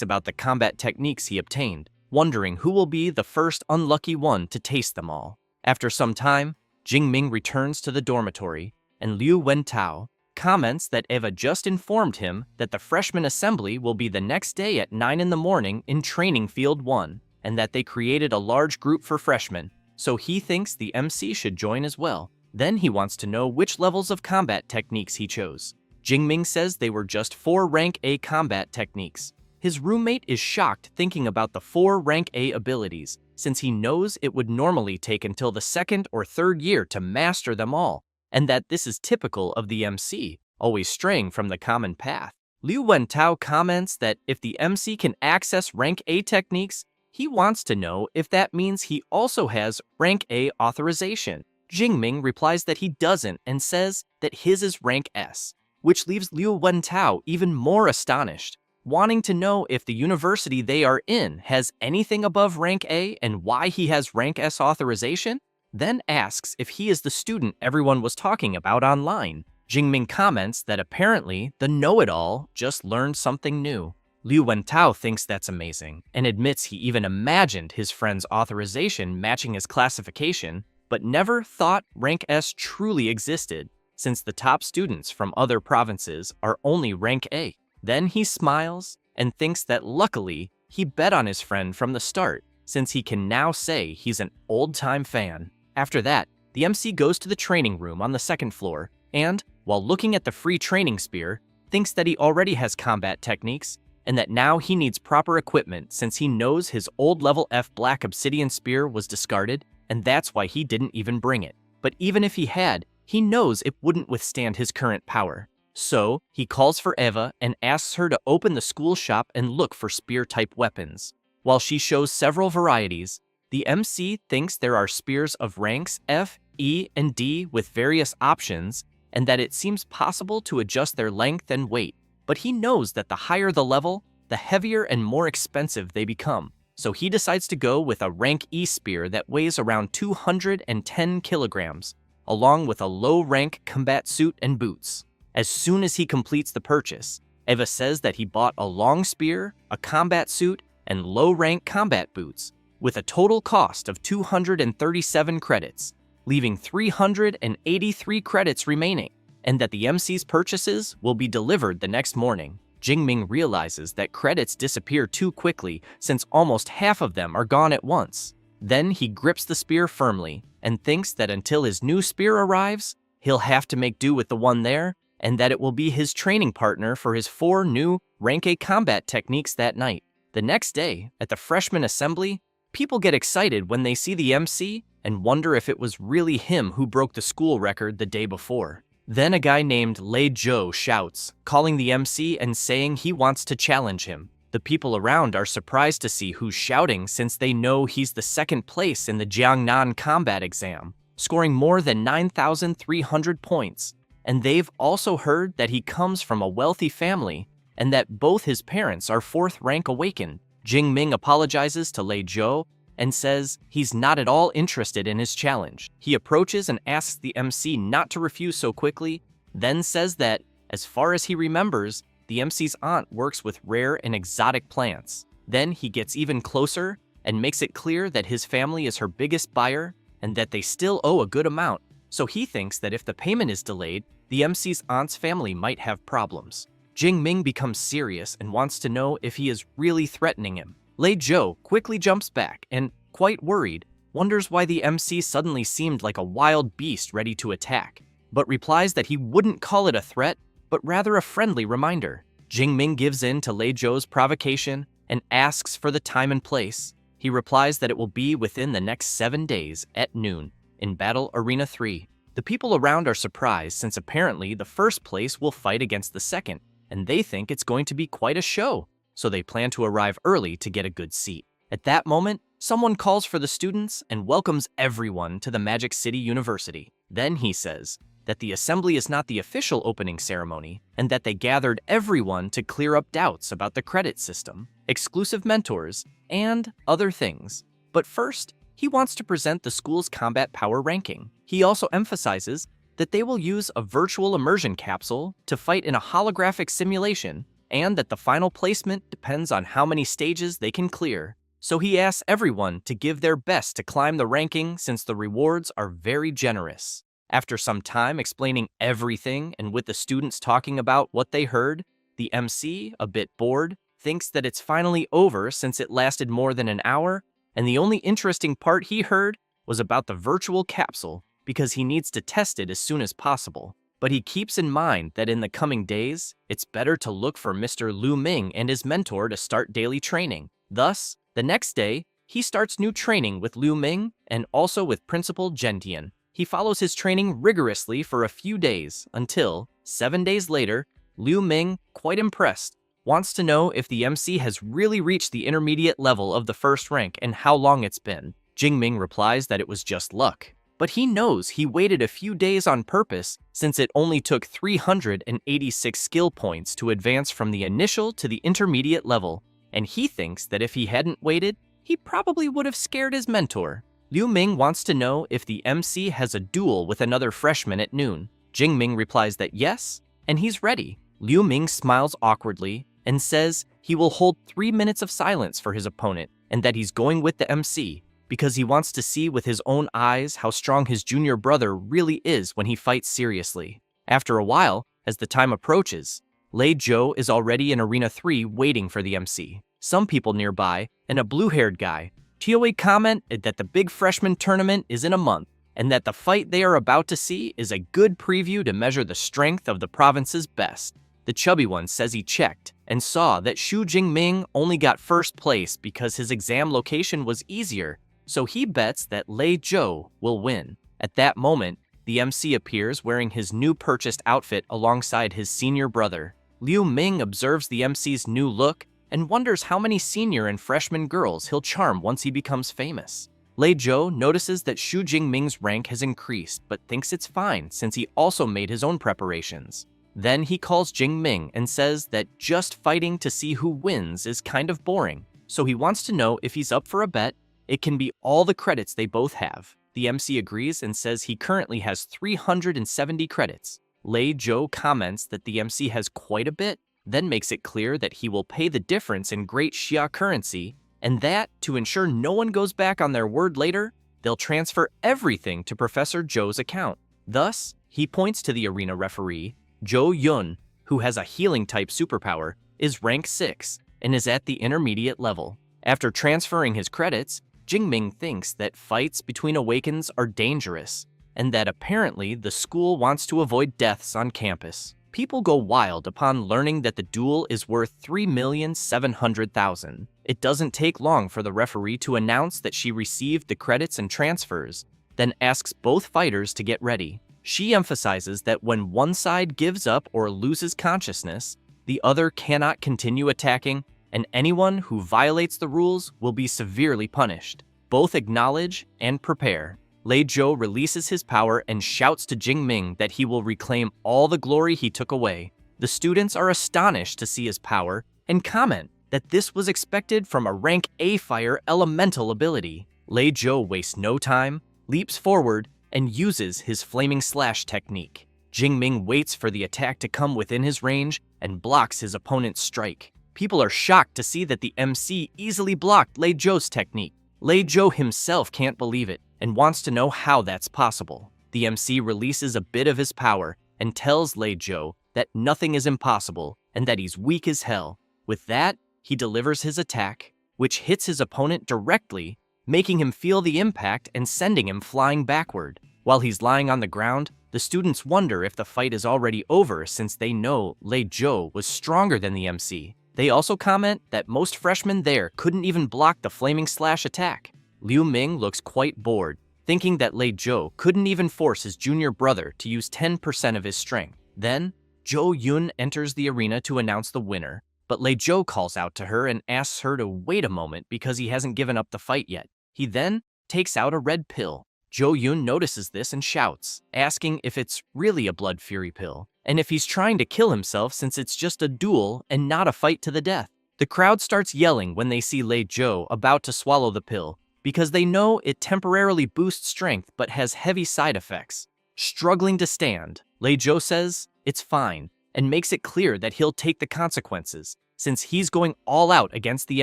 about the combat techniques he obtained, wondering who will be the first unlucky one to taste them all. After some time, Jingming returns to the dormitory, and Liu Wentao comments that Eva just informed him that the freshman assembly will be the next day at 9 in the morning in Training Field 1, and that they created a large group for freshmen, so he thinks the MC should join as well. Then he wants to know which levels of combat techniques he chose. Jingming says they were just 4 rank A combat techniques. His roommate is shocked thinking about the 4 rank A abilities, since he knows it would normally take until the 2nd or 3rd year to master them all, and that this is typical of the MC, always straying from the common path. Liu Wentao comments that if the MC can access rank A techniques, he wants to know if that means he also has rank A authorization. Jingming replies that he doesn't and says that his is rank S, which leaves Liu Wentao even more astonished, wanting to know if the university they are in has anything above rank A and why he has rank S authorization, then asks if he is the student everyone was talking about online. Jingming comments that apparently the know-it-all just learned something new. Liu Wentao thinks that's amazing and admits he even imagined his friend's authorization matching his classification, but never thought rank S truly existed, since the top students from other provinces are only rank A. Then he smiles and thinks that luckily he bet on his friend from the start, since he can now say he's an old-time fan. After that, the MC goes to the training room on the 2nd floor and, while looking at the free training spear, thinks that he already has combat techniques and that now he needs proper equipment since he knows his old level F black obsidian spear was discarded, and that's why he didn't even bring it. But even if he had, he knows it wouldn't withstand his current power. So, he calls for Eva and asks her to open the school shop and look for spear-type weapons. While she shows several varieties, the MC thinks there are spears of ranks F, E, and D with various options, and that it seems possible to adjust their length and weight. But he knows that the higher the level, the heavier and more expensive they become. So he decides to go with a rank E spear that weighs around 210 kilograms, along with a low-rank combat suit and boots. As soon as he completes the purchase, Eva says that he bought a long spear, a combat suit, and low-rank combat boots, with a total cost of 237 credits, leaving 383 credits remaining, and that the MC's purchases will be delivered the next morning. Jingming realizes that credits disappear too quickly since almost half of them are gone at once. Then he grips the spear firmly and thinks that until his new spear arrives, he'll have to make do with the one there, and that it will be his training partner for his 4 new rank A combat techniques that night. The next day, at the freshman assembly, people get excited when they see the MC and wonder if it was really him who broke the school record the day before. Then a guy named Lei Zhou shouts, calling the MC and saying he wants to challenge him. The people around are surprised to see who's shouting since they know he's the 2nd place in the Jiangnan combat exam, scoring more than 9,300 points. And they've also heard that he comes from a wealthy family and that both his parents are 4th rank awakened. Jingming apologizes to Lei Zhou and says he's not at all interested in his challenge. He approaches and asks the MC not to refuse so quickly, then says that, as far as he remembers, the MC's aunt works with rare and exotic plants. Then he gets even closer and makes it clear that his family is her biggest buyer and that they still owe a good amount, so he thinks that if the payment is delayed, the MC's aunt's family might have problems. Jingming becomes serious and wants to know if he is really threatening him. Lei Zhou quickly jumps back and, quite worried, wonders why the MC suddenly seemed like a wild beast ready to attack, but replies that he wouldn't call it a threat, but rather a friendly reminder. Jingming gives in to Lei Zhou's provocation and asks for the time and place. He replies that it will be within the next 7 days at noon in Battle Arena 3. The people around are surprised since apparently the first place will fight against the second, and they think it's going to be quite a show, so they plan to arrive early to get a good seat. At that moment, someone calls for the students and welcomes everyone to the Magic City University. Then he says that the assembly is not the official opening ceremony and that they gathered everyone to clear up doubts about the credit system, exclusive mentors, and other things. But first, he wants to present the school's combat power ranking. He also emphasizes that they will use a virtual immersion capsule to fight in a holographic simulation and that the final placement depends on how many stages they can clear. So he asks everyone to give their best to climb the ranking since the rewards are very generous. After some time explaining everything and with the students talking about what they heard, the MC, a bit bored, thinks that it's finally over since it lasted more than an hour, and the only interesting part he heard was about the virtual capsule because he needs to test it as soon as possible. But he keeps in mind that in the coming days, it's better to look for Mr. Liu Ming and his mentor to start daily training. Thus, the next day, he starts new training with Liu Ming and also with Principal Gentian. He follows his training rigorously for a few days until, 7 days later, Liu Ming, quite impressed, wants to know if the MC has really reached the intermediate level of the first rank and how long it's been. Jingming replies that it was just luck. But he knows he waited a few days on purpose since it only took 386 skill points to advance from the initial to the intermediate level, and he thinks that if he hadn't waited, he probably would have scared his mentor. Liu Ming wants to know if the MC has a duel with another freshman at noon. Jingming replies that yes, and he's ready. Liu Ming smiles awkwardly and says he will hold 3 minutes of silence for his opponent and that he's going with the MC because he wants to see with his own eyes how strong his junior brother really is when he fights seriously. After a while, as the time approaches, Lei Zhou is already in Arena 3 waiting for the MC. Some people nearby, and a blue-haired guy, Tioe comment that the big freshman tournament is in a month, and that the fight they are about to see is a good preview to measure the strength of the province's best. The chubby one says he checked and saw that Xu Jingming only got first place because his exam location was easier, so he bets that Lei Zhou will win. At that moment, the MC appears wearing his new purchased outfit alongside his senior brother. Liu Ming observes the MC's new look and wonders how many senior and freshman girls he'll charm once he becomes famous. Lei Zhou notices that Xu Jingming's rank has increased but thinks it's fine since he also made his own preparations. Then he calls Jingming and says that just fighting to see who wins is kind of boring, so he wants to know if he's up for a bet. It can be all the credits they both have. The MC agrees and says he currently has 370 credits. Lei Zhou comments that the MC has quite a bit, then makes it clear that he will pay the difference in Great Xia currency, and that, to ensure no one goes back on their word later, they'll transfer everything to Professor Zhou's account. Thus, he points to the arena referee, Zhou Yun, who has a healing-type superpower, is rank 6, and is at the intermediate level. After transferring his credits, Jingming thinks that fights between Awakens are dangerous, and that apparently the school wants to avoid deaths on campus. People go wild upon learning that the duel is worth 3,700,000. It doesn't take long for the referee to announce that she received the credits and transfers, then asks both fighters to get ready. She emphasizes that when one side gives up or loses consciousness, the other cannot continue attacking, and anyone who violates the rules will be severely punished. Both acknowledge and prepare. Lei Zhou releases his power and shouts to Jingming that he will reclaim all the glory he took away. The students are astonished to see his power and comment that this was expected from a rank A fire elemental ability. Lei Zhou wastes no time, leaps forward, and uses his flaming slash technique. Jingming waits for the attack to come within his range and blocks his opponent's strike. People are shocked to see that the MC easily blocked Lei Zhou's technique. Lei Zhou himself can't believe it and wants to know how that's possible. The MC releases a bit of his power and tells Lei Zhou that nothing is impossible and that he's weak as hell. With that, he delivers his attack, which hits his opponent directly, making him feel the impact and sending him flying backward. While he's lying on the ground, the students wonder if the fight is already over since they know Lei Zhou was stronger than the MC. They also comment that most freshmen there couldn't even block the flaming slash attack. Liu Ming looks quite bored, thinking that Lei Zhou couldn't even force his junior brother to use 10% of his strength. Then, Zhou Yun enters the arena to announce the winner, but Lei Zhou calls out to her and asks her to wait a moment because he hasn't given up the fight yet. He then takes out a red pill. Zhou Yun notices this and shouts, asking if it's really a blood fury pill, and if he's trying to kill himself since it's just a duel and not a fight to the death. The crowd starts yelling when they see Lei Zhou about to swallow the pill, because they know it temporarily boosts strength but has heavy side effects. Struggling to stand, Lei Zhou says it's fine and makes it clear that he'll take the consequences, since he's going all out against the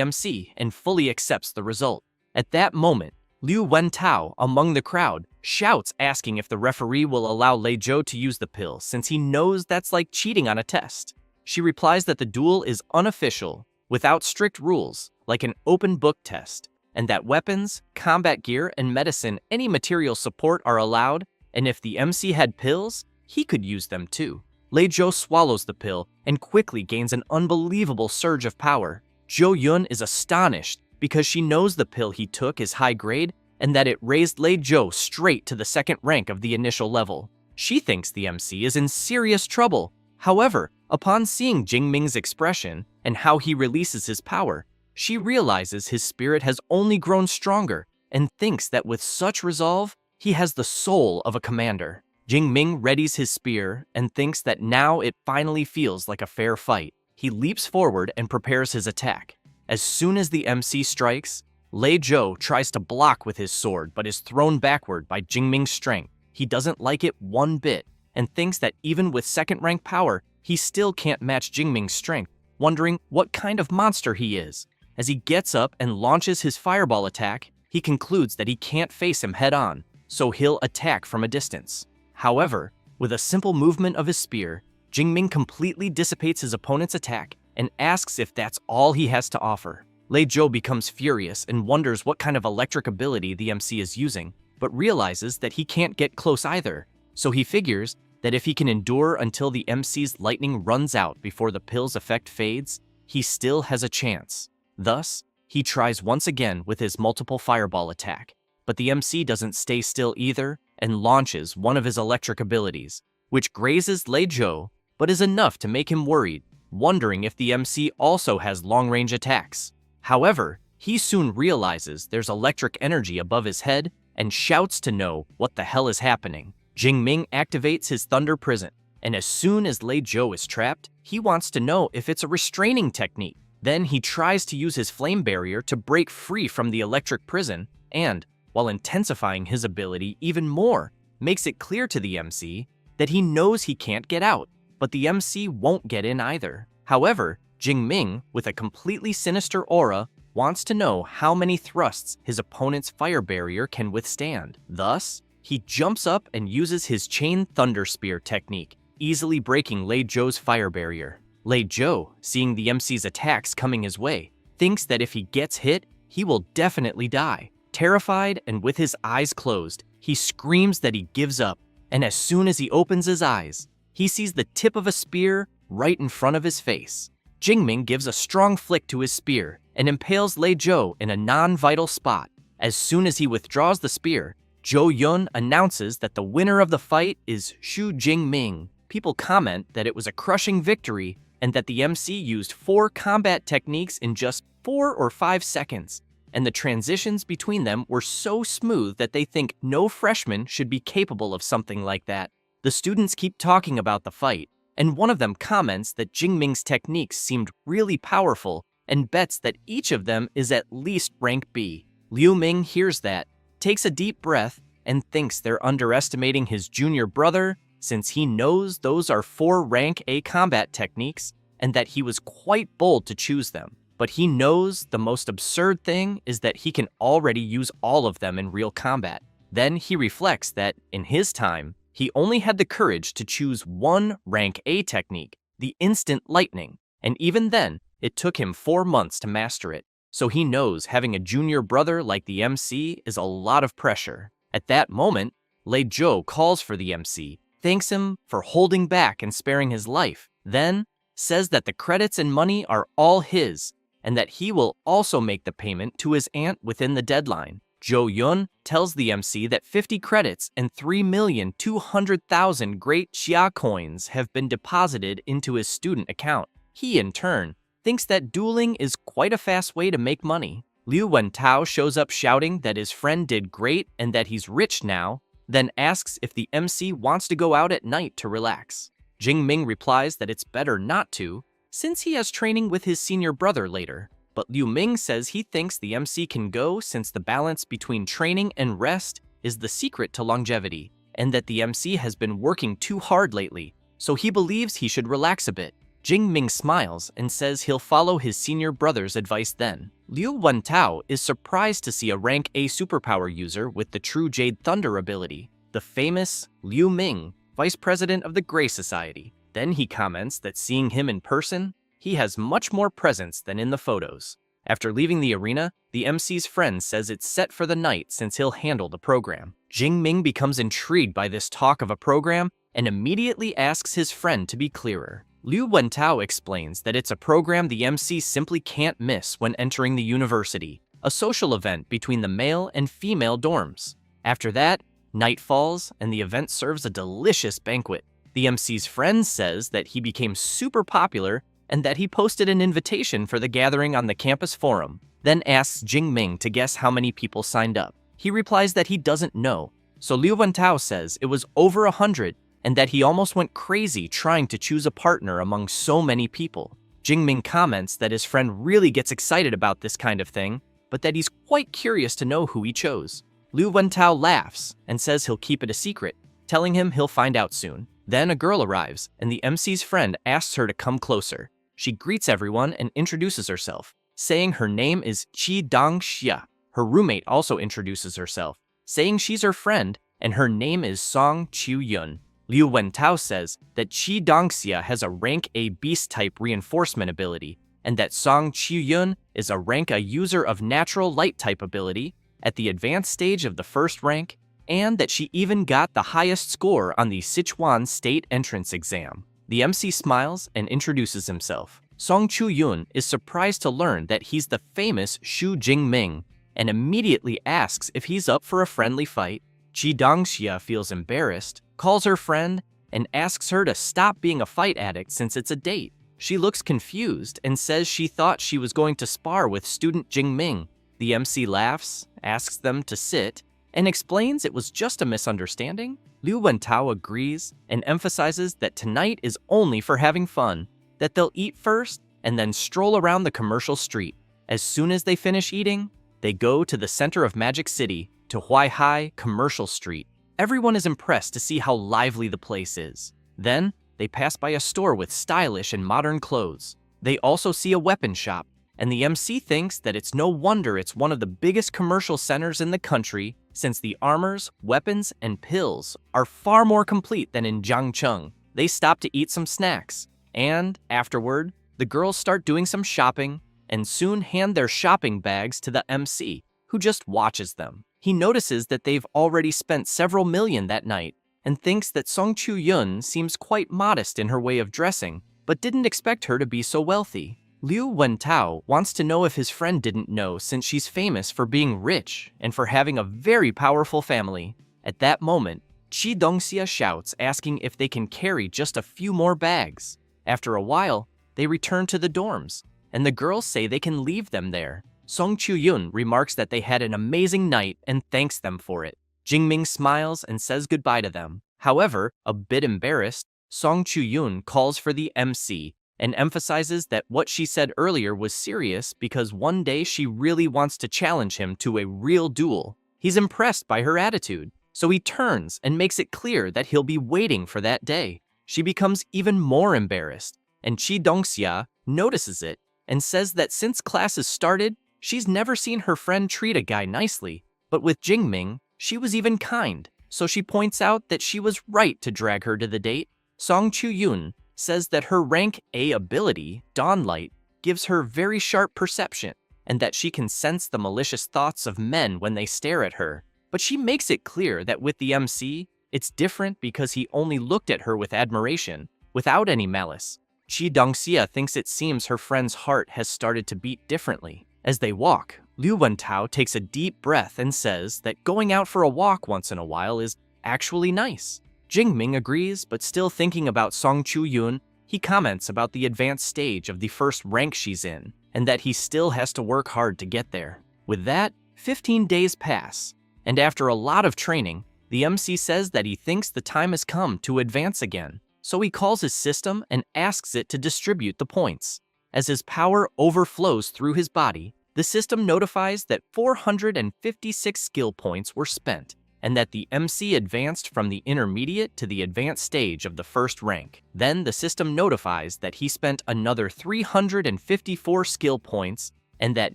MC and fully accepts the result. At that moment, Liu Wentao, among the crowd, shouts asking if the referee will allow Lei Zhou to use the pill since he knows that's like cheating on a test. She replies that the duel is unofficial, without strict rules, like an open book test, and that weapons, combat gear, and medicine, any material support are allowed, and if the MC had pills, he could use them too. Lei Zhou swallows the pill and quickly gains an unbelievable surge of power. Zhou Yun is astonished because she knows the pill he took is high grade and that it raised Lei Zhou straight to the second rank of the initial level. She thinks the MC is in serious trouble. However, upon seeing Jingming's expression and how he releases his power, she realizes his spirit has only grown stronger and thinks that with such resolve, he has the soul of a commander. Jingming readies his spear and thinks that now it finally feels like a fair fight. He leaps forward and prepares his attack. As soon as the MC strikes, Lei Zhou tries to block with his sword but is thrown backward by Jingming's strength. He doesn't like it one bit and thinks that even with second-rank power, he still can't match Jingming's strength, wondering what kind of monster he is. As he gets up and launches his fireball attack, he concludes that he can't face him head-on, so he'll attack from a distance. However, with a simple movement of his spear, Jingming completely dissipates his opponent's attack and asks if that's all he has to offer. Lei Zhou becomes furious and wonders what kind of electric ability the MC is using, but realizes that he can't get close either, so he figures that if he can endure until the MC's lightning runs out before the pill's effect fades, he still has a chance. Thus, he tries once again with his multiple fireball attack, but the MC doesn't stay still either and launches one of his electric abilities, which grazes Lei Zhou, but is enough to make him worried, wondering if the MC also has long-range attacks. However, he soon realizes there's electric energy above his head and shouts to know what the hell is happening. Jingming activates his thunder prison, and as soon as Lei Zhou is trapped, he wants to know if it's a restraining technique. Then he tries to use his flame barrier to break free from the electric prison and, while intensifying his ability even more, makes it clear to the MC that he knows he can't get out, but the MC won't get in either. However, Jingming, with a completely sinister aura, wants to know how many thrusts his opponent's fire barrier can withstand. Thus, he jumps up and uses his chain thunder spear technique, easily breaking Lei Zhou's fire barrier. Lei Zhou, seeing the MC's attacks coming his way, thinks that if he gets hit, he will definitely die. Terrified and with his eyes closed, he screams that he gives up, and as soon as he opens his eyes, he sees the tip of a spear right in front of his face. Jingming gives a strong flick to his spear and impales Lei Zhou in a non-vital spot. As soon as he withdraws the spear, Zhou Yun announces that the winner of the fight is Xu Jingming. People comment that it was a crushing victory and that the MC used 4 combat techniques in just 4 or 5 seconds, and the transitions between them were so smooth that they think no freshman should be capable of something like that. The students keep talking about the fight, and one of them comments that Jingming's techniques seemed really powerful and bets that each of them is at least rank B. Liu Ming hears that, takes a deep breath, and thinks they're underestimating his junior brother since he knows those are 4 rank A combat techniques and that he was quite bold to choose them. But he knows the most absurd thing is that he can already use all of them in real combat. Then he reflects that, in his time, he only had the courage to choose 1 rank A technique, the instant lightning, and even then, it took him 4 months to master it. So he knows having a junior brother like the MC is a lot of pressure. At that moment, Lei Zhou calls for the MC, thanks him for holding back and sparing his life, then says that the credits and money are all his, and that he will also make the payment to his aunt within the deadline. Jo Yun tells the MC that 50 credits and 3,200,000 Great Xia coins have been deposited into his student account. He, in turn, thinks that dueling is quite a fast way to make money. Liu Wentao shows up shouting that his friend did great and that he's rich now, then asks if the MC wants to go out at night to relax. Jing Ming replies that it's better not to, since he has training with his senior brother later. But Liu Ming says he thinks the MC can go since the balance between training and rest is the secret to longevity, and that the MC has been working too hard lately, so he believes he should relax a bit. Jing Ming smiles and says he'll follow his senior brother's advice then. Liu Wentao is surprised to see a rank A superpower user with the true Jade Thunder ability, the famous Liu Ming, vice president of the Grey Society. Then he comments that seeing him in person, he has much more presence than in the photos. After leaving the arena, the MC's friend says it's set for the night since he'll handle the program. Jing Ming becomes intrigued by this talk of a program and immediately asks his friend to be clearer. Liu Wentao explains that it's a program the MC simply can't miss when entering the university, a social event between the male and female dorms. After that, night falls and the event serves a delicious banquet. The MC's friend says that he became super popular and that he posted an invitation for the gathering on the campus forum, then asks Jing Ming to guess how many people signed up. He replies that he doesn't know, so Liu Wentao says it was over 100 and that he almost went crazy trying to choose a partner among so many people. Jing Ming comments that his friend really gets excited about this kind of thing, but that he's quite curious to know who he chose. Liu Wentao laughs and says he'll keep it a secret, telling him he'll find out soon. Then a girl arrives, and the MC's friend asks her to come closer. She greets everyone and introduces herself, saying her name is Qi Dongxia. Her roommate also introduces herself, saying she's her friend, and her name is Song Qiu-yun. Liu Wentao says that Qi Dongxia has a rank A beast-type reinforcement ability, and that Song Qiu-yun is a rank A user of natural light-type ability at the advanced stage of the first rank, and that she even got the highest score on the Sichuan State Entrance Exam. The MC smiles and introduces himself. Song Qiu-yun is surprised to learn that he's the famous Xu Jingming, and immediately asks if he's up for a friendly fight. Qi Dongxia feels embarrassed, calls her friend, and asks her to stop being a fight addict since it's a date. She looks confused and says she thought she was going to spar with student Jingming. The MC laughs, asks them to sit, and explains it was just a misunderstanding. Liu Wentao agrees and emphasizes that tonight is only for having fun, that they'll eat first and then stroll around the commercial street. As soon as they finish eating, they go to the center of Magic City, to Huaihai Commercial Street. Everyone is impressed to see how lively the place is. Then, they pass by a store with stylish and modern clothes. They also see a weapon shop, and the MC thinks that it's no wonder it's one of the biggest commercial centers in the country, since the armors, weapons, and pills are far more complete than in Jiangcheng. They stop to eat some snacks, and afterward, the girls start doing some shopping and soon hand their shopping bags to the MC, who just watches them. He notices that they've already spent several million that night and thinks that Song Qiu-yun seems quite modest in her way of dressing, but didn't expect her to be so wealthy. Liu Wentao wants to know if his friend didn't know since she's famous for being rich and for having a very powerful family. At that moment, Qi Dongxia shouts asking if they can carry just a few more bags. After a while, they return to the dorms, and the girls say they can leave them there. Song Qiu-yun remarks that they had an amazing night and thanks them for it. Jingming smiles and says goodbye to them. However, a bit embarrassed, Song Qiu-yun calls for the MC and emphasizes that what she said earlier was serious because one day she really wants to challenge him to a real duel. He's impressed by her attitude, so he turns and makes it clear that he'll be waiting for that day. She becomes even more embarrassed, and Qi Dongxia notices it and says that since classes started, she's never seen her friend treat a guy nicely, but with Jingming, she was even kind, so she points out that she was right to drag her to the date. Song Qiu-yun says that her rank A ability, Dawn Light, gives her very sharp perception, and that she can sense the malicious thoughts of men when they stare at her. But she makes it clear that with the MC, it's different because he only looked at her with admiration, without any malice. Qi Dongxia thinks it seems her friend's heart has started to beat differently. As they walk, Liu Wentao takes a deep breath and says that going out for a walk once in a while is actually nice. Jingming agrees, but still thinking about Song Chu-yun, he comments about the advanced stage of the first rank she's in, and that he still has to work hard to get there. With that, 15 days pass, and after a lot of training, the MC says that he thinks the time has come to advance again, so he calls his system and asks it to distribute the points. As his power overflows through his body, the system notifies that 456 skill points were spent, and that the MC advanced from the intermediate to the advanced stage of the first rank. Then the system notifies that he spent another 354 skill points, and that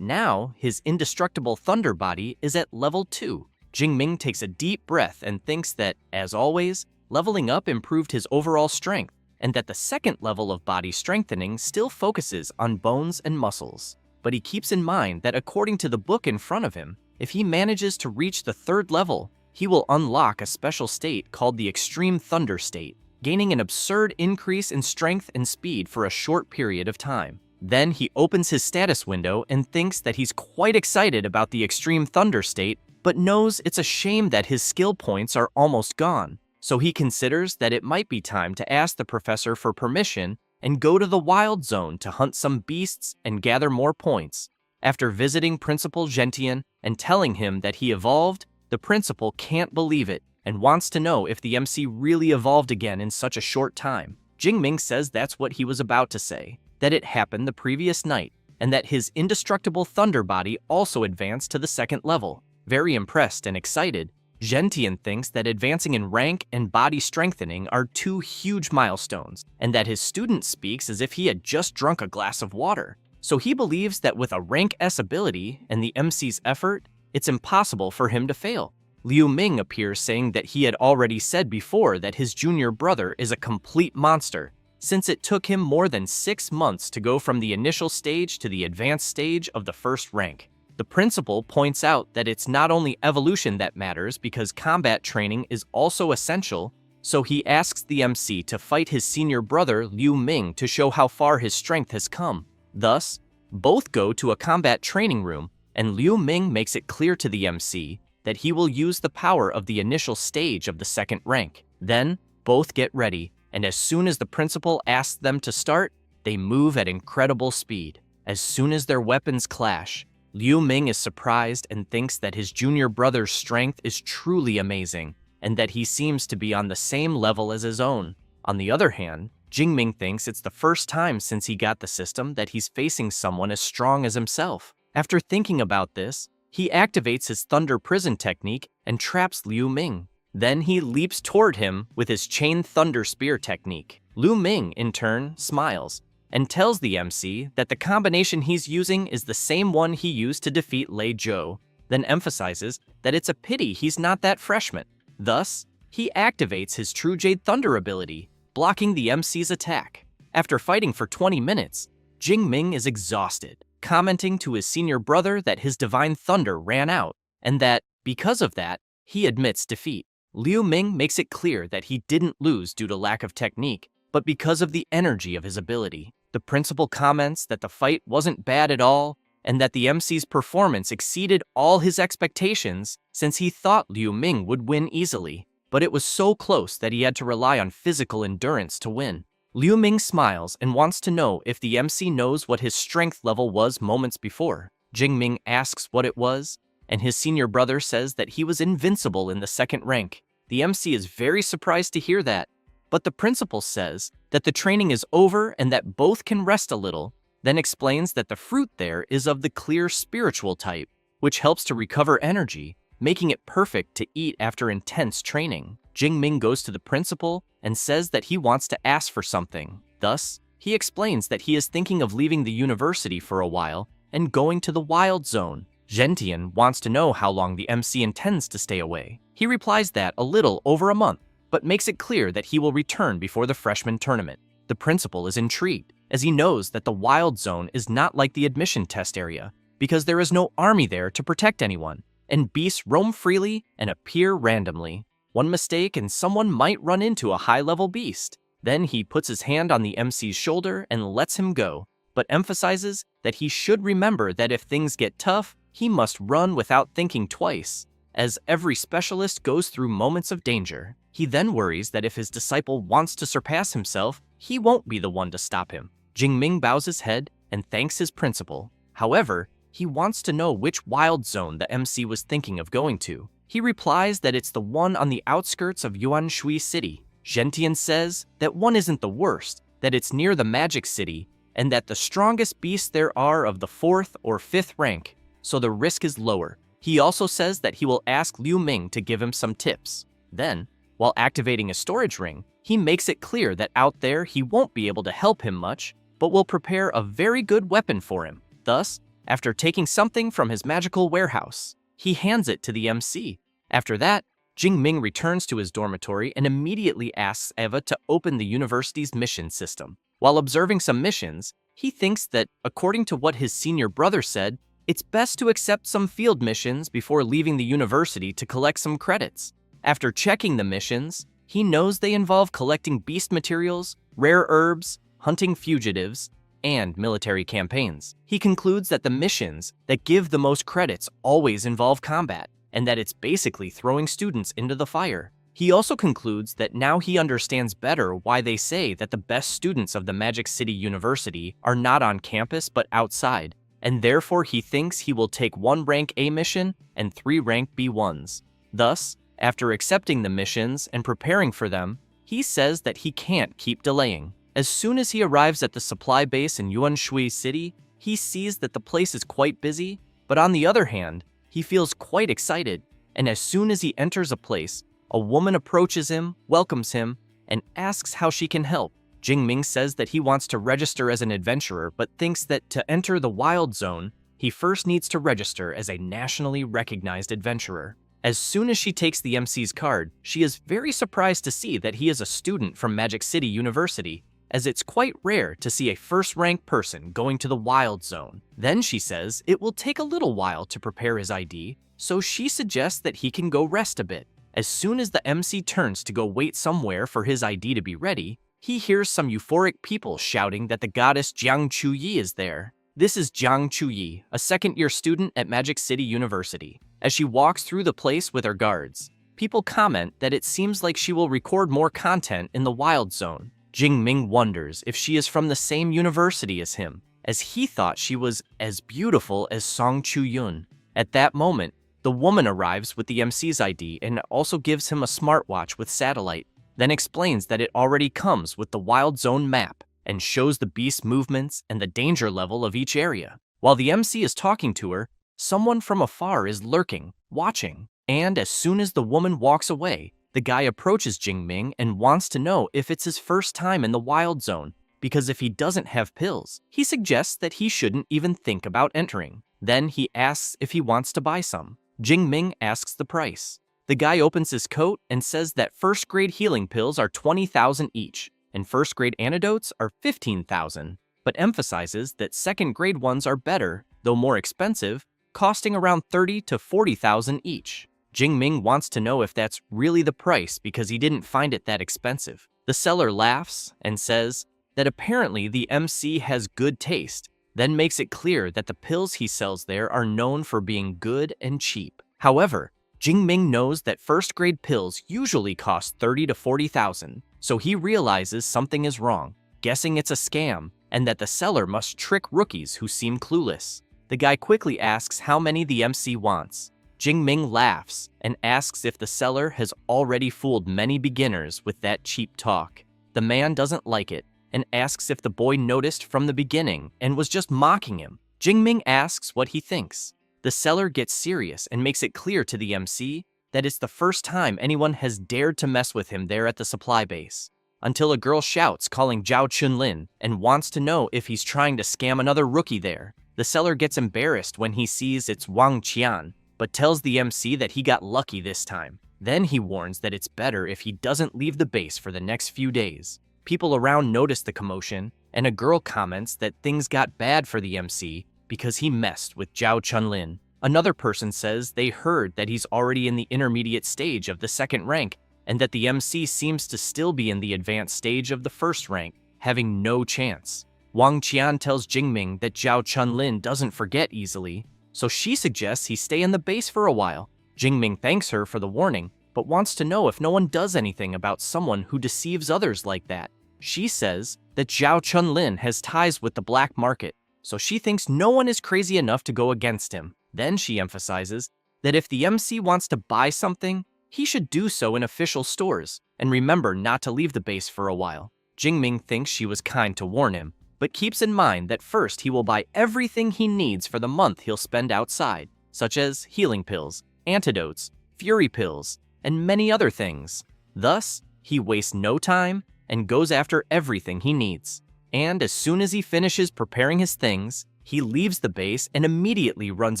now his indestructible thunder body is at level 2. Jingming takes a deep breath and thinks that, as always, leveling up improved his overall strength, and that the second level of body strengthening still focuses on bones and muscles. But he keeps in mind that according to the book in front of him, if he manages to reach the third level, he will unlock a special state called the Extreme Thunder State, gaining an absurd increase in strength and speed for a short period of time. Then he opens his status window and thinks that he's quite excited about the Extreme Thunder State, but knows it's a shame that his skill points are almost gone. So he considers that it might be time to ask the professor for permission and go to the Wild Zone to hunt some beasts and gather more points. After visiting Principal Gentian and telling him that he evolved, the principal can't believe it and wants to know if the MC really evolved again in such a short time. Jingming says that's what he was about to say, that it happened the previous night, and that his indestructible thunder body also advanced to the second level. Very impressed and excited, Gentian thinks that advancing in rank and body strengthening are two huge milestones, and that his student speaks as if he had just drunk a glass of water. So he believes that with a rank S ability and the MC's effort, it's impossible for him to fail. Liu Ming appears saying that he had already said before that his junior brother is a complete monster, since it took him more than 6 months to go from the initial stage to the advanced stage of the first rank. The principal points out that it's not only evolution that matters because combat training is also essential, so he asks the MC to fight his senior brother Liu Ming to show how far his strength has come. Thus, both go to a combat training room, and Liu Ming makes it clear to the MC that he will use the power of the initial stage of the second rank. Then, both get ready, and as soon as the principal asks them to start, they move at incredible speed. As soon as their weapons clash, Liu Ming is surprised and thinks that his junior brother's strength is truly amazing, and that he seems to be on the same level as his own. On the other hand, Jingming thinks it's the first time since he got the system that he's facing someone as strong as himself. After thinking about this, he activates his Thunder Prison technique and traps Liu Ming. Then he leaps toward him with his Chain Thunder Spear technique. Liu Ming, in turn, smiles and tells the MC that the combination he's using is the same one he used to defeat Lei Zhou, then emphasizes that it's a pity he's not that freshman. Thus, he activates his True Jade Thunder ability, blocking the MC's attack. After fighting for 20 minutes, Jingming is exhausted, commenting to his senior brother that his Divine Thunder ran out, and that, because of that, he admits defeat. Liu Ming makes it clear that he didn't lose due to lack of technique, but because of the energy of his ability. The principal comments that the fight wasn't bad at all, and that the MC's performance exceeded all his expectations since he thought Liu Ming would win easily, but it was so close that he had to rely on physical endurance to win. Liu Ming smiles and wants to know if the MC knows what his strength level was moments before. Jingming asks what it was, and his senior brother says that he was invincible in the second rank. The MC is very surprised to hear that, but the principal says that the training is over and that both can rest a little, then explains that the fruit there is of the clear spiritual type, which helps to recover energy, making it perfect to eat after intense training. Jingming goes to the principal and says that he wants to ask for something. Thus, he explains that he is thinking of leaving the university for a while and going to the Wild Zone. Gentian wants to know how long the MC intends to stay away. He replies that a little over a month, but makes it clear that he will return before the freshman tournament. The principal is intrigued, as he knows that the Wild Zone is not like the admission test area, because there is no army there to protect anyone, and beasts roam freely and appear randomly. One mistake and someone might run into a high-level beast. Then he puts his hand on the MC's shoulder and lets him go, but emphasizes that he should remember that if things get tough, he must run without thinking twice, as every specialist goes through moments of danger. He then worries that if his disciple wants to surpass himself, he won't be the one to stop him. Jingming bows his head and thanks his principal. However, he wants to know which wild zone the MC was thinking of going to. He replies that it's the one on the outskirts of Yuanshui City. Gentian says that one isn't the worst, that it's near the Magic City, and that the strongest beasts there are of the 4th or 5th rank, so the risk is lower. He also says that he will ask Liu Ming to give him some tips. Then, while activating a storage ring, he makes it clear that out there he won't be able to help him much, but will prepare a very good weapon for him. Thus, after taking something from his magical warehouse, he hands it to the MC. After that, Jingming returns to his dormitory and immediately asks Eva to open the university's mission system. While observing some missions, he thinks that, according to what his senior brother said, it's best to accept some field missions before leaving the university to collect some credits. After checking the missions, he knows they involve collecting beast materials, rare herbs, hunting fugitives, and military campaigns. He concludes that the missions that give the most credits always involve combat, and that it's basically throwing students into the fire. He also concludes that now he understands better why they say that the best students of the Magic City University are not on campus but outside, and therefore he thinks he will take 1 rank A mission and 3 rank B ones. Thus, after accepting the missions and preparing for them, he says that he can't keep delaying. As soon as he arrives at the supply base in Yuanshui City, he sees that the place is quite busy, but on the other hand, he feels quite excited, and as soon as he enters a place, a woman approaches him, welcomes him, and asks how she can help. Jingming says that he wants to register as an adventurer, but thinks that to enter the Wild Zone, he first needs to register as a nationally recognized adventurer. As soon as she takes the MC's card, she is very surprised to see that he is a student from Magic City University, as it's quite rare to see a first-rank person going to the Wild Zone. Then she says it will take a little while to prepare his ID, so she suggests that he can go rest a bit. As soon as the MC turns to go wait somewhere for his ID to be ready, he hears some euphoric people shouting that the goddess Jiang Chuyi is there. This is Jiang Chuyi, a second-year student at Magic City University. As she walks through the place with her guards, people comment that it seems like she will record more content in the Wild Zone. Jingming wonders if she is from the same university as him, as he thought she was as beautiful as Song Chu-yun. At that moment, the woman arrives with the MC's ID and also gives him a smartwatch with satellite, then explains that it already comes with the Wild Zone map and shows the beast movements and the danger level of each area. While the MC is talking to her, someone from afar is lurking, watching, and as soon as the woman walks away, the guy approaches Jingming and wants to know if it's his first time in the Wild Zone, because if he doesn't have pills, he suggests that he shouldn't even think about entering. Then he asks if he wants to buy some. Jingming asks the price. The guy opens his coat and says that first-grade healing pills are 20,000 each, and first-grade antidotes are 15,000, but emphasizes that second-grade ones are better, though more expensive, costing around 30 to 40,000 each. Jingming wants to know if that's really the price because he didn't find it that expensive. The seller laughs and says that apparently the MC has good taste, then makes it clear that the pills he sells there are known for being good and cheap. However, Jingming knows that first-grade pills usually cost 30 to 40,000, so he realizes something is wrong, guessing it's a scam, and that the seller must trick rookies who seem clueless. The guy quickly asks how many the MC wants. Jingming laughs and asks if the seller has already fooled many beginners with that cheap talk. The man doesn't like it and asks if the boy noticed from the beginning and was just mocking him. Jingming asks what he thinks. The seller gets serious and makes it clear to the MC that it's the first time anyone has dared to mess with him there at the supply base, until a girl shouts calling Zhao Chunlin and wants to know if he's trying to scam another rookie there. The seller gets embarrassed when he sees it's Wang Qian, but tells the MC that he got lucky this time. Then he warns that it's better if he doesn't leave the base for the next few days. People around notice the commotion, and a girl comments that things got bad for the MC because he messed with Zhao Chunlin. Another person says they heard that he's already in the intermediate stage of the second rank, and that the MC seems to still be in the advanced stage of the first rank, having no chance. Wang Qian tells Jingming that Zhao Chunlin doesn't forget easily, so she suggests he stay in the base for a while. Jingming thanks her for the warning, but wants to know if no one does anything about someone who deceives others like that. She says that Zhao Chunlin has ties with the black market, so she thinks no one is crazy enough to go against him. Then she emphasizes that if the MC wants to buy something, he should do so in official stores, and remember not to leave the base for a while. Jingming thinks she was kind to warn him, but keeps in mind that first he will buy everything he needs for the month he'll spend outside, such as healing pills, antidotes, fury pills, and many other things. Thus, he wastes no time and goes after everything he needs. And as soon as he finishes preparing his things, he leaves the base and immediately runs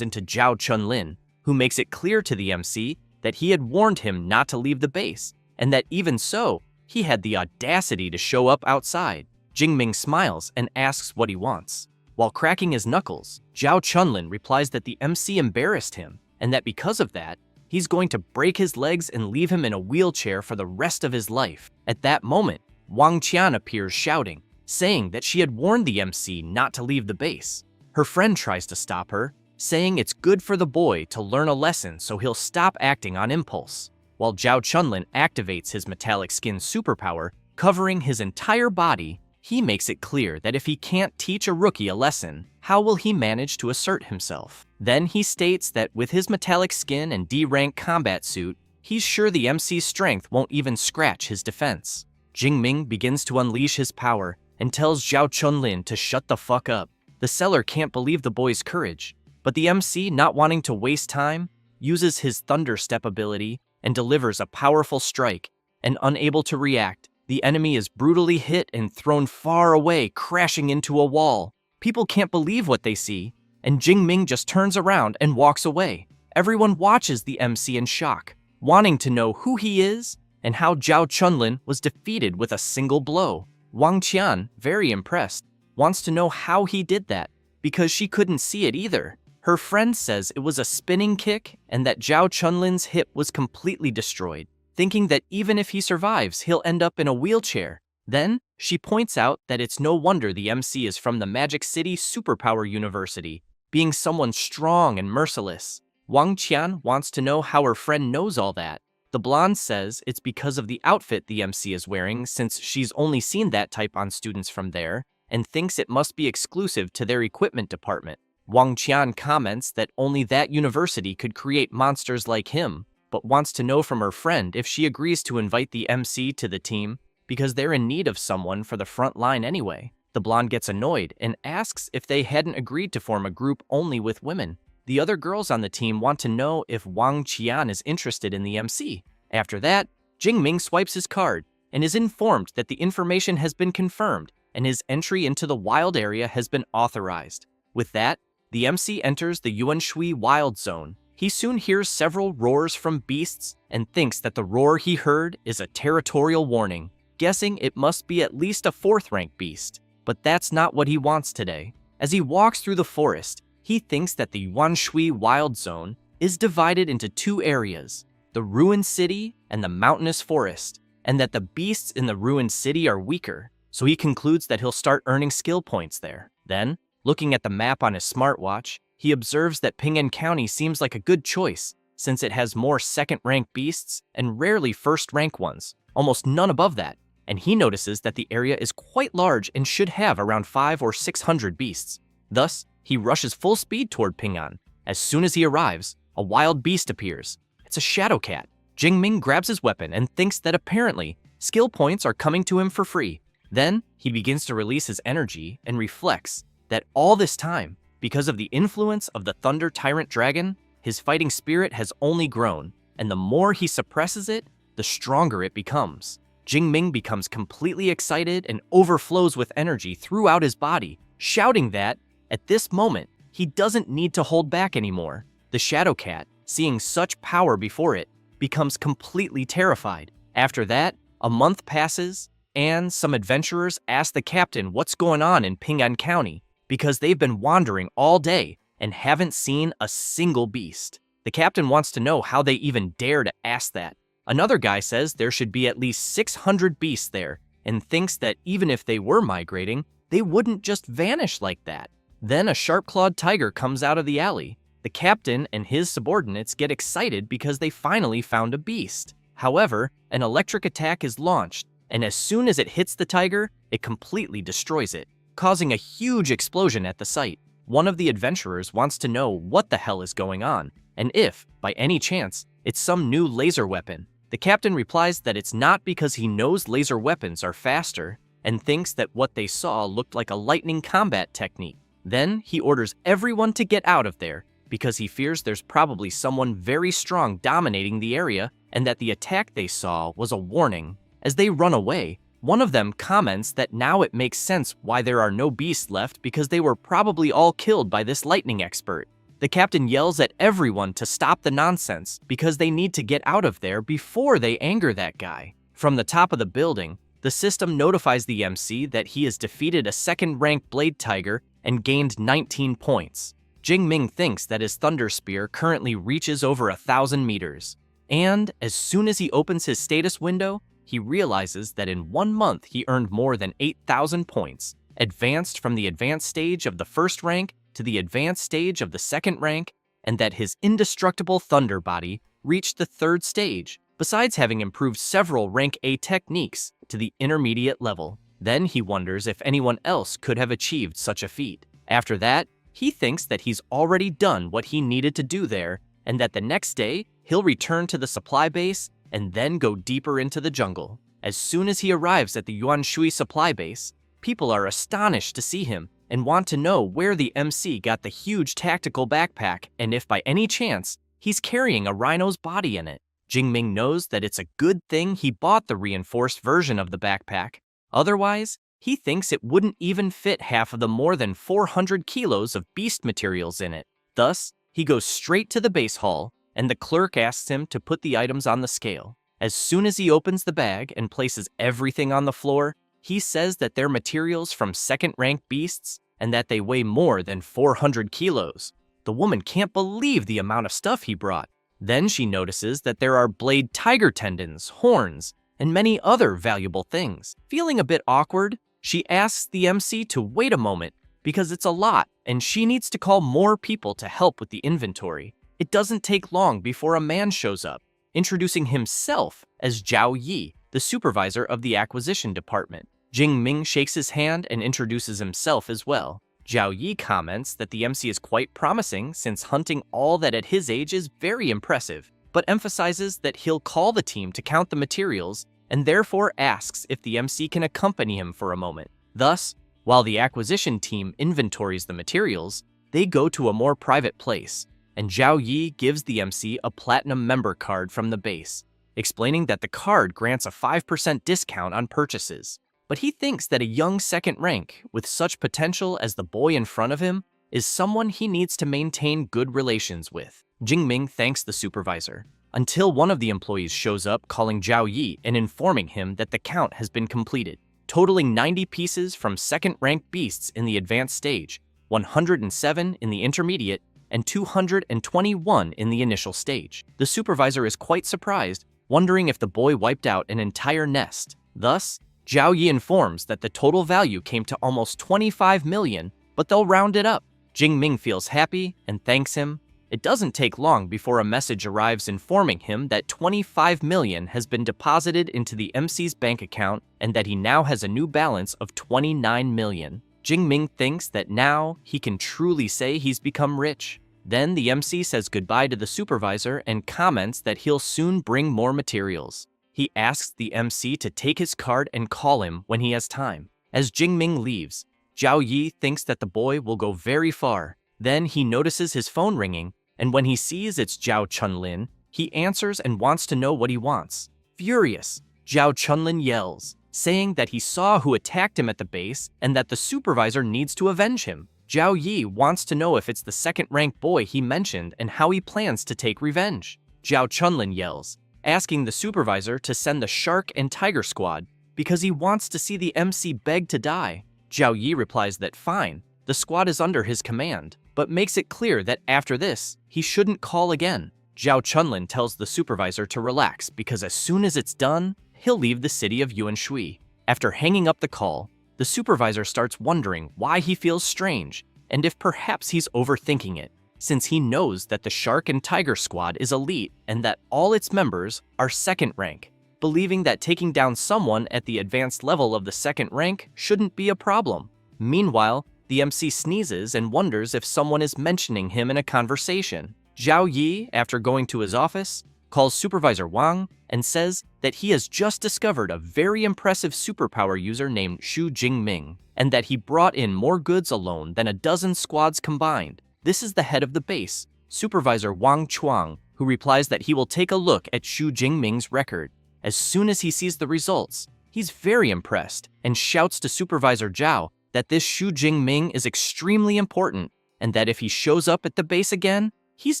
into Zhao Chunlin, who makes it clear to the MC that he had warned him not to leave the base, and that even so, he had the audacity to show up outside. Jingming smiles and asks what he wants. While cracking his knuckles, Zhao Chunlin replies that the MC embarrassed him, and that because of that, he's going to break his legs and leave him in a wheelchair for the rest of his life. At that moment, Wang Qian appears shouting, saying that she had warned the MC not to leave the base. Her friend tries to stop her, saying it's good for the boy to learn a lesson so he'll stop acting on impulse. While Zhao Chunlin activates his metallic skin superpower, covering his entire body, he makes it clear that if he can't teach a rookie a lesson, how will he manage to assert himself? Then he states that with his metallic skin and D-rank combat suit, he's sure the MC's strength won't even scratch his defense. Jingming begins to unleash his power and tells Zhao Chunlin to shut the fuck up. The seller can't believe the boy's courage, but the MC, not wanting to waste time, uses his Thunder Step ability and delivers a powerful strike, and unable to react, the enemy is brutally hit and thrown far away, crashing into a wall. People can't believe what they see, and Jingming just turns around and walks away. Everyone watches the MC in shock, wanting to know who he is and how Zhao Chunlin was defeated with a single blow. Wang Qian, very impressed, wants to know how he did that, because she couldn't see it either. Her friend says it was a spinning kick and that Zhao Chunlin's hip was completely destroyed, thinking that even if he survives, he'll end up in a wheelchair. Then, she points out that it's no wonder the MC is from the Magic City Superpower University, being someone strong and merciless. Wang Qian wants to know how her friend knows all that. The blonde says it's because of the outfit the MC is wearing, since she's only seen that type on students from there, and thinks it must be exclusive to their equipment department. Wang Qian comments that only that university could create monsters like him, but wants to know from her friend if she agrees to invite the MC to the team, because they're in need of someone for the front line anyway. The blonde gets annoyed and asks if they hadn't agreed to form a group only with women. The other girls on the team want to know if Wang Qian is interested in the MC. After that, Jingming swipes his card and is informed that the information has been confirmed and his entry into the wild area has been authorized. With that, the MC enters the Yuanshui Wild Zone. He soon hears several roars from beasts and thinks that the roar he heard is a territorial warning, guessing it must be at least a 4th-rank beast. But that's not what he wants today. As he walks through the forest, he thinks that the Yuanshui Wild Zone is divided into 2 areas, the Ruined City and the Mountainous Forest, and that the beasts in the Ruined City are weaker, so he concludes that he'll start earning skill points there. Then, looking at the map on his smartwatch, he observes that Ping'an County seems like a good choice, since it has more 2nd-rank beasts and rarely 1st-rank ones, almost none above that, and he notices that the area is quite large and should have around 500 or 600 beasts. Thus, he rushes full speed toward Ping'an. As soon as he arrives, a wild beast appears. It's a shadow cat. Jingming grabs his weapon and thinks that apparently, skill points are coming to him for free. Then, he begins to release his energy and reflects that all this time, because of the influence of the Thunder Tyrant Dragon, his fighting spirit has only grown, and the more he suppresses it, the stronger it becomes. Jingming becomes completely excited and overflows with energy throughout his body, shouting that, at this moment, he doesn't need to hold back anymore. The Shadow Cat, seeing such power before it, becomes completely terrified. After that, a month passes, and some adventurers ask the captain what's going on in Ping'an County, because they've been wandering all day and haven't seen a single beast. The captain wants to know how they even dare to ask that. Another guy says there should be at least 600 beasts there, and thinks that even if they were migrating, they wouldn't just vanish like that. Then a sharp-clawed tiger comes out of the alley, The captain and his subordinates get excited because they finally found a beast. However, an electric attack is launched, and as soon as it hits the tiger, it completely destroys it, causing a huge explosion at the site. One of the adventurers wants to know what the hell is going on, and if, by any chance, it's some new laser weapon. The captain replies that it's not because he knows laser weapons are faster, and thinks that what they saw looked like a lightning combat technique. Then he orders everyone to get out of there, because he fears there's probably someone very strong dominating the area and that the attack they saw was a warning. As they run away, one of them comments that now it makes sense why there are no beasts left because they were probably all killed by this lightning expert. The captain yells at everyone to stop the nonsense because they need to get out of there before they anger that guy. From the top of the building, the system notifies the MC that he has defeated a second-ranked Blade Tiger and gained 19 points. Jing-Ming thinks that his Thunder Spear currently reaches over 1,000 meters. And as soon as he opens his status window, he realizes that in 1 month he earned more than 8,000 points, advanced from the advanced stage of the first rank to the advanced stage of the second rank, and that his indestructible Thunder Body reached the third stage, besides having improved several rank A techniques to the intermediate level. Then he wonders if anyone else could have achieved such a feat. After that, he thinks that he's already done what he needed to do there, and that the next day, he'll return to the supply base and then go deeper into the jungle. As soon as he arrives at the Yuanshui supply base, people are astonished to see him and want to know where the MC got the huge tactical backpack and if by any chance, he's carrying a rhino's body in it. Jing-Ming knows that it's a good thing he bought the reinforced version of the backpack. Otherwise, he thinks it wouldn't even fit half of the more than 400 kilos of beast materials in it. Thus, he goes straight to the base hall, and the clerk asks him to put the items on the scale. As soon as he opens the bag and places everything on the floor, he says that they're materials from second-ranked beasts and that they weigh more than 400 kilos. The woman can't believe the amount of stuff he brought. Then she notices that there are blade tiger tendons, horns, and many other valuable things. Feeling a bit awkward, she asks the MC to wait a moment because it's a lot and she needs to call more people to help with the inventory. It doesn't take long before a man shows up, introducing himself as Zhao Yi, the supervisor of the acquisition department. Jing-Ming shakes his hand and introduces himself as well. Zhao Yi comments that the MC is quite promising since hunting all that at his age is very impressive, but emphasizes that he'll call the team to count the materials and therefore asks if the MC can accompany him for a moment. Thus, while the acquisition team inventories the materials, they go to a more private place, and Zhao Yi gives the MC a platinum member card from the base, explaining that the card grants a 5% discount on purchases. But he thinks that a young second rank with such potential as the boy in front of him is someone he needs to maintain good relations with. Jing-Ming thanks the supervisor, until one of the employees shows up calling Zhao Yi and informing him that the count has been completed, totaling 90 pieces from second-ranked beasts in the advanced stage, 107 in the intermediate, and 221 in the initial stage. The supervisor is quite surprised, wondering if the boy wiped out an entire nest. Thus, Zhao Yi informs that the total value came to almost 25 million, but they'll round it up. Jing-Ming feels happy and thanks him. It doesn't take long before a message arrives informing him that 25 million has been deposited into the MC's bank account and that he now has a new balance of 29 million. Jing-Ming thinks that now he can truly say he's become rich. Then the MC says goodbye to the supervisor and comments that he'll soon bring more materials. He asks the MC to take his card and call him when he has time. As Jing-Ming leaves, Zhao Yi thinks that the boy will go very far. Then he notices his phone ringing, and when he sees it's Zhao Chunlin, he answers and wants to know what he wants. Furious, Zhao Chunlin yells, saying that he saw who attacked him at the base and that the supervisor needs to avenge him. Zhao Yi wants to know if it's the second-ranked boy he mentioned and how he plans to take revenge. Zhao Chunlin yells, asking the supervisor to send the Shark and Tiger Squad because he wants to see the MC beg to die. Zhao Yi replies that fine, the squad is under his command, but makes it clear that after this, he shouldn't call again. Zhao Chunlin tells the supervisor to relax because as soon as it's done, he'll leave the city of Yuanshui. After hanging up the call, the supervisor starts wondering why he feels strange and if perhaps he's overthinking it. since he knows that the Shark and Tiger Squad is elite and that all its members are second rank, believing that taking down someone at the advanced level of the second rank shouldn't be a problem. Meanwhile, the MC sneezes and wonders if someone is mentioning him in a conversation. Zhao Yi, after going to his office, calls Supervisor Wang and says that he has just discovered a very impressive superpower user named Xu Jingming, and that he brought in more goods alone than a dozen squads combined. This is the head of the base, Supervisor Wang Chuang, who replies that he will take a look at Xu Jingming's record. As soon as he sees the results, he's very impressed and shouts to Supervisor Zhao that this Xu Jingming is extremely important and that if he shows up at the base again, he's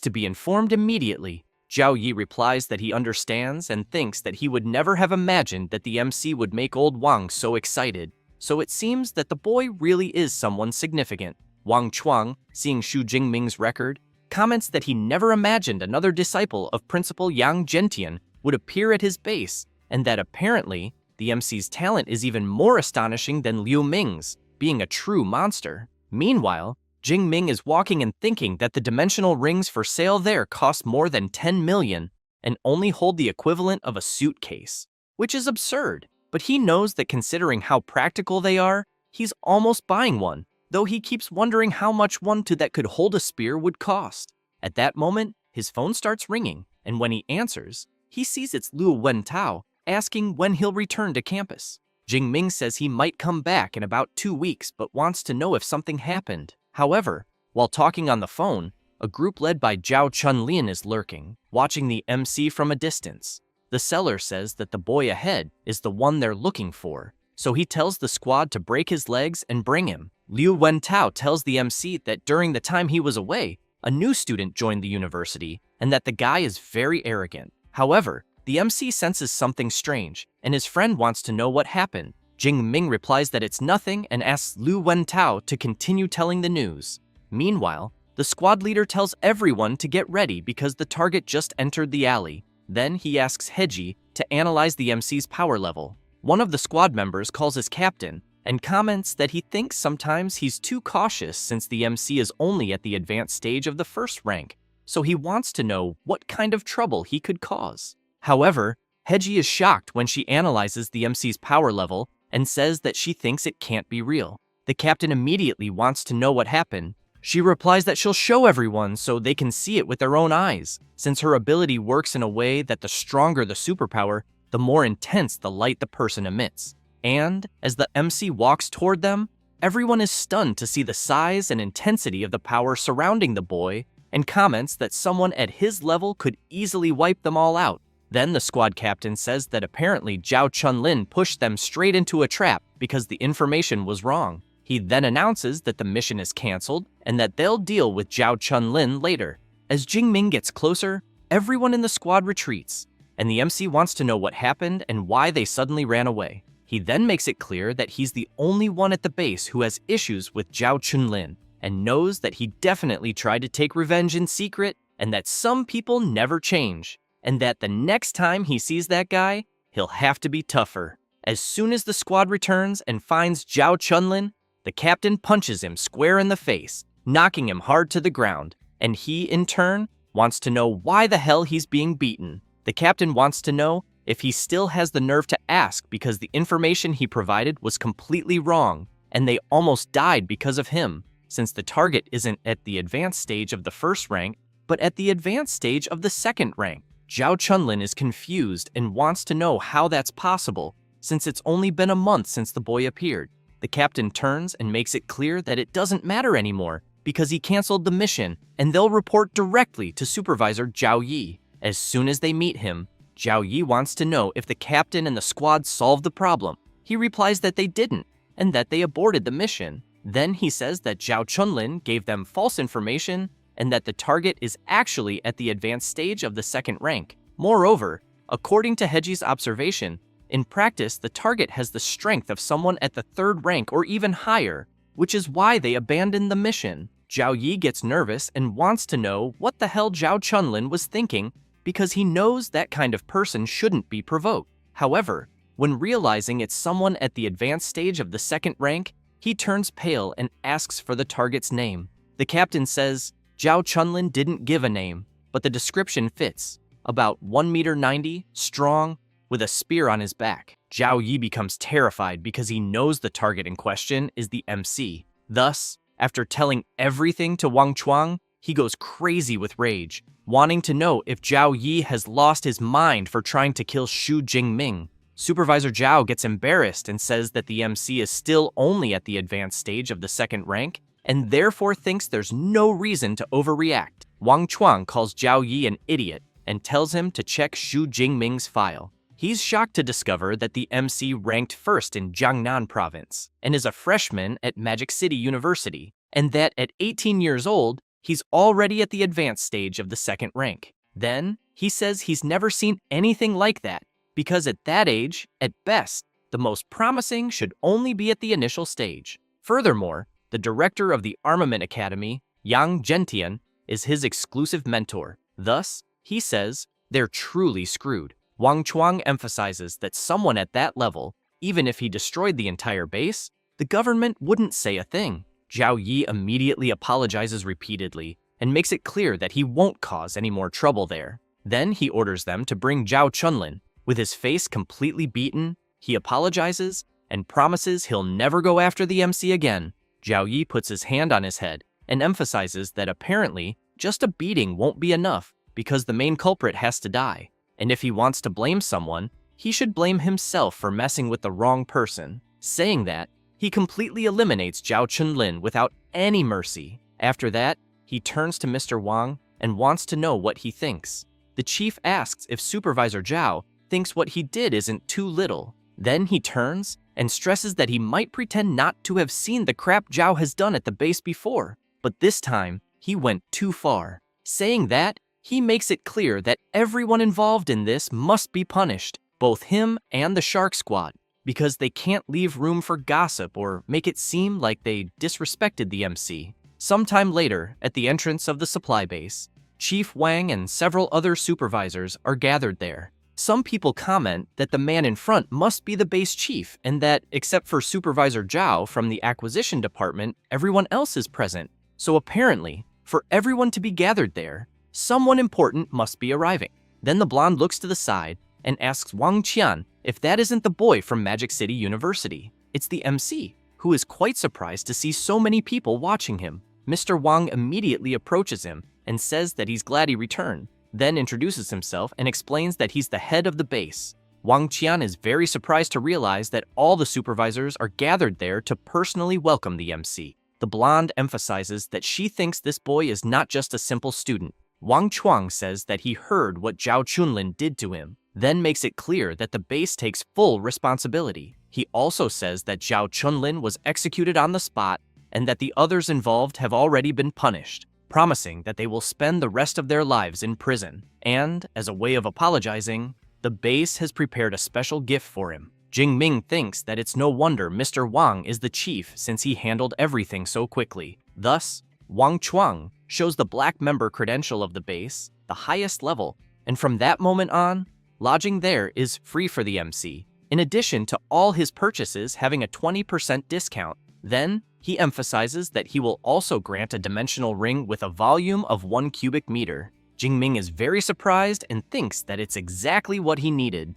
to be informed immediately. Zhao Yi replies that he understands and thinks that he would never have imagined that the MC would make old Wang so excited. So it seems that the boy really is someone significant. Wang Chuang, seeing Xu Jingming's record, comments that he never imagined another disciple of Principal Yang Zhentian would appear at his base, and that apparently the MC's talent is even more astonishing than Liu Ming's, being a true monster. Meanwhile, Jingming is walking and thinking that the dimensional rings for sale there cost more than 10 million and only hold the equivalent of a suitcase, which is absurd. But he knows that considering how practical they are, he's almost buying one, though he keeps wondering how much one that could hold a spear would cost. At that moment, his phone starts ringing, and when he answers, he sees it's Liu Wentao asking when he'll return to campus. Jingming says he might come back in about 2 weeks but wants to know if something happened. However, while talking on the phone, a group led by Zhao Chunlin is lurking, watching the MC from a distance. The seller says that the boy ahead is the one they're looking for, so he tells the squad to break his legs and bring him. Liu Wentao tells the MC that during the time he was away, a new student joined the university and that the guy is very arrogant. However, the MC senses something strange, and his friend wants to know what happened. Jingming replies that it's nothing and asks Liu Wentao to continue telling the news. Meanwhile, the squad leader tells everyone to get ready because the target just entered the alley. Then he asks Heji to analyze the MC's power level. One of the squad members calls his captain and comments that he thinks sometimes he's too cautious since the MC is only at the advanced stage of the first rank, so he wants to know what kind of trouble he could cause. However, Heji is shocked when she analyzes the MC's power level and says that she thinks it can't be real. The captain immediately wants to know what happened. She replies that she'll show everyone so they can see it with their own eyes, since her ability works in a way that the stronger the superpower, the more intense the light the person emits. And, as the MC walks toward them, everyone is stunned to see the size and intensity of the power surrounding the boy and comments that someone at his level could easily wipe them all out. Then the squad captain says that apparently Zhao Chunlin pushed them straight into a trap because the information was wrong. He then announces that the mission is cancelled and that they'll deal with Zhao Chunlin later. As Jingming gets closer, everyone in the squad retreats, and the MC wants to know what happened and why they suddenly ran away. He then makes it clear that he's the only one at the base who has issues with Zhao Chunlin and knows that he definitely tried to take revenge in secret and that some people never change, and that the next time he sees that guy, he'll have to be tougher. As soon as the squad returns and finds Zhao Chunlin, the captain punches him square in the face, knocking him hard to the ground, and he, in turn, wants to know why the hell he's being beaten. The captain wants to know if he still has the nerve to ask because the information he provided was completely wrong, and they almost died because of him, since the target isn't at the advanced stage of the first rank, but at the advanced stage of the second rank. Zhao Chunlin is confused and wants to know how that's possible, since it's only been a month since the boy appeared. The captain turns and makes it clear that it doesn't matter anymore because he canceled the mission, and they'll report directly to Supervisor Zhao Yi. As soon as they meet him, Zhao Yi wants to know if the captain and the squad solved the problem. He replies that they didn't, and that they aborted the mission. Then he says that Zhao Chunlin gave them false information and that the target is actually at the advanced stage of the second rank. Moreover, according to Heji's observation, in practice the target has the strength of someone at the third rank or even higher, which is why they abandoned the mission. Zhao Yi gets nervous and wants to know what the hell Zhao Chunlin was thinking because he knows that kind of person shouldn't be provoked. However, when realizing it's someone at the advanced stage of the second rank, he turns pale and asks for the target's name. The captain says Zhao Chunlin didn't give a name, but the description fits. About 1 meter 90, strong, with a spear on his back. Zhao Yi becomes terrified because he knows the target in question is the MC. Thus, after telling everything to Wang Chuang, he goes crazy with rage, wanting to know if Zhao Yi has lost his mind for trying to kill Xu Jingming. Supervisor Zhao gets embarrassed and says that the MC is still only at the advanced stage of the second rank, and therefore thinks there's no reason to overreact. Wang Chuang calls Zhao Yi an idiot and tells him to check Xu Jingming's file. He's shocked to discover that the MC ranked first in Jiangnan province and is a freshman at Magic City University, and that at 18 years old, he's already at the advanced stage of the second rank. Then, he says he's never seen anything like that, because at that age, at best, the most promising should only be at the initial stage. Furthermore, the director of the Armament Academy, Yang Zhentian, is his exclusive mentor. Thus, he says, they're truly screwed. Wang Chuang emphasizes that someone at that level, even if he destroyed the entire base, the government wouldn't say a thing. Zhao Yi immediately apologizes repeatedly and makes it clear that he won't cause any more trouble there. Then he orders them to bring Zhao Chunlin. With his face completely beaten, he apologizes and promises he'll never go after the MC again. Zhao Yi puts his hand on his head and emphasizes that apparently just a beating won't be enough because the main culprit has to die. And if he wants to blame someone, he should blame himself for messing with the wrong person. Saying that, he completely eliminates Zhao Chunlin without any mercy. After that, he turns to Mr. Wang and wants to know what he thinks. The chief asks if Supervisor Zhao thinks what he did isn't too little. Then he turns and stresses that he might pretend not to have seen the crap Zhao has done at the base before, but this time, he went too far. Saying that, he makes it clear that everyone involved in this must be punished, both him and the Shark Squad, because they can't leave room for gossip or make it seem like they disrespected the MC. Sometime later, at the entrance of the supply base, Chief Wang and several other supervisors are gathered there. Some people comment that the man in front must be the base chief and that, except for Supervisor Zhao from the acquisition department, everyone else is present. So apparently, for everyone to be gathered there, someone important must be arriving. Then the blonde looks to the side and asks Wang Qian if that isn't the boy from Magic City University. It's the MC, who is quite surprised to see so many people watching him. Mr. Wang immediately approaches him and says that he's glad he returned, then introduces himself and explains that he's the head of the base. Wang Qian is very surprised to realize that all the supervisors are gathered there to personally welcome the MC. The blonde emphasizes that she thinks this boy is not just a simple student. Wang Chuang says that he heard what Zhao Chunlin did to him, then makes it clear that the base takes full responsibility. He also says that Zhao Chunlin was executed on the spot and that the others involved have already been punished, promising that they will spend the rest of their lives in prison. And, as a way of apologizing, the base has prepared a special gift for him. Jingming thinks that it's no wonder Mr. Wang is the chief since he handled everything so quickly. Thus, Wang Chuang shows the black member credential of the base, the highest level, and from that moment on, lodging there is free for the MC, in addition to all his purchases having a 20% discount. Then, he emphasizes that he will also grant a dimensional ring with a volume of 1 cubic meter. Jingming is very surprised and thinks that it's exactly what he needed.